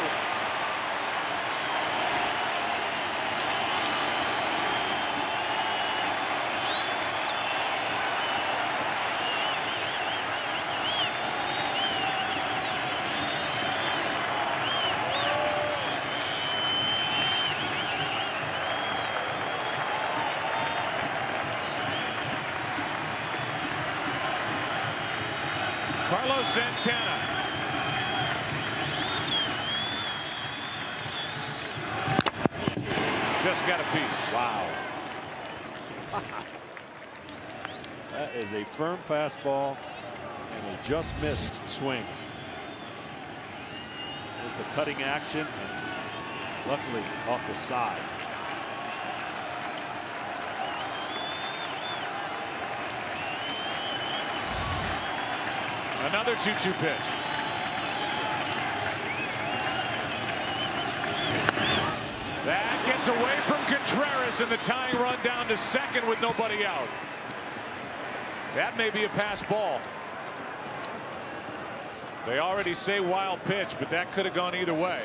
Carlos Santana. Just got a piece. Wow. That is a firm fastball and a just missed swing. There's the cutting action, and luckily off the side. Another 2-2 pitch. Gets away from Contreras, and the tying run down to second with nobody out. That may be a pass ball. They already say wild pitch, but that could have gone either way.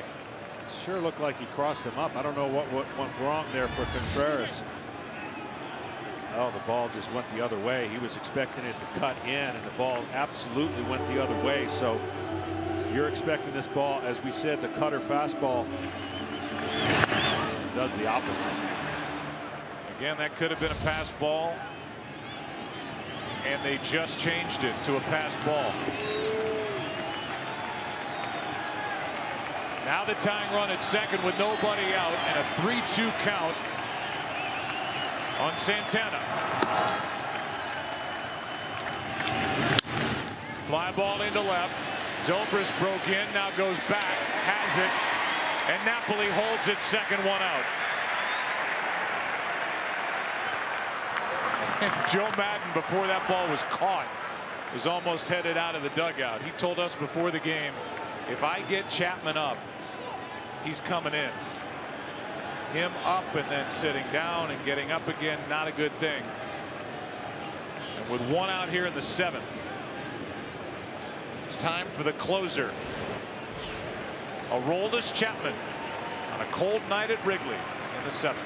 Sure looked like he crossed him up. I don't know what went wrong there for Contreras. Oh, the ball just went the other way. He was expecting it to cut in, and the ball absolutely went the other way. So you're expecting this ball, as we said, the cutter fastball, does the opposite. Again, that could have been a pass ball, and they just changed it to a pass ball. Now the tying run at second with nobody out, and a 3-2 count on Santana. Fly ball into left. Zobrist broke in, now goes back, has it, and Napoli holds it second, one out. And Joe Madden, before that ball was caught, was almost headed out of the dugout. He told us before the game, if I get Chapman up, he's coming in. Him up and then sitting down and getting up again, not a good thing. And with one out here in the seventh, it's time for the closer. Aroldis Chapman on a cold night at Wrigley in the seventh.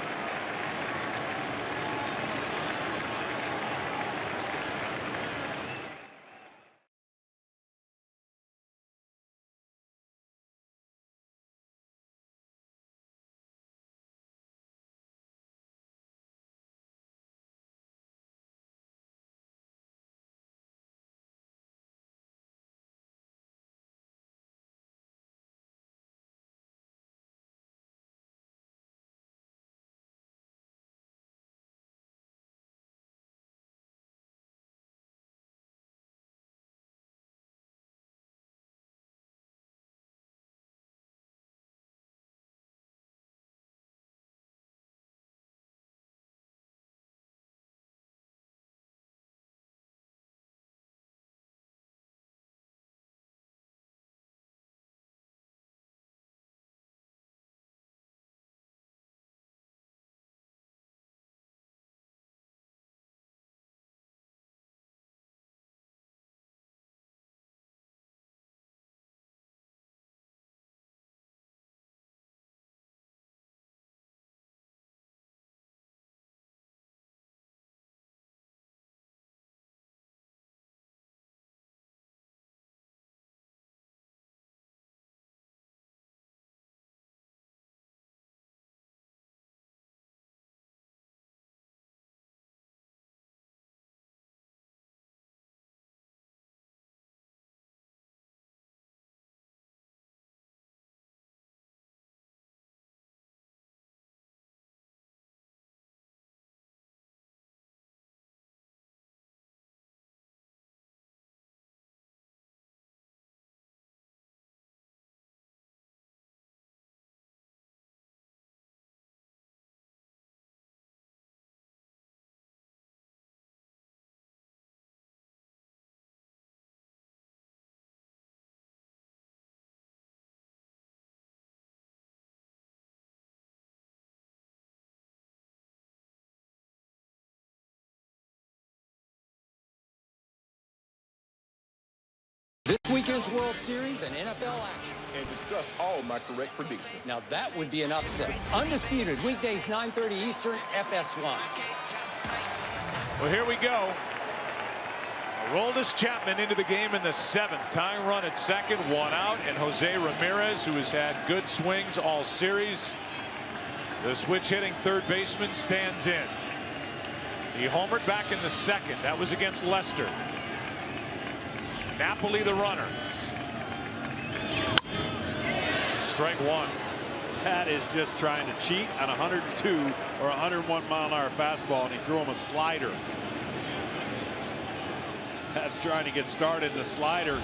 This weekend's World Series and NFL action. And discuss all my correct predictions. Now that would be an upset. Undisputed, weekdays 9:30 Eastern, FS1. Well, here we go. Aroldis Chapman into the game in the seventh. Tying run at second, one out, and Jose Ramirez, who has had good swings all series, the switch hitting third baseman, stands in. He homered back in the second. That was against Leicester. Napoli the runner. Strike one. That is just trying to cheat on 102 or 101 mile an hour fastball, and he threw him a slider. That's trying to get started in the slider,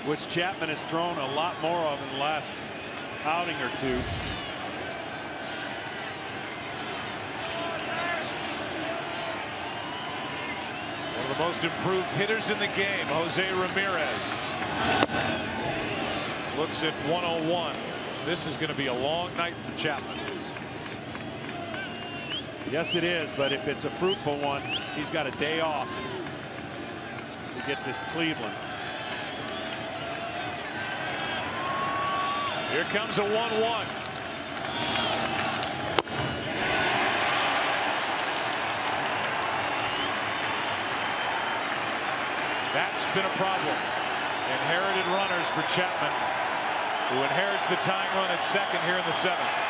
which Chapman has thrown a lot more of in the last outing or two. One of the most improved hitters in the game, Jose Ramirez. Looks at 101. This is going to be a long night for Chapman. Yes, it is, but if it's a fruitful one, he's got a day off to get to Cleveland. Here comes a 1-1. That's been a problem. Inherited runners for Chapman, who inherits the tying run at second here in the 7th.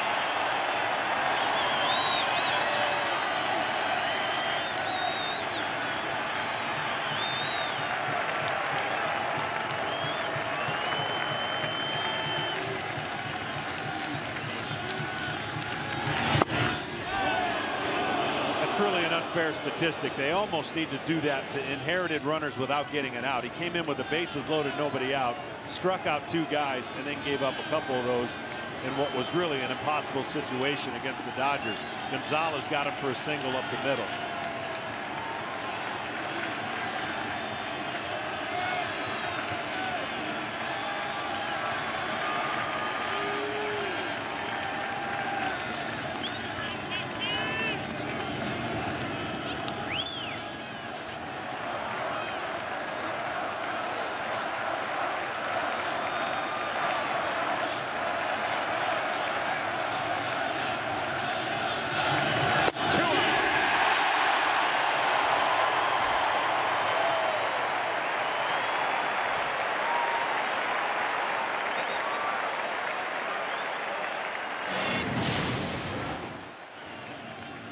Really an unfair statistic. They almost need to do that to inherited runners without getting an out. He came in with the bases loaded, nobody out, struck out 2 guys, and then gave up a couple of those in what was really an impossible situation against the Dodgers. Gonzalez got him for a single up the middle.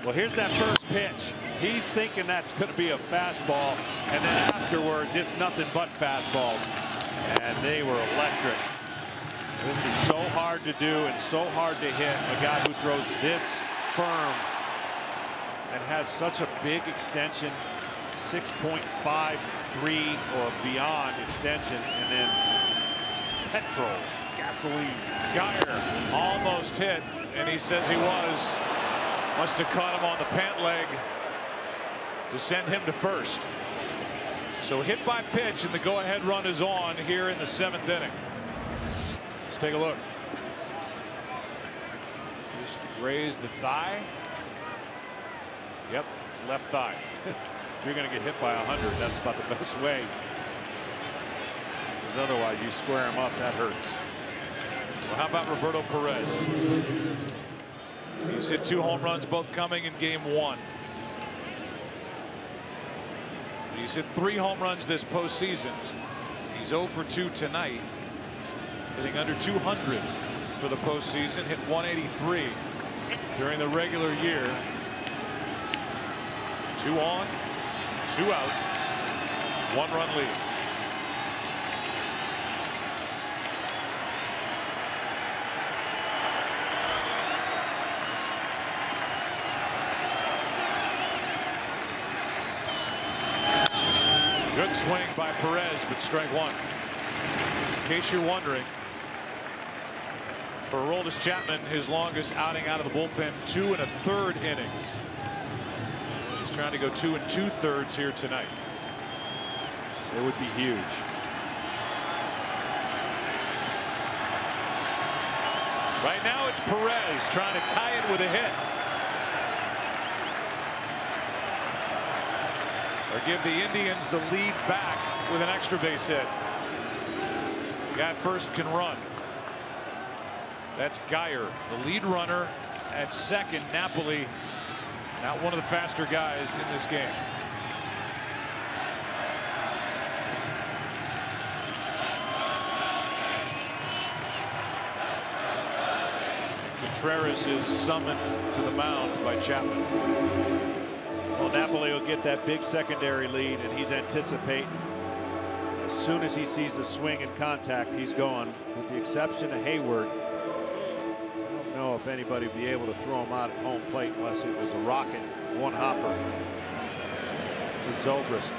Well, here's that first pitch. He's thinking that's going to be a fastball, and then afterwards it's nothing but fastballs, and they were electric. This is so hard to do and so hard to hit. A guy who throws this firm and has such a big extension, 6.53 or beyond extension, and then petrol, gasoline. Geyer almost hit, and he says he was. Must have caught him on the pant leg to send him to first. So hit by pitch, and the go-ahead run is on here in the 7th inning. Let's take a look. Just grazed the thigh. Yep, left thigh. If you're going to get hit by 100, that's about the best way. Because otherwise, you square him up, that hurts. Well, how about Roberto Perez? He's hit 2 home runs, both coming in game 1. He's hit 3 home runs this postseason. He's 0 for 2 tonight, hitting under 200 for the postseason. Hit 183 during the regular year. 2 on, 2 out, 1-run lead. Good swing by Perez, but strike 1. In case you're wondering, for Aroldis Chapman, his longest outing out of the bullpen, 2 1/3 innings. He's trying to go 2 2/3 here tonight. It would be huge. Right now it's Perez trying to tie it with a hit. Or give the Indians the lead back with an extra base hit. Guy at first can run. That's Geyer, the lead runner at second. Napoli, not one of the faster guys in this game. Contreras is summoned to the mound by Chapman. Well, Napoli will get that big secondary lead, and he's anticipating. As soon as he sees the swing and contact, he's going. With the exception of Hayward, I don't know if anybody would be able to throw him out at home plate unless it was a rocket, 1-hopper to Zobrist.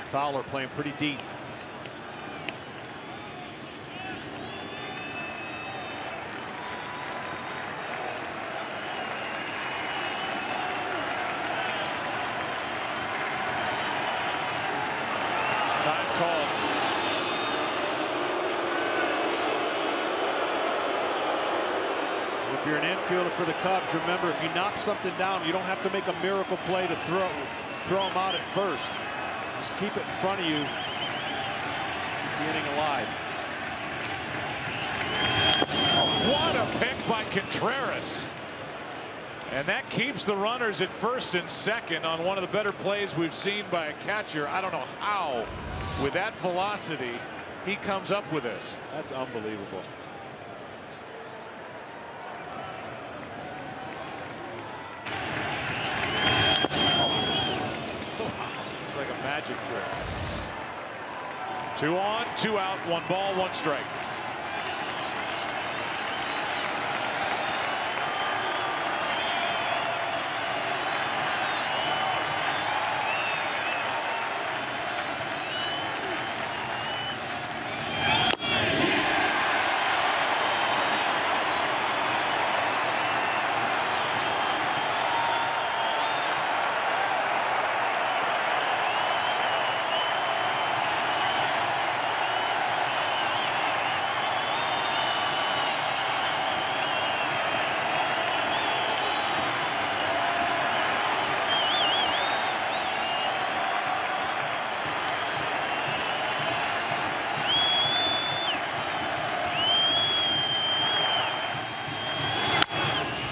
Fowler playing pretty deep. If you're an infielder for the Cubs, remember, if you knock something down, you don't have to make a miracle play to throw them out at first. Just keep it in front of you. Keep the inning alive. What a pick by Contreras. And that keeps the runners at first and second on one of the better plays we've seen by a catcher. I don't know how, with that velocity, he comes up with this. That's unbelievable. It's like a magic trick. 2 on, 2 out, 1 ball, 1 strike.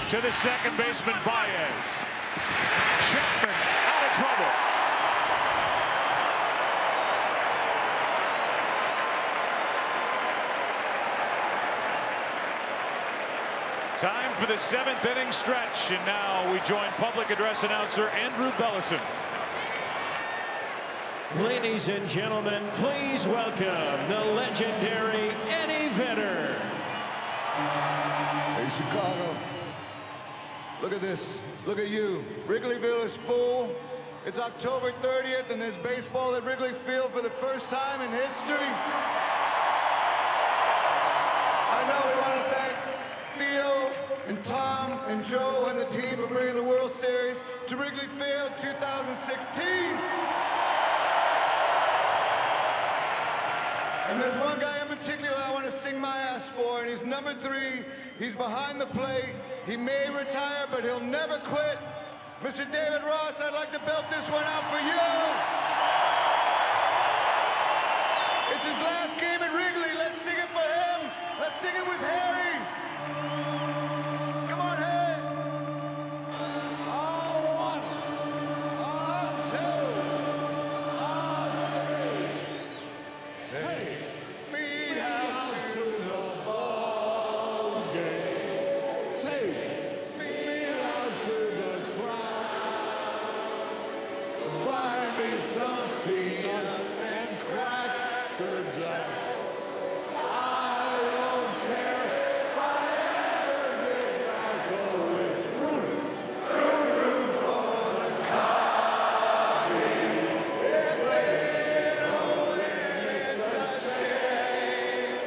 To the second baseman, Baez. Chapman out of trouble. Time for the 7th inning stretch, and now we join public address announcer Andrew Bellison. Ladies and gentlemen, please welcome the legendary Eddie Vedder. Hey, Chicago. Look at this. Look at you. Wrigleyville is full. It's October 30th, and there's baseball at Wrigley Field for the first time in history. I know we want to thank Theo and Tom and Joe and the team for bringing the World Series to Wrigley Field 2016. And there's one guy in particular I want to sing my ass for, and he's number 3. He's behind the plate. He may retire, but he'll never quit. Mr. David Ross, I'd like to belt this one out for you. It's his last game at Wrigley. Let's sing it for him. Let's sing it with Harry. Come on, Harry. All 1, all 2, all 3. Take me out to the ball game. Take me out to the crowd. Buy me some peanuts and Cracker Jack. I don't care if I ever get back on it. Root for the Cubbies. If they don't win, it's a shame.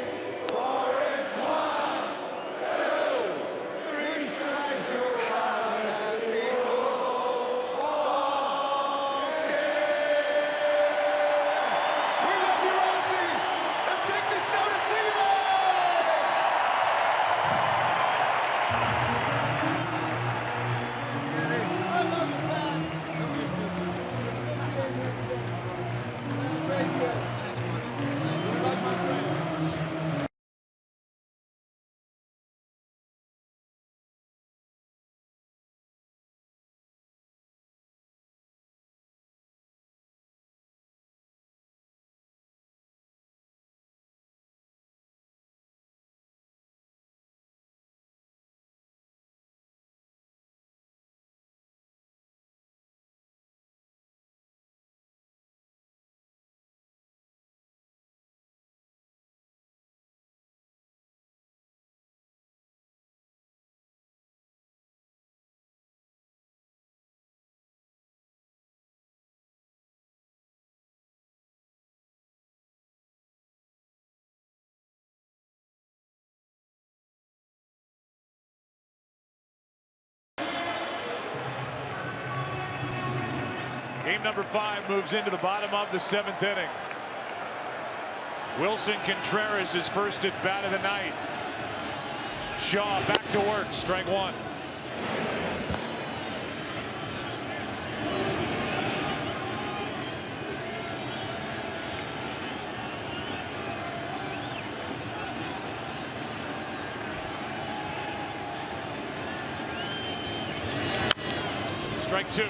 For it's 1, 2, 3 strikes you're out at people. Ball game. We love you, Rossi. Let's take this show to Cleveland. I love you, Pat. Love you too. Let's go see him every day. Great year. You're like my friend. Game number 5 moves into the bottom of the 7th inning. Wilson Contreras is first at bat of the night. Shaw back to work. Strike one. Strike two.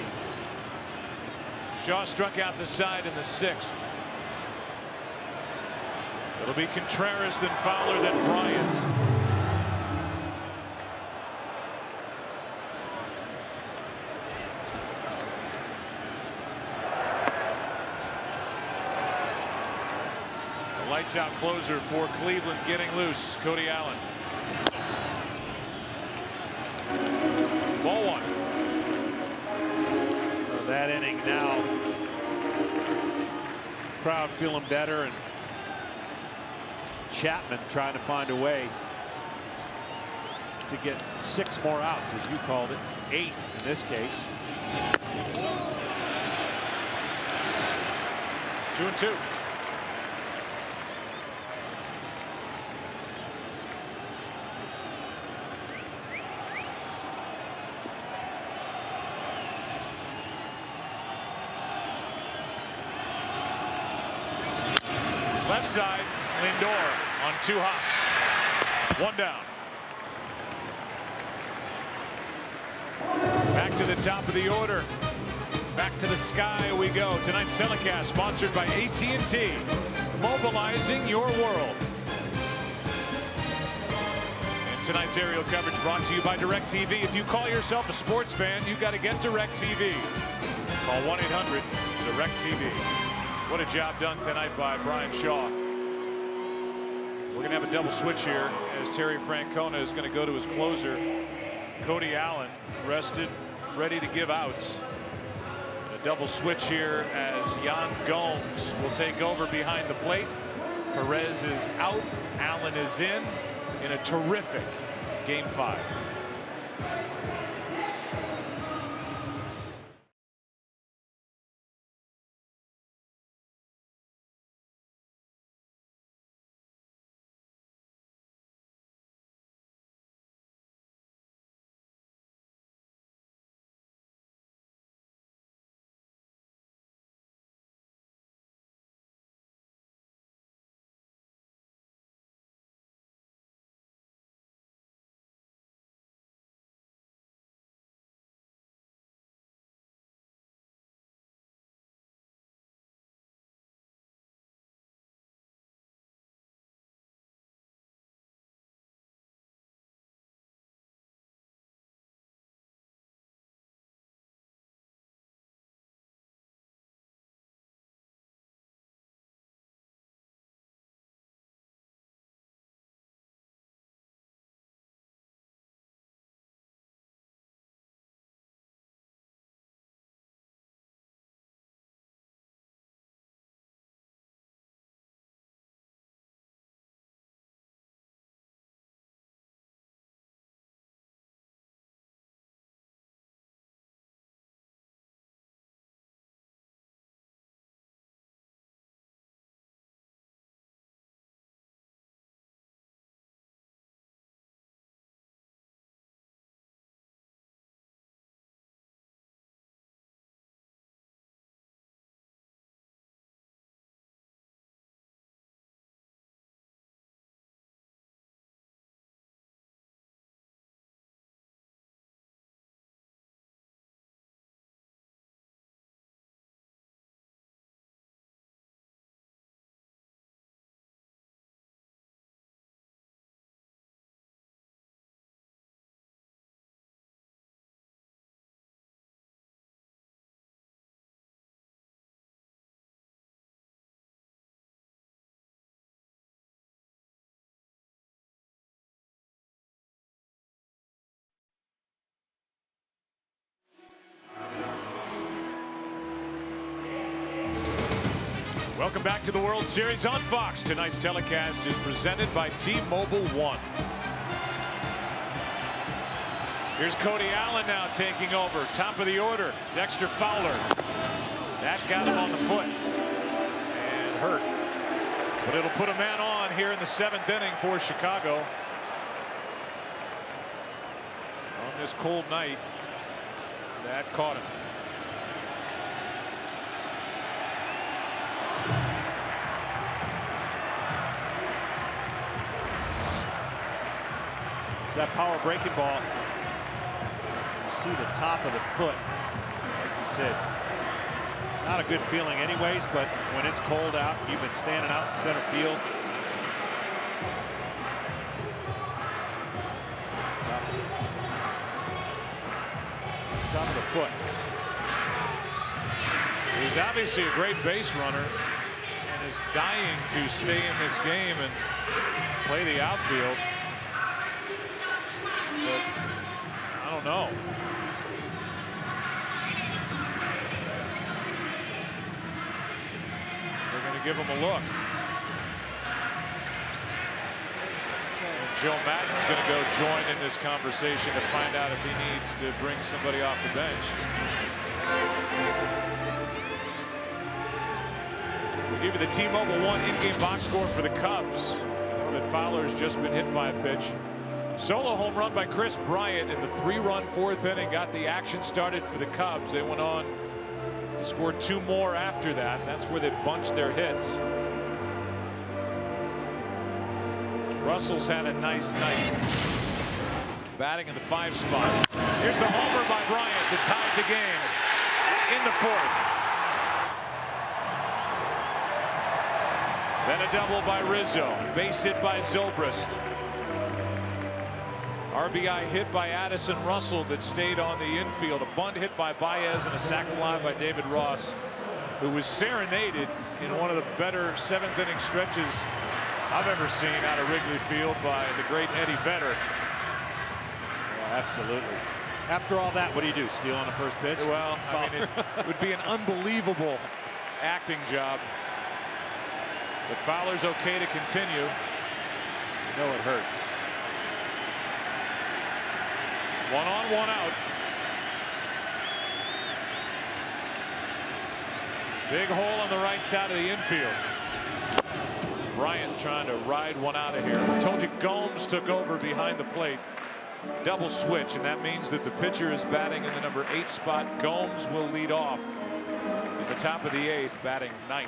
Shaw struck out the side in the 6th. It'll be Contreras, then Fowler, then Bryant. The lights out closer for Cleveland getting loose. Cody Allen. Ball one. That inning now, crowd feeling better, and Chapman trying to find a way to get 6 more outs, as you called it, 8 in this case. 2-2. Left side, Lindor on 2 hops. 1 down. Back to the top of the order. Back to the sky we go. Tonight's telecast sponsored by AT&T. Mobilizing your world. And tonight's aerial coverage brought to you by DirecTV. If you call yourself a sports fan, you got to get DirecTV. Call 1-800-DirecTV. What a job done tonight by Brian Shaw. We're going to have a double switch here as Terry Francona is going to go to his closer. Cody Allen rested, ready to give outs. A double switch here as Yan Gomes will take over behind the plate. Perez is out. Allen is in a terrific Game 5. Welcome back to the World Series on Fox. Tonight's telecast is presented by T-Mobile One. Here's Cody Allen now taking over. Top of the order, Dexter Fowler. That got him on the foot and hurt. But it'll put a man on here in the 7th inning for Chicago. this cold night. That caught him. It's that power breaking ball. You see the top of the foot. Like you said, not a good feeling anyways, but when it's cold out, you've been standing out in center field. Top of the foot. He's obviously a great base runner and is dying to stay in this game and play the outfield. But I don't know. They're going to give him a look. And Joe Madden's going to go join in this conversation to find out if he needs to bring somebody off the bench. We'll give you the T-Mobile One in-game box score for the Cubs. That Fowler's just been hit by a pitch. Solo home run by Chris Bryant in the 3-run 4th inning got the action started for the Cubs. They went on to score 2 more after that. That's where they bunched their hits. Russell's had a nice night batting in the 5 spot. Here's the homer by Bryant to tie the game in the 4th. Then a double by Rizzo. Base hit by Zobrist. RBI hit by Addison Russell that stayed on the infield. A bunt hit by Baez and a sac fly by David Ross, who was serenaded in one of the better 7th inning stretches I've ever seen out of Wrigley Field by the great Eddie Vedder. Yeah, absolutely. After all that, what do? Steal on the first pitch? Well, I mean, it would be an unbelievable acting job. But Fowler's okay to continue. You know it hurts. 1 on, 1 out. Big hole on the right side of the infield. Bryant trying to ride one out of here. I told you Gomes took over behind the plate. Double switch, and that means that the pitcher is batting in the number 8 spot. Gomes will lead off in the top of the 8th, batting 9th.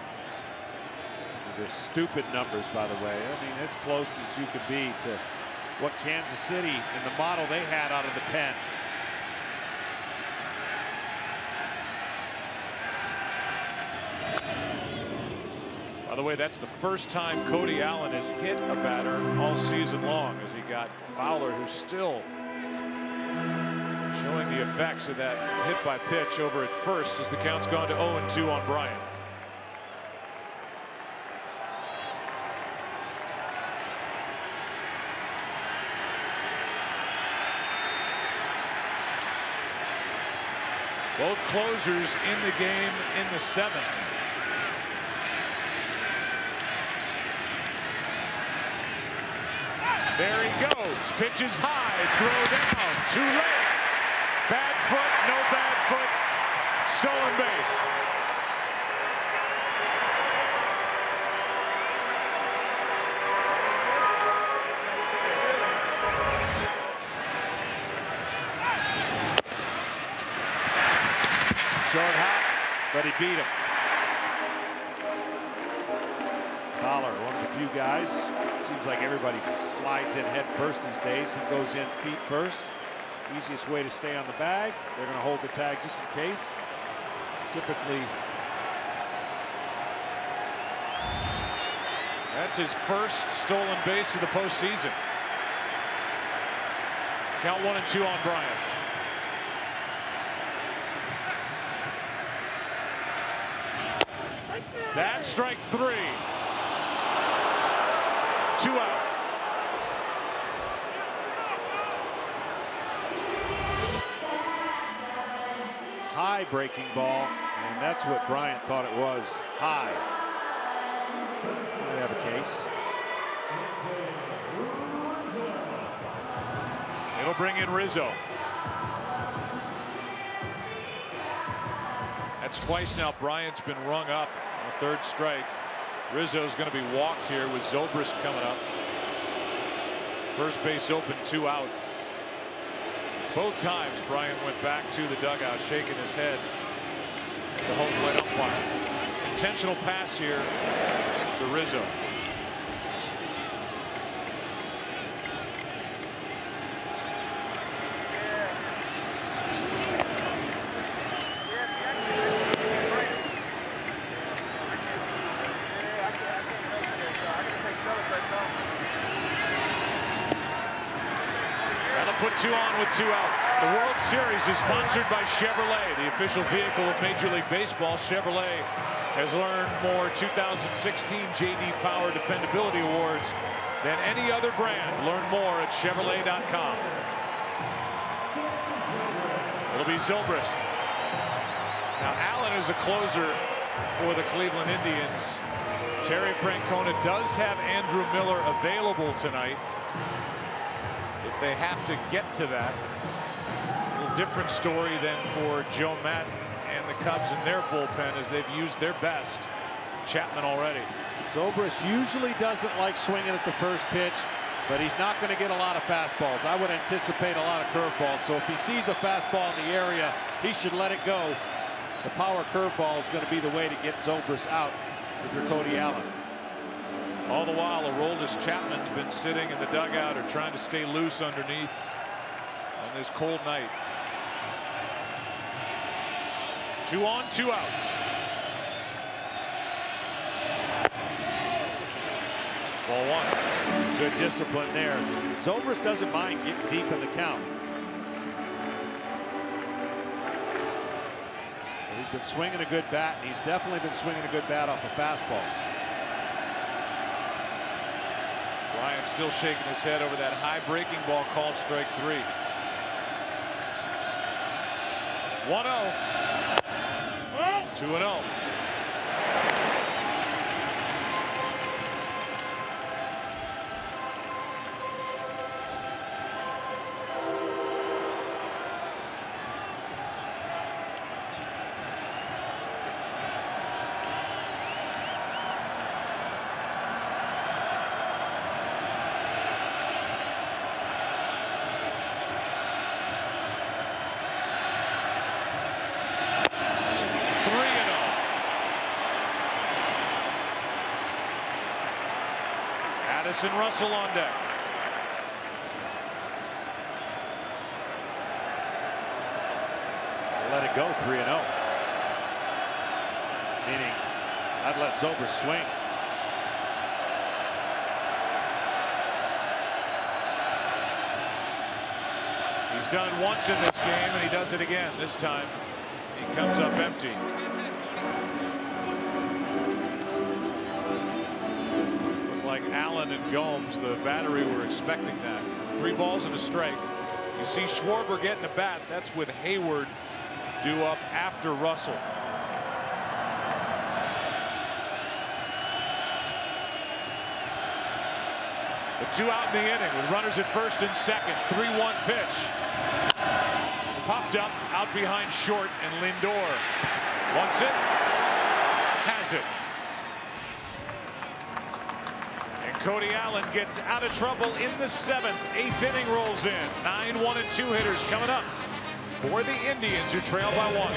These are just stupid numbers, by the way. I mean, as close as you could be to what Kansas City and the model they had out of the pen. By the way, that's the first time Cody Allen has hit a batter all season long, as he got Fowler, who's still showing the effects of that hit by pitch over at first as the count's gone to 0-2 on Bryant. Both closers in the game in the 7th. There he goes. Pitches high. Throw down. Too late. Bad foot. No bad foot. Stolen base. Short hop, but he beat him. Fowler, one of the few guys. Seems like everybody slides in head first these days. He goes in feet first. Easiest way to stay on the bag. They're going to hold the tag just in case. Typically. That's his first stolen base of the postseason. Count 1-2 on Bryant. That's strike 3. 2 out. High breaking ball, and that's what Bryant thought it was. High. Might have a case. It'll bring in Rizzo. That's twice now Bryant's been rung up on the 3rd strike. Rizzo's going to be walked here with Zobrist coming up. First base open, 2 out. Both times Brian went back to the dugout shaking his head. The home plate umpire. Intentional pass here to Rizzo. Put 2 on with 2 out. The World Series is sponsored by Chevrolet, the official vehicle of Major League Baseball. Chevrolet has earned more 2016 J.D. Power Dependability Awards than any other brand. Learn more at Chevrolet.com. It'll be Zobrist. Now Allen is a closer for the Cleveland Indians. Terry Francona does have Andrew Miller available tonight. If they have to get to that, a little different story than for Joe Matt and the Cubs in their bullpen, as they've used their best Chapman already. Zobrist usually doesn't like swinging at the first pitch, but he's not going to get a lot of fastballs. I would anticipate a lot of curveballs. So if he sees a fastball in the area, he should let it go. The power curveball is going to be the way to get Zobrist out if you're Cody Allen. All the while, Aroldis Chapman's been sitting in the dugout or trying to stay loose underneath on this cold night. 2 on, 2 out. Ball 1. Good discipline there. Zobrist doesn't mind getting deep in the count. He's been swinging a good bat, and he's definitely been swinging a good bat off of fastballs. Ryan still shaking his head over that high breaking ball called strike 3. 1-0. 2-0. Addison Russell on deck. Let it go. 3-0. Meaning I'd let Zobrist swing. He's done once in this game, and he does it again. This time he comes up empty. Like Allen and Gomes, the battery were expecting that. 3 balls and a strike. You see Schwarber getting a bat. That's with Hayward due up after Russell. The 2 out in the inning with runners at first and second. 3-1 pitch. Popped up out behind short, and Lindor wants it. Has it. Cody Allen gets out of trouble in the 7th. 8th inning rolls in. 9 1 and 2 hitters coming up for the Indians, who trail by 1.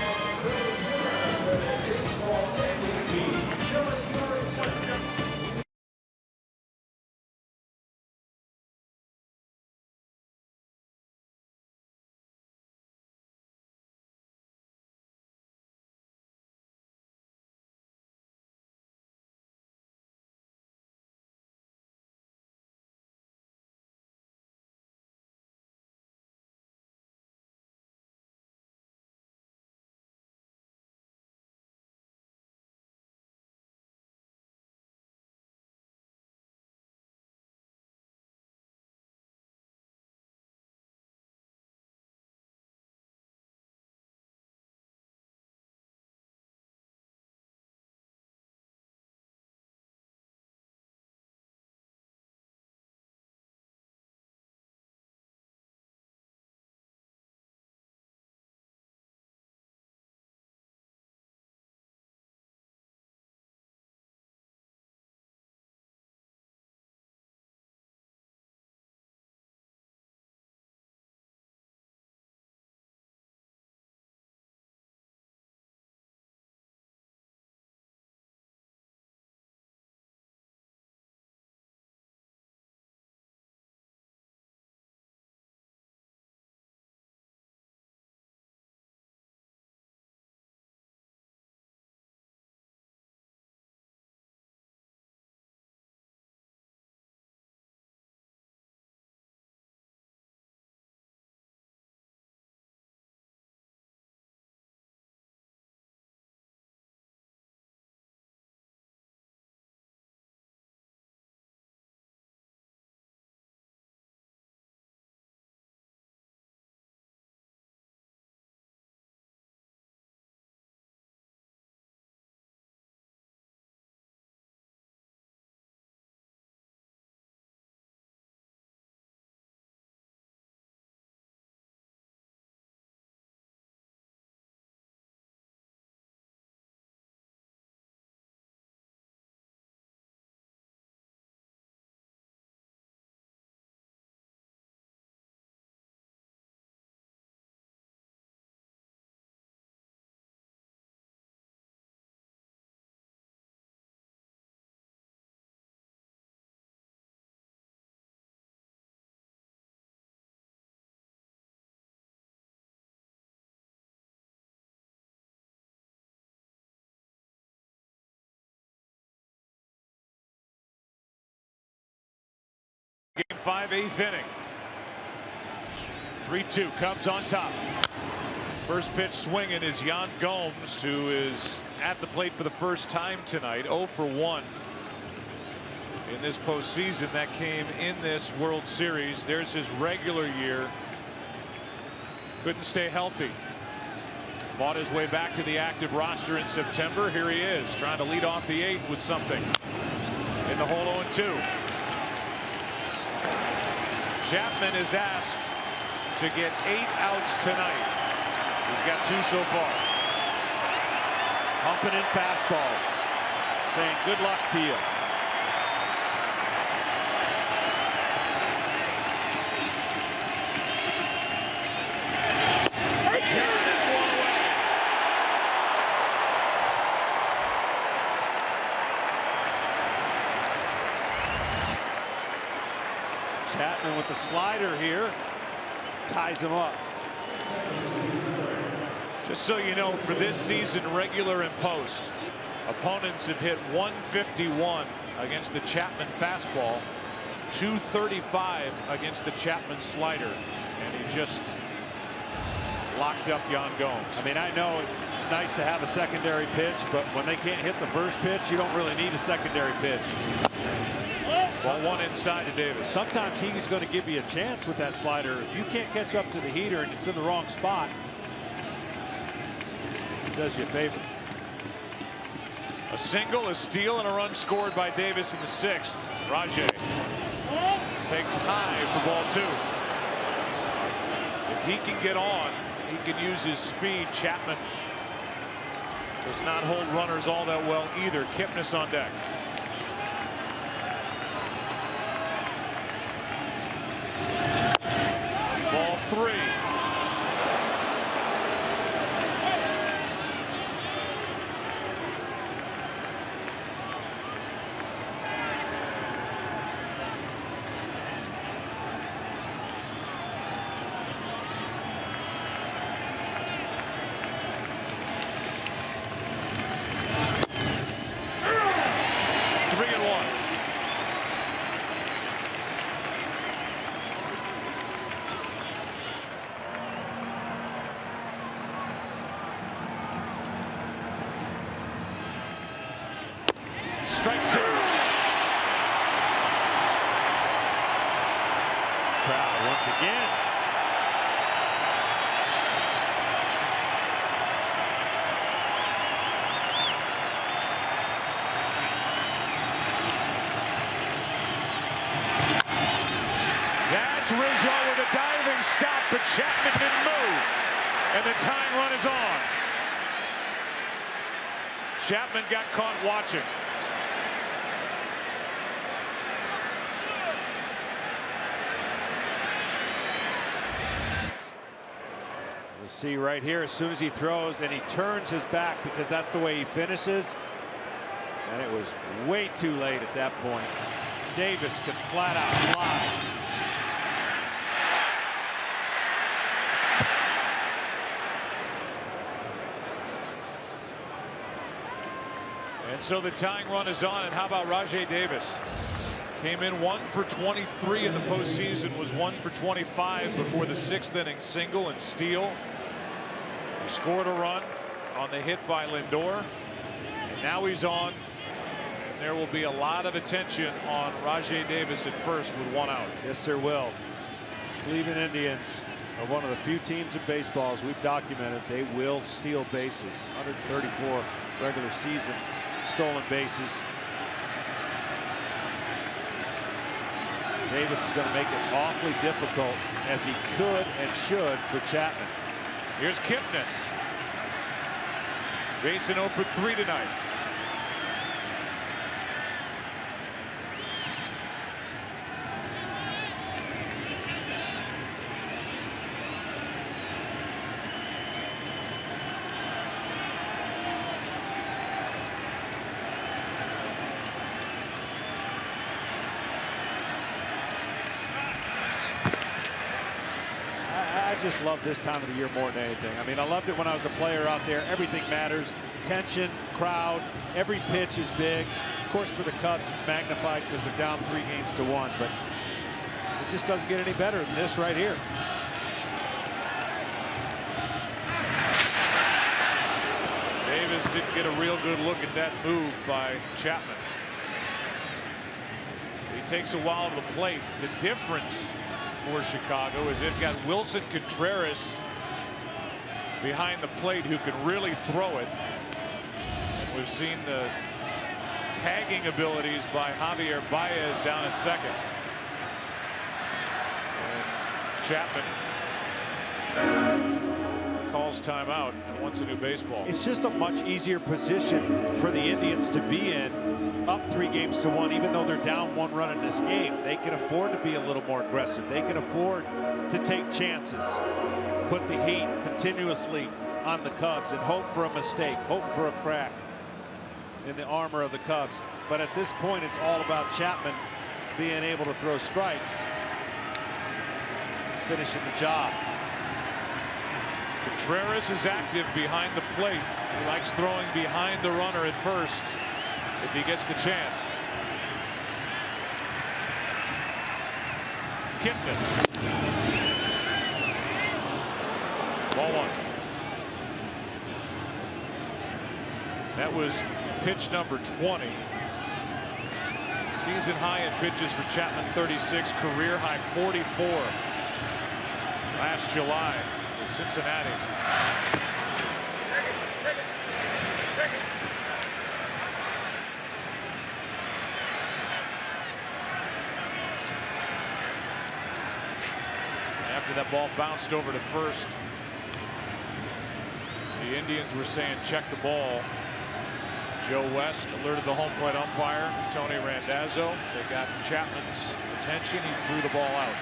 Game 5, 8th inning. 3-2, Cubs on top. First pitch swinging is Yan Gomes, who is at the plate for the first time tonight. 0 for 1 in this postseason. That came in this World Series. There's his regular year. Couldn't stay healthy. Fought his way back to the active roster in September. Here he is, trying to lead off the 8th with something. In the hole 0-2. Chapman is asked to get 8 outs tonight. He's got 2 so far. Pumping in fastballs, saying good luck to you. Chapman with the slider here ties him up. Just so you know, for this season, regular and post, opponents have hit 151 against the Chapman fastball, 235 against the Chapman slider, and he just locked up Yan Gomes. I mean, I know it's nice to have a secondary pitch, but when they can't hit the first pitch, you don't really need a secondary pitch. Ball 1 inside to Davis. Sometimes he's going to give you a chance with that slider. If you can't catch up to the heater and it's in the wrong spot, it does you a favor. A single, a steal, and a run scored by Davis in the 6th. Rajai takes high for ball 2. If he can get on, he can use his speed. Chapman does not hold runners all that well either. Kipnis on deck. Ball 3. Strike 2. Crowd once again. That's Rizzo with a diving stop, but Chapman didn't move, and the tying run is on. Chapman got caught watching. You see right here, as soon as he throws and he turns his back, because that's the way he finishes, and it was way too late at that point. Davis could flat out fly. And so the tying run is on. And how about Rajai Davis? Came in 1 for 23 in the postseason, was 1 for 25 before the 6th inning single and steal. He scored a run on the hit by Lindor. And now he's on. And there will be a lot of attention on Rajai Davis at first with 1 out. Yes, there will. Cleveland Indians are one of the few teams in baseball, as we've documented, they will steal bases. 134 regular season stolen bases. Davis is going to make it awfully difficult, as he could and should, for Chapman. Here's Kipnis. Jason 0 for 3 tonight. I just love this time of the year more than anything. I mean, I loved it when I was a player out there. Everything matters. Tension, crowd, every pitch is big. Of course, for the Cubs, it's magnified because they're down 3-1. But It just doesn't get any better than this right here. Davis didn't get a real good look at that move by Chapman. He takes a while to the plate. The difference for Chicago is they've got Wilson Contreras behind the plate who can really throw it. And we've seen the tagging abilities by Javier Baez down at second. And Chapman calls timeout and wants a new baseball. It's just a much easier position for the Indians to be in, up 3-1, even though they're down 1 run in this game. They can afford to be a little more aggressive. They can afford to take chances, put the heat continuously on the Cubs and hope for a mistake, hope for a crack in the armor of the Cubs. But at this point, it's all about Chapman being able to throw strikes, finishing the job. Contreras is active behind the plate. He likes throwing behind the runner at first if he gets the chance. Kipnis. Ball 1. That was pitch number 20. Season high in pitches for Chapman, 36. Career high 44 last July with Cincinnati. After that ball bounced over to first, the Indians were saying check the ball. Joe West alerted the home plate umpire, Tony Randazzo. They got Chapman's attention. He threw the ball out.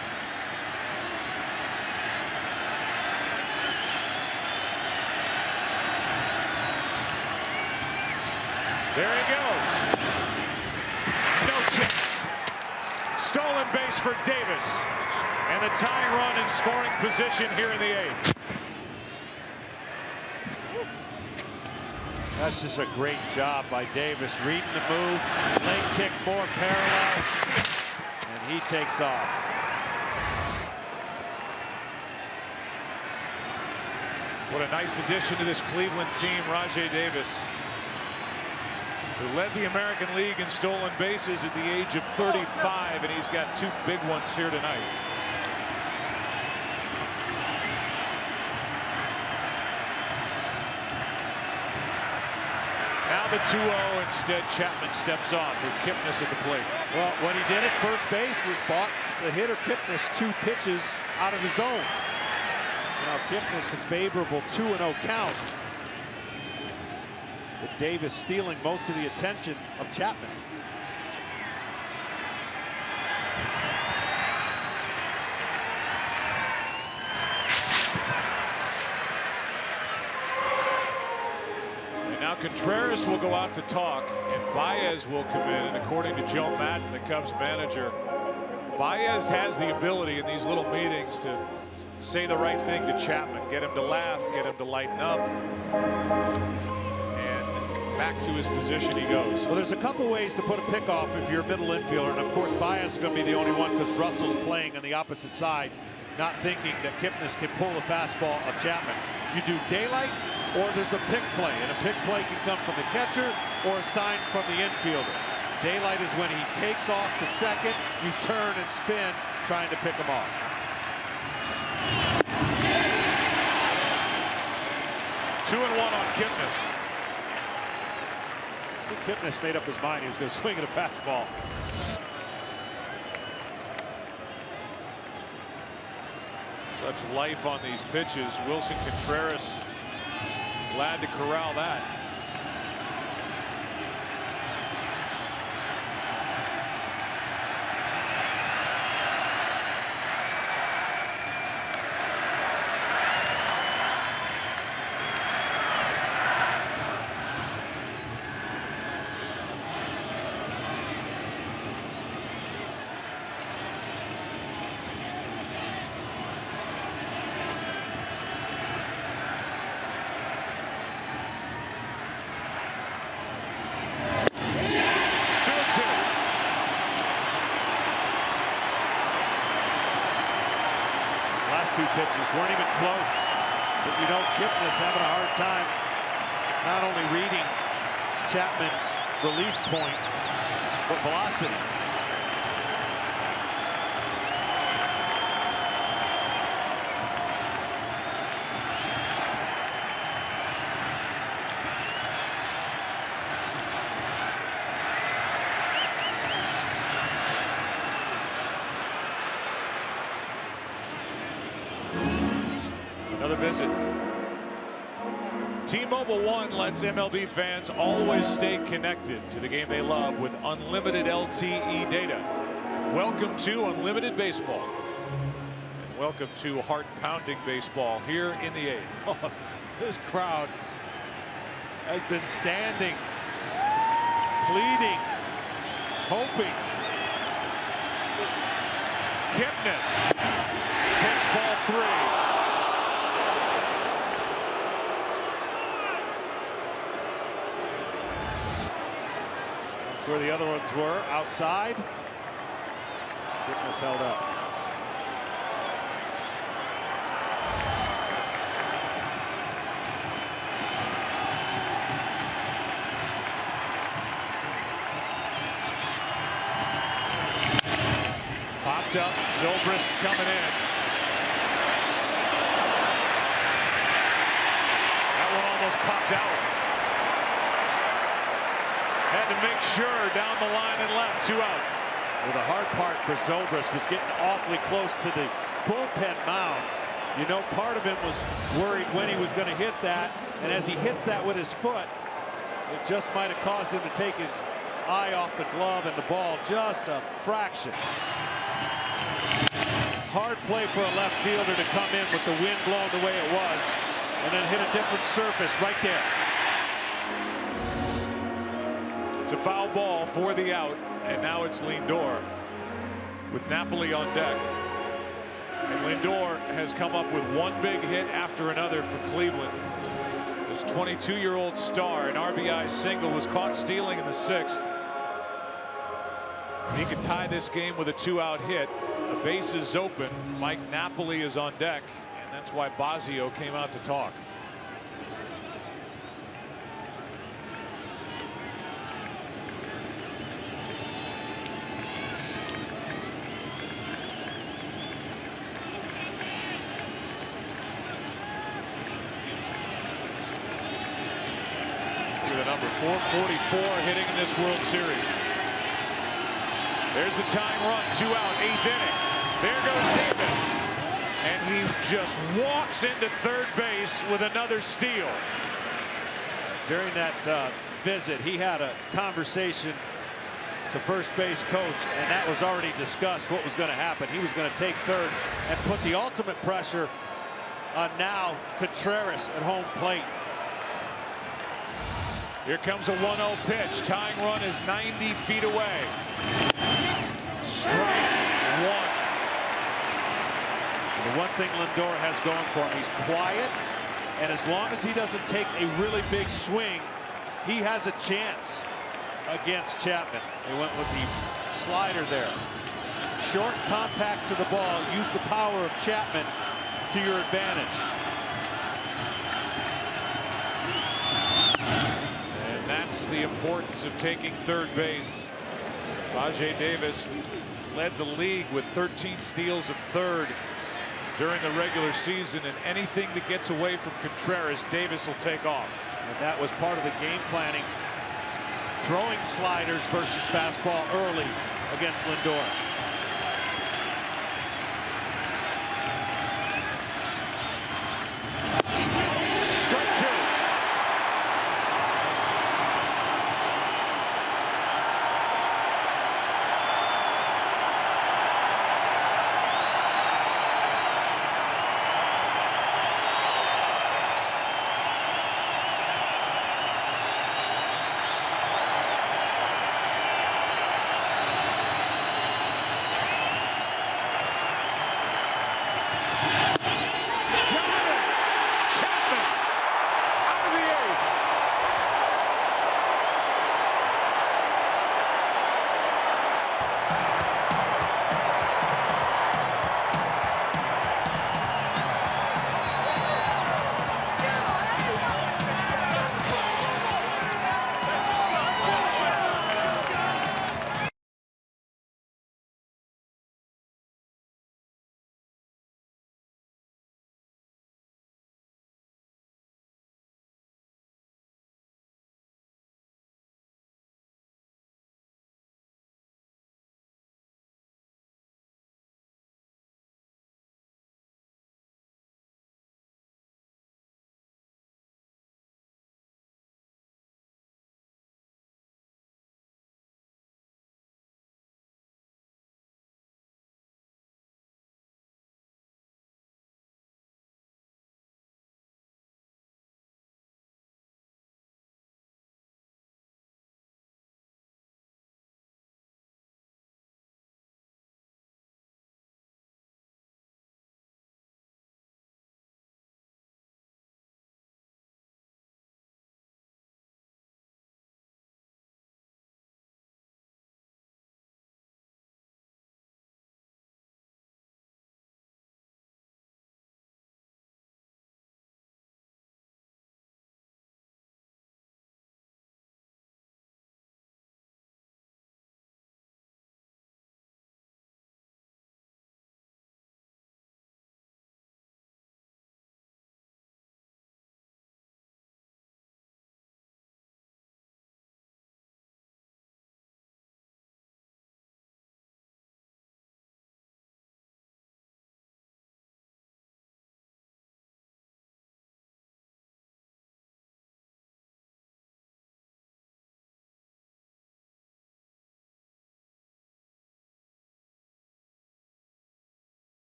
There he goes. No chance. Stolen base for Davis. And the tying run in scoring position here in the 8th. That's just a great job by Davis, reading the move, leg kick more parallel, and he takes off. What a nice addition to this Cleveland team, Rajai Davis, who led the American League in stolen bases at the age of 35, and he's got 2 big ones here tonight. Now the 2-0. Instead, Chapman steps off with Kipnis at the plate. Well, what he did at first base was bought the hitter Kipnis 2 pitches out of the zone. So now Kipnis a favorable 2-0 count, with Davis stealing most of the attention of Chapman. Now Contreras will go out to talk, and Baez will come in. And according to Joe Madden, the Cubs manager, Baez has the ability in these little meetings to say the right thing to Chapman, get him to laugh, get him to lighten up, and back to his position he goes. Well, there's a couple ways to put a pick off if you're a middle infielder, and of course Baez is going to be the only one because Russell's playing on the opposite side, not thinking that Kipnis can pull the fastball of Chapman. You do daylight, or there's a pick play, and a pick play can come from the catcher or a sign from the infielder. Daylight is when he takes off to second, you turn and spin trying to pick him off. Two and one on Kipnis. I think Kipnis made up his mind he was going to swing at a fastball. Such life on these pitches. Wilson Contreras glad to corral that. weren't even close. But you know, Kipnis having a hard time not only reading Chapman's release point, but velocity. Another visit. T-Mobile One lets MLB fans always stay connected to the game they love with unlimited LTE data. Welcome to unlimited baseball. And welcome to heart-pounding baseball here in the 8th. Oh, this crowd has been standing, pleading, hoping. Kipnis takes ball 3. Where the other ones were, outside. Kipnis held up. Popped up, Zobrist coming in. That one almost popped out. Had to make sure down the line and left, 2 out. Well, the hard part for Zobrist was getting awfully close to the bullpen mound. You know, part of him was worried when he was going to hit that, and as he hits that with his foot, it just might have caused him to take his eye off the glove and the ball just a fraction. Hard play for a left fielder to come in with the wind blowing the way it was, and then hit a different surface right there. It's a foul ball for the out, and now it's Lindor with Napoli on deck. And Lindor has come up with one big hit after another for Cleveland. This 22-year-old star, an RBI single, was caught stealing in the 6th. He could tie this game with a 2-out hit. The base is open. Mike Napoli is on deck, and that's why Bosio came out to talk. Number 444 hitting in this World Series. There's the tying run, 2 out, 8th inning. There goes Davis, and he just walks into third base with another steal. During that visit, he had a conversation with the first base coach, and that was already discussed what was going to happen. He was going to take third and put the ultimate pressure on now Contreras at home plate. Here comes a 1-0 pitch. Tying run is 90 feet away. Strike 1. The one thing Lindor has going for him, he's quiet, and as long as he doesn't take a really big swing, he has a chance against Chapman. They went with the slider there. Short, compact to the ball. Use the power of Chapman to your advantage. That's the importance of taking third base. Rajai Davis led the league with 13 steals of third during the regular season, and anything that gets away from Contreras, Davis will take off. And that was part of the game planning. Throwing sliders versus fastball early against Lindor. Strike 2.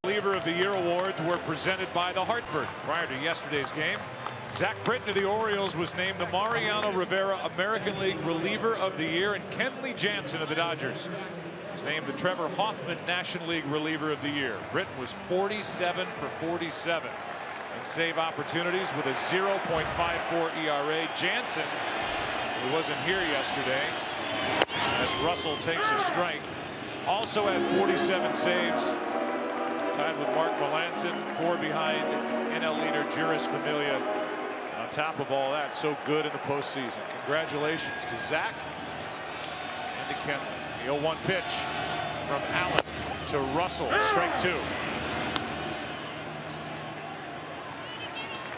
Reliever of the Year awards were presented by the Hartford. Prior to yesterday's game, Zach Britton of the Orioles was named the Mariano Rivera American League Reliever of the Year, and Kenley Jansen of the Dodgers was named the Trevor Hoffman National League Reliever of the Year. Britton was 47 for 47 in save opportunities with a 0.54 ERA. Jansen, who wasn't here yesterday, as Russell takes a strike, also had 47 saves, tied with Mark Melanson, 4 behind NL leader Juris Familia. And on top of all that, so good in the postseason. Congratulations to Zach and to Kenley. The 0-1 pitch from Allen to Russell, strike 2.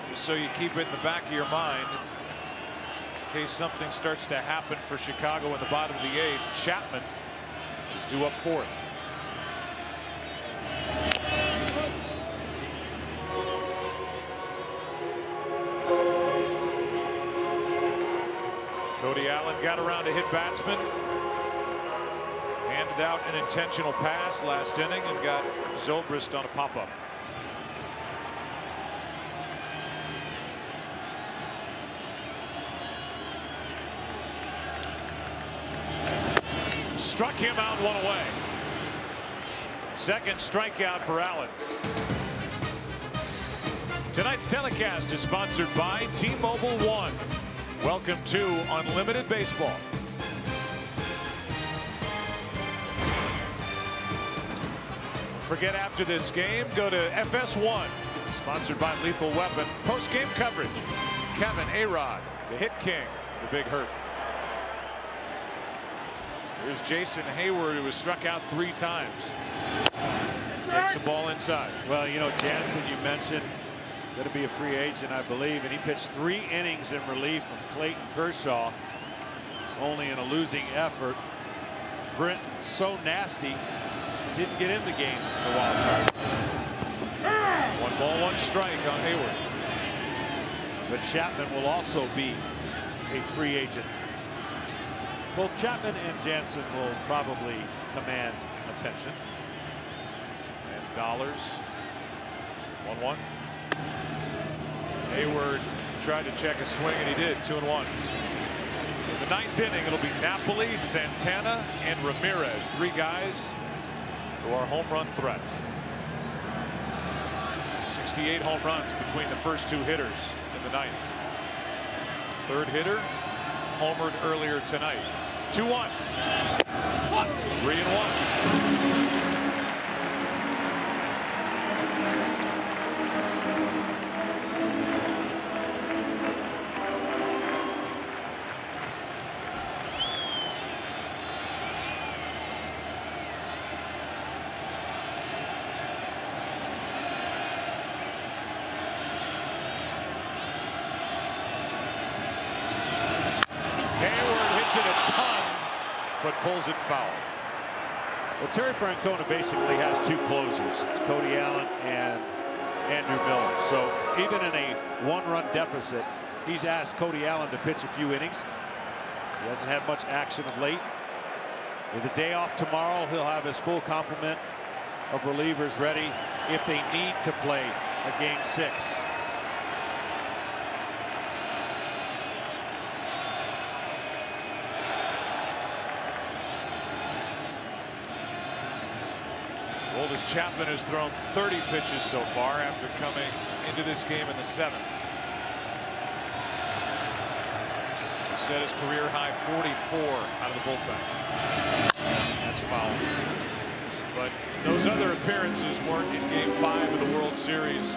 Just so you keep it in the back of your mind, in case something starts to happen for Chicago in the bottom of the 8th, Chapman is due up 4th. Cody Allen got around to hit batsman, handed out an intentional pass last inning and got Zobrist on a pop-up. Struck him out, 1 away. Second strikeout for Allen. Tonight's telecast is sponsored by T-Mobile One. Welcome to Unlimited Baseball. Forget after this game, go to FS1, sponsored by Lethal Weapon. Post-game coverage. Kevin A-Rod, the hit king, the big hurt. Here's Jason Hayward, who was struck out 3 times. Takes the ball inside. Well, you know, Jansen, you mentioned, going to be a free agent, I believe, and he pitched 3 innings in relief of Clayton Kershaw, only in a losing effort. Brent, so nasty, didn't get in the game in the wild card. 1 ball, 1 strike on Hayward. But Chapman will also be a free agent. Both Chapman and Jansen will probably command attention. And dollars. 1-1. Hayward tried to check a swing, and he did. 2-1. In the 9th inning, it'll be Napoli, Santana, and Ramirez. 3 guys who are home run threats. 68 home runs between the first 2 hitters in the 9th. 3rd hitter homered earlier tonight. 2-1. 3-1. But pulls it foul. Well, Terry Francona basically has 2 closers. It's Cody Allen and Andrew Miller. So even in a 1-run deficit, he's asked Cody Allen to pitch a few innings. He hasn't had much action of late. With a day off tomorrow, he'll have his full complement of relievers ready if they need to play a game 6. Oldest Chapman has thrown 30 pitches so far after coming into this game in the 7th. He set his career high 44 out of the bullpen. That's foul. But those other appearances weren't in Game 5 of the World Series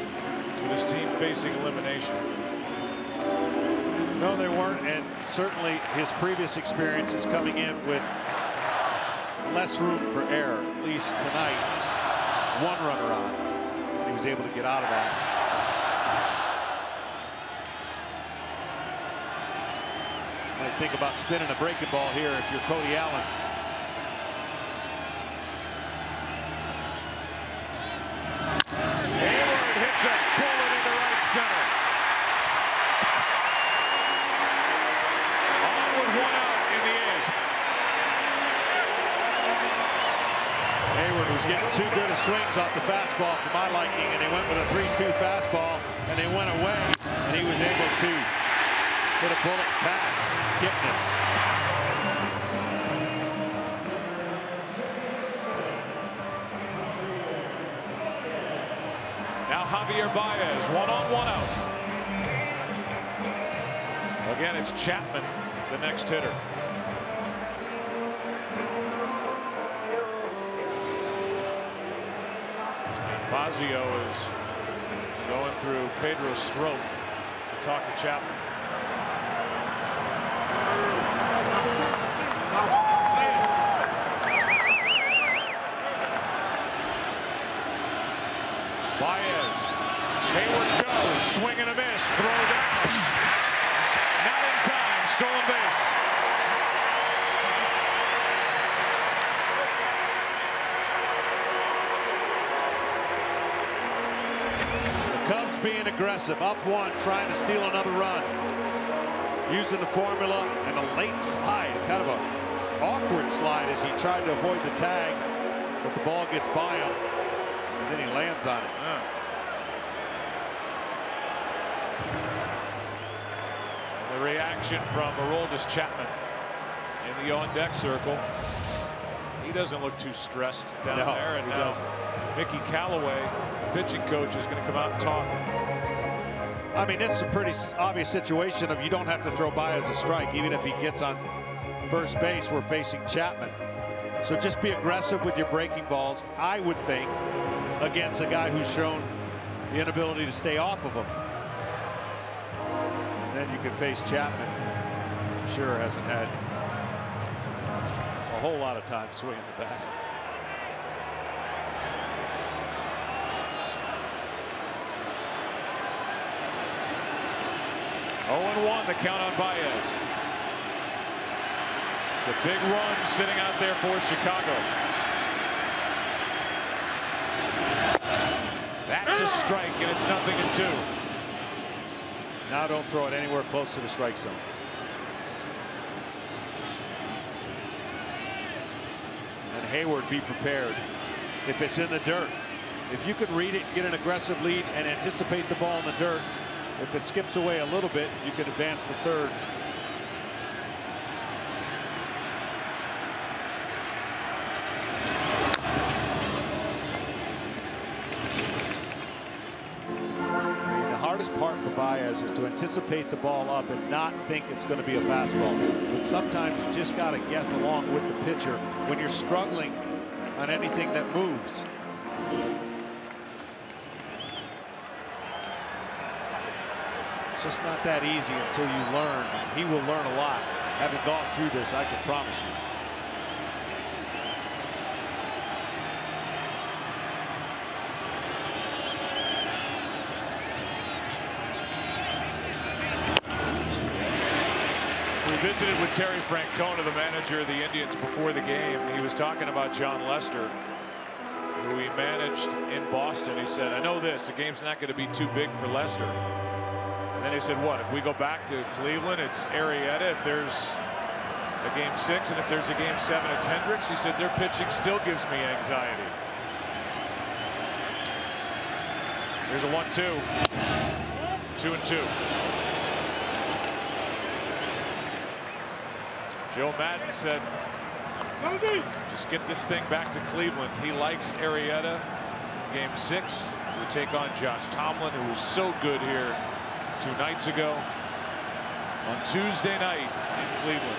with his team facing elimination. No, they weren't, and certainly his previous experiences coming in with less room for error, at least tonight. 1 runner on. He was able to get out of that. Might think about spinning a breaking ball here if you're Cody Allen. Hayward hits a bullet into right center. On with 1 out in the 8th. Hayward was was getting too good of swings off the fastball for my liking, and they went with a 3-2 fastball, and they went away, and he was able to hit a bullet past Kipnis. Now Javier Baez, 1-on-1 out. Again, it's Chapman, the next hitter. Fazio is going through Pedro's stroke to talk to Chapman. Baez. Hayward goes. Swing and a miss. Throw down. Not in time. Stolen base. The Cubs being aggressive. Up one. Trying to steal another run. Using the formula and a late slide. Kind of a awkward slide as he tried to avoid the tag. But the ball gets by him. And then he lands on it. The reaction from Aroldis Chapman in the on-deck circle. He doesn't look too stressed down there. And now Mickey Callaway, pitching coach, is going to come out and talk. I mean, this is a pretty obvious situation of you don't have to throw Baez a strike, even if he gets on first base. We're facing Chapman. So just be aggressive with your breaking balls, I would think, against a guy who's shown the inability to stay off of him. And then you can face Chapman. I'm sure hasn't had a whole lot of time swinging the bat. Oh, 0-1 the count on Baez. It's a big run sitting out there for Chicago. That's a strike, and it's 0-2. Now don't throw it anywhere close to the strike zone. And Hayward, be prepared if it's in the dirt. If you can read it, get an aggressive lead, and anticipate the ball in the dirt, if it skips away a little bit, you can advance the third. Part for Baez is to anticipate the ball up and not think it's going to be a fastball. But sometimes you just got to guess along with the pitcher when you're struggling on anything that moves. It's just not that easy until you learn. And he will learn a lot. Having gone through this, I can promise you. Visited with Terry Francona, the manager of the Indians, before the game. He was talking about John Lester, who he managed in Boston. He said, I know this, the game's not going to be too big for Lester. And then he said, what, if we go back to Cleveland, it's Arrieta. If there's a game 6 and if there's a game 7, it's Hendricks. He said, their pitching still gives me anxiety. Here's a 1-2. 2-2. Joe Madden said, just get this thing back to Cleveland. He likes Arrieta. Game 6, we take on Josh Tomlin, who was so good here 2 nights ago on Tuesday night in Cleveland.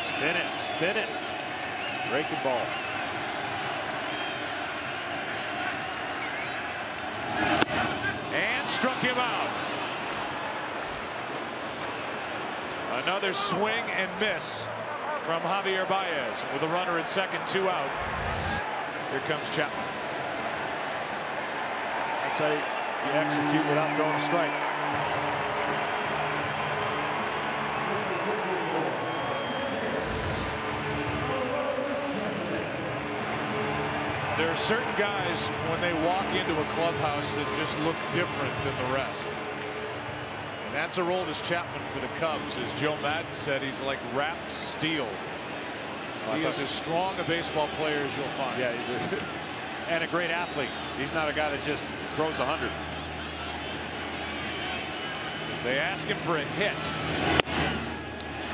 Spin it, spin it. Breaking ball. And struck him out. Another swing and miss from Javier Baez with a runner at second, 2 out. Here comes Chapman. That's how you execute without throwing a strike. There are certain guys when they walk into a clubhouse that just look different than the rest. And that's Aroldis Chapman for the Cubs. As Joe Madden said, he's like wrapped steel. He is as strong a baseball player as you'll find. Yeah, and a great athlete. He's not a guy that just throws 100. They ask him for a hit.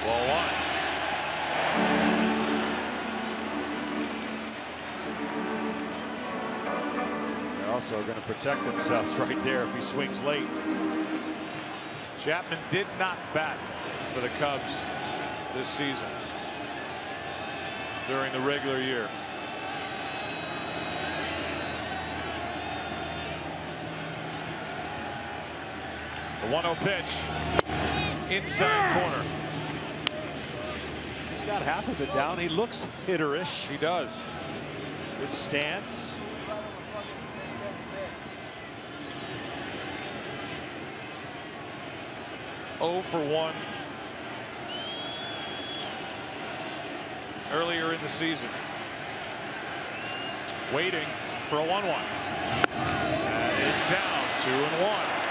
Ball one. They're also going to protect themselves right there if he swings late. Chapman did not bat for the Cubs this season during the regular year. The 1-0 pitch inside corner. He's got half of it down. He looks hitterish. He does. Good stance. Oh for 1 earlier in the season. Waiting for a 1-1. That is down 2-1.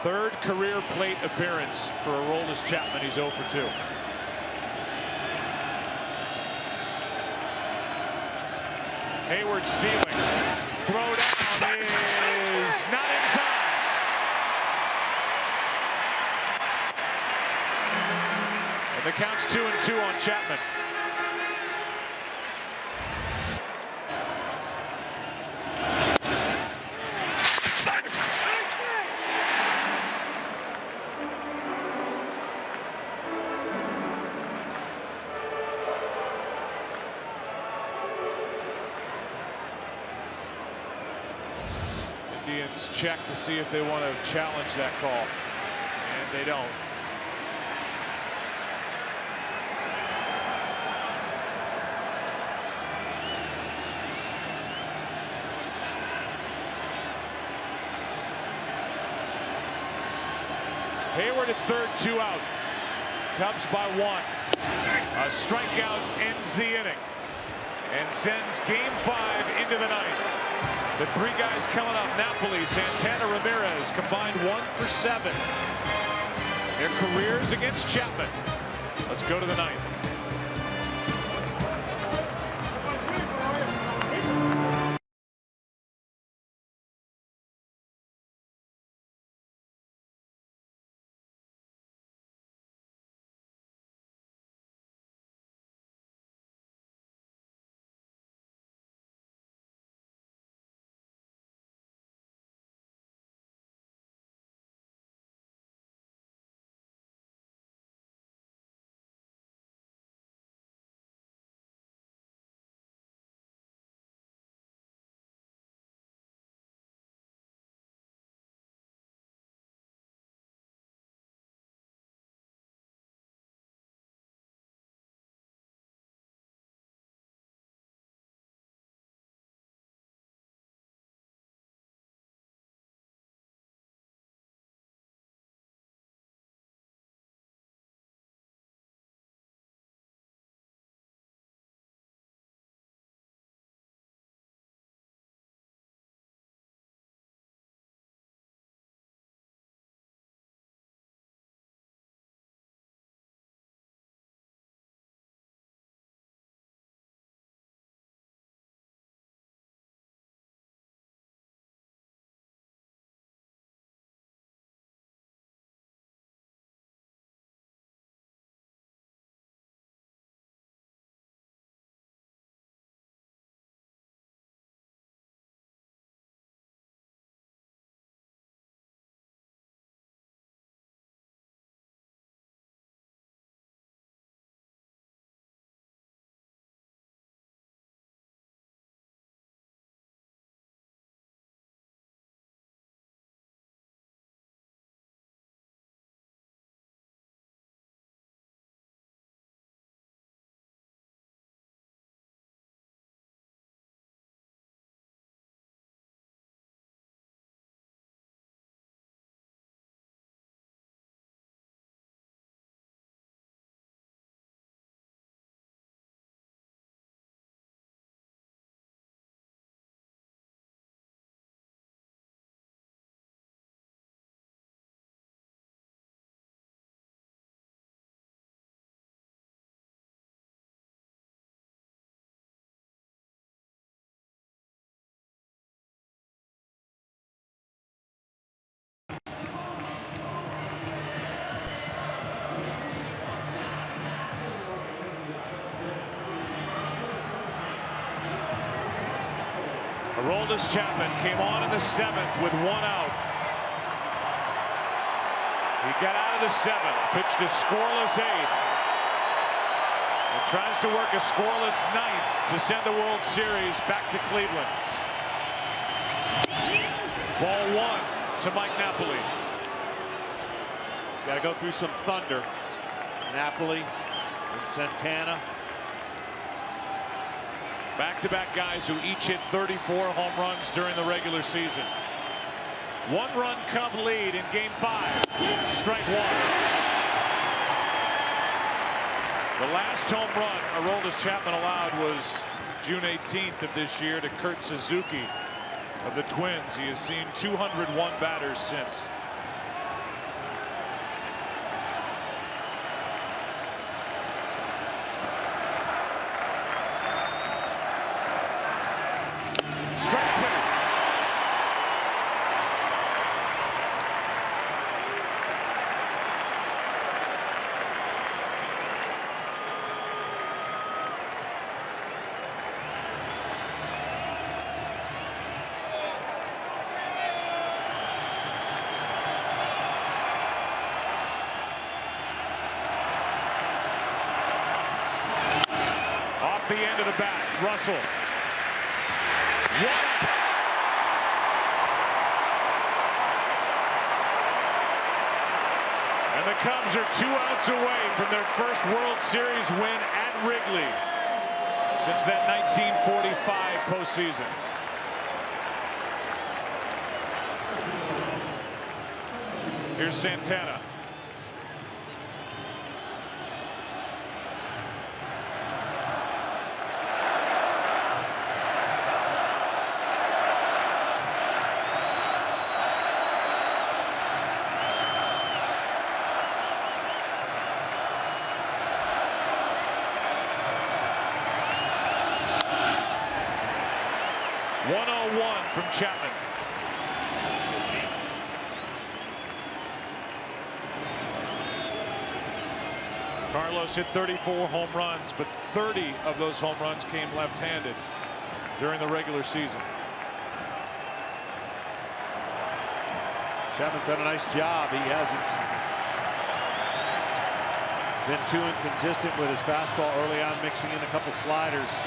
Third career plate appearance for Aroldis Chapman. He's 0 for 2. Hayward stealing. Throw down is not in time. And the count's 2-2 on Chapman. Indians check to see if they want to challenge that call, and they don't. Hayward at third, 2 out. Cubs by 1. A strikeout ends the inning and sends Game 5 into the 9th. The 3 guys coming up, Napoli, Santana, Ramirez, combined 1 for 7. Their careers against Chapman. Let's go to the 9th. Aroldis Chapman came on in the 7th with 1 out. He got out of the 7th, pitched a scoreless 8th, and tries to work a scoreless 9th to send the World Series back to Cleveland. Ball 1 to Mike Napoli. He's got to go through some thunder. Napoli and Santana. Back-to-back guys who each hit 34 home runs during the regular season. 1-run Cub lead in Game 5. Strike 1. The last home run Aroldis Chapman allowed was June 18th of this year to Kurt Suzuki of the Twins. He has seen 201 batters since. Strike 2. Off the end of the bat, Russell. 1 out. And the Cubs are 2 outs away from their first World Series win at Wrigley since that 1945 postseason. Here's Santana. .101 from Chapman. Carlos hit 34 home runs, but 30 of those home runs came left-handed during the regular season. Chapman's done a nice job. He hasn't been too inconsistent with his fastball early on, mixing in a couple sliders.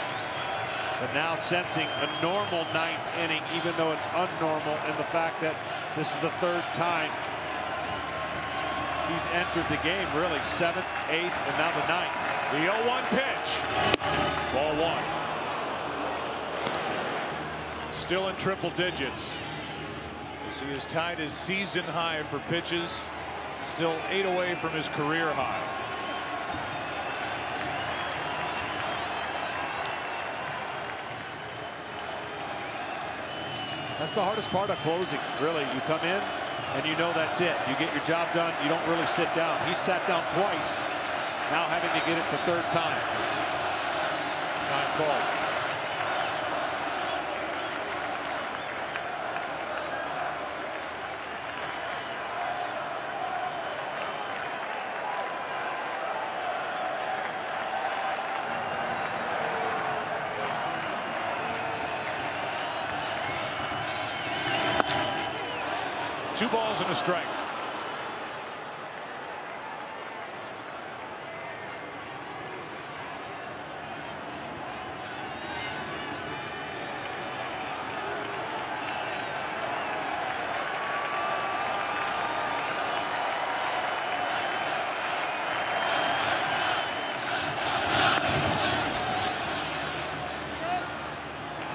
But now sensing a normal 9th inning, even though it's unnormal in the fact that this is the 3rd time he's entered the game, really. 7th, 8th, and now the 9th. The 0-1 pitch. Ball 1. Still in triple digits. As he has tied his season high for pitches. Still 8 away from his career high. That's the hardest part of closing, really. You come in and you know that's it. You get your job done. You don't really sit down. He sat down twice, now having to get it the 3rd time. Time called. Two balls and a strike.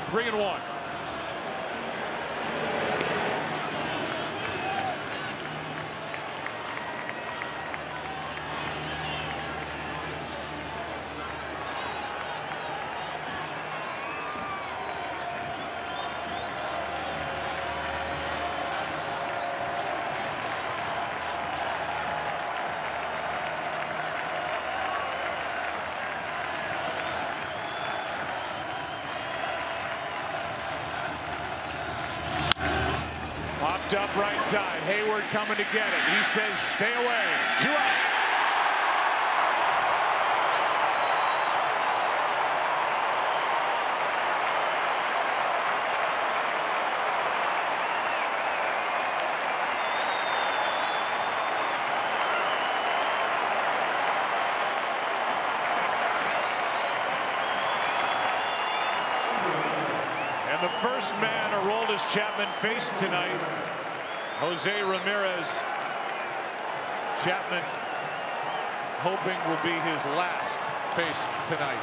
Three and 1. Popped up right side. Hayward coming to get it. He says stay away. 2 out. And the first man Aroldis Chapman faced tonight, Jose Ramirez. Chapman hoping will be his last faced tonight.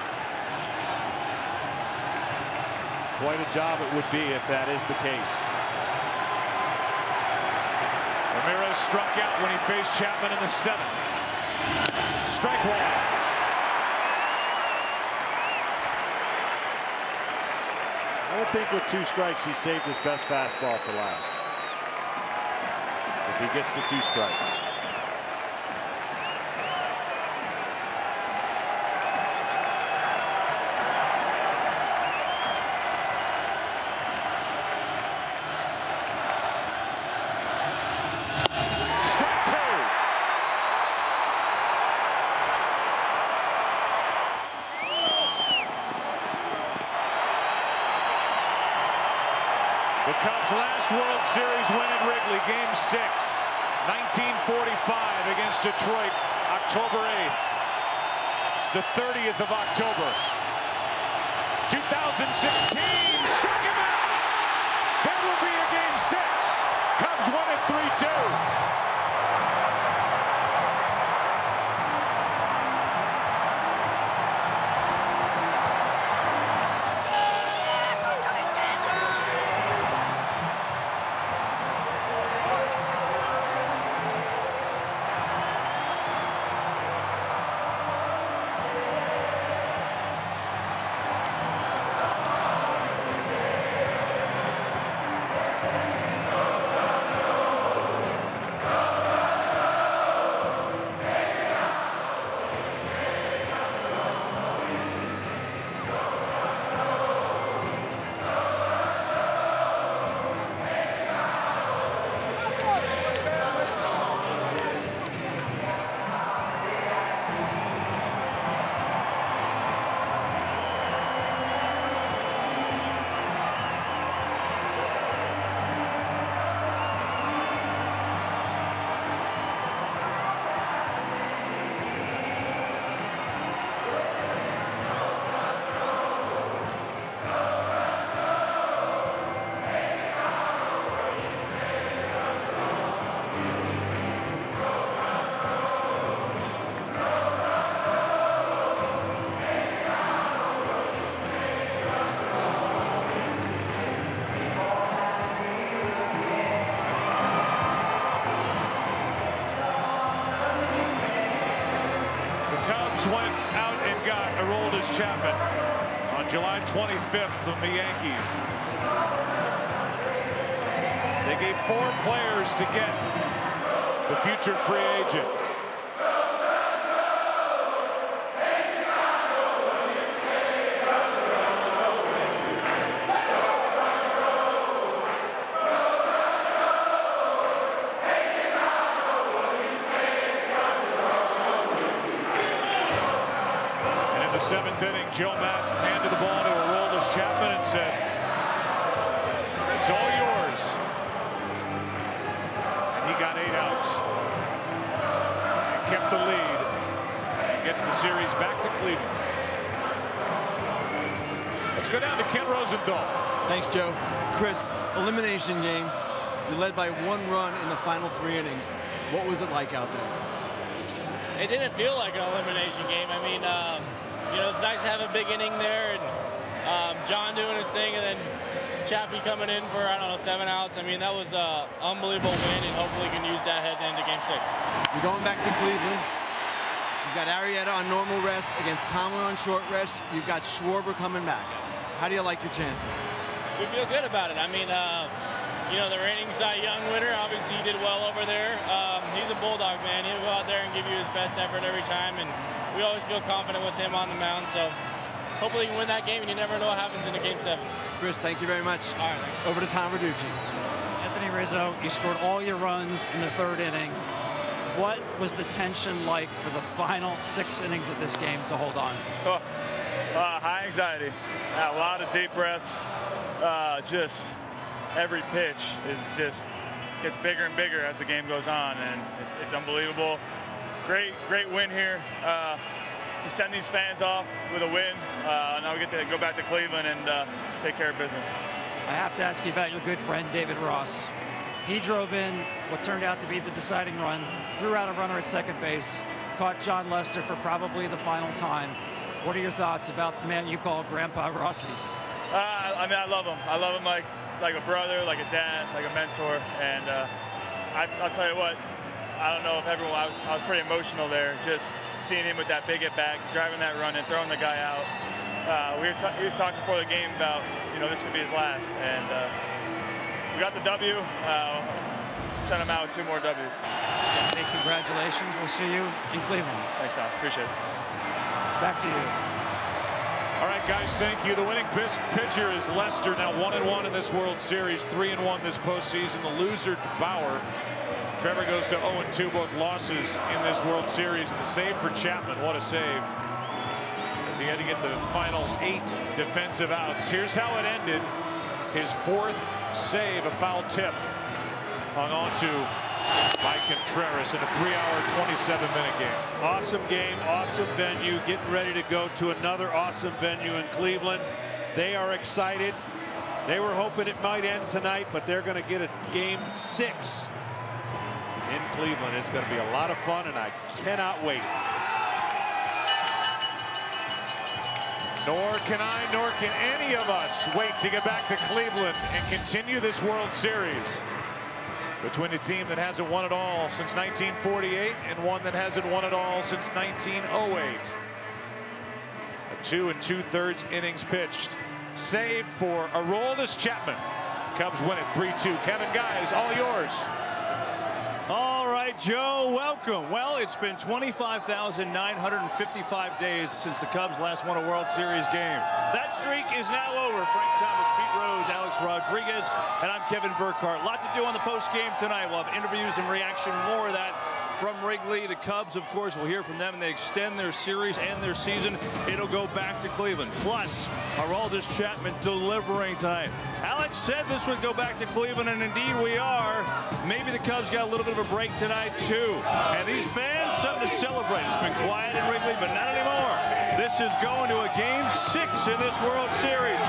Quite a job it would be if that is the case. Ramirez struck out when he faced Chapman in the 7th. Strike one. I don't think with 2 strikes he saved his best fastball for last. If he gets to 2 strikes. Strike 2. The Cubs' last World Series win at Wrigley, Game 6, 1945 against Detroit, October 8th. It's the 30th of October, 2016. Struck him out. That will be a Game 6. Cubs won it 3-2. Went out and got Aroldis Chapman on July 25th from the Yankees. They gave 4 players to get the future free agent. The 7th inning, Joe Matt handed the ball to Aroldis Chapman and said, "It's all yours." And he got 8 outs and kept the lead and gets the series back to Cleveland. Let's go down to Ken Rosenthal. Thanks, Joe. Chris, elimination game. You led by 1 run in the final 3 innings. What was it like out there? It didn't feel like an elimination game. I mean, you know, it's nice to have a big inning there, and John doing his thing, and then Chappie coming in for, I don't know, 7 outs. I mean, that was an unbelievable win, and hopefully can use that heading into Game 6. You're going back to Cleveland. You've got Arrieta on normal rest against Tomlin on short rest. You've got Schwarber coming back. How do you like your chances? We feel good about it. I mean, you know, the reigning Cy Young winner, obviously he did well over there. He's a bulldog, man. He'll go out there and give you his best effort every time, and we always feel confident with him on the mound. So hopefully he can win that game, and you never know what happens in a Game 7. Chris, thank you very much. All right. Over to Tom Verducci. Anthony Rizzo, you scored all your runs in the 3rd inning. What was the tension like for the final 6 innings of this game to hold on? High anxiety. A lot of deep breaths. Just every pitch is just gets bigger and bigger as the game goes on, and it's unbelievable. Great win here. To send these fans off with a win. Now we get to go back to Cleveland and take care of business. I have to ask you about your good friend, David Ross. He drove in what turned out to be the deciding run, threw out a runner at second base, caught John Lester for probably the final time. What are your thoughts about the man you call Grandpa Rossi? I mean, I love him. I love him like a brother, like a dad, like a mentor. And I'll tell you what, I don't know if everyone, I was pretty emotional there, just seeing him with that big hit back, driving that run and throwing the guy out. He was talking before the game about, this could be his last. And we got the W. Sent him out with 2 more W's. Hey, congratulations. We'll see you in Cleveland. Thanks, Tom. Appreciate it. Back to you. All right, guys, thank you. The winning pitcher is Lester, now 1-1 in this World Series, 3-1 this postseason. The loser, Bauer. Trevor goes to 0-2, both losses in this World Series. And the save for Chapman, what a save. As he had to get the final 8 defensive outs. Here's how it ended. His 4th save, a foul tip, hung on to by Contreras in a 3-hour, 27-minute game. Awesome game, awesome venue. Getting ready to go to another awesome venue in Cleveland. They are excited. They were hoping it might end tonight, but they're going to get a game 6 in Cleveland. It's going to be a lot of fun, and I cannot wait. Nor can I, nor can any of us wait to get back to Cleveland and continue this World Series between a team that hasn't won it all since 1948 and one that hasn't won it all since 1908. A 2 2/3 innings pitched. Save for Aroldis Chapman. Cubs win it 3-2. Kevin, guys, all yours. All right, Joe, welcome. Well, it's been 25,955 days since the Cubs last won a World Series game. That streak is now over. Frank Thomas, Pete Rose, Alex Rodriguez, and I'm Kevin Burkhardt. A lot to do on the post game tonight. We'll have interviews and reaction, more of that from Wrigley. The Cubs, of course, we'll hear from them, and they extend their series and their season. It'll go back to Cleveland. Plus, Aroldis Chapman delivering tonight. Alex said this would go back to Cleveland, and indeed we are. Maybe the Cubs got a little bit of a break tonight, too. And these fans, something to celebrate. It's been quiet in Wrigley, but not anymore. This is going to a game 6 in this World Series.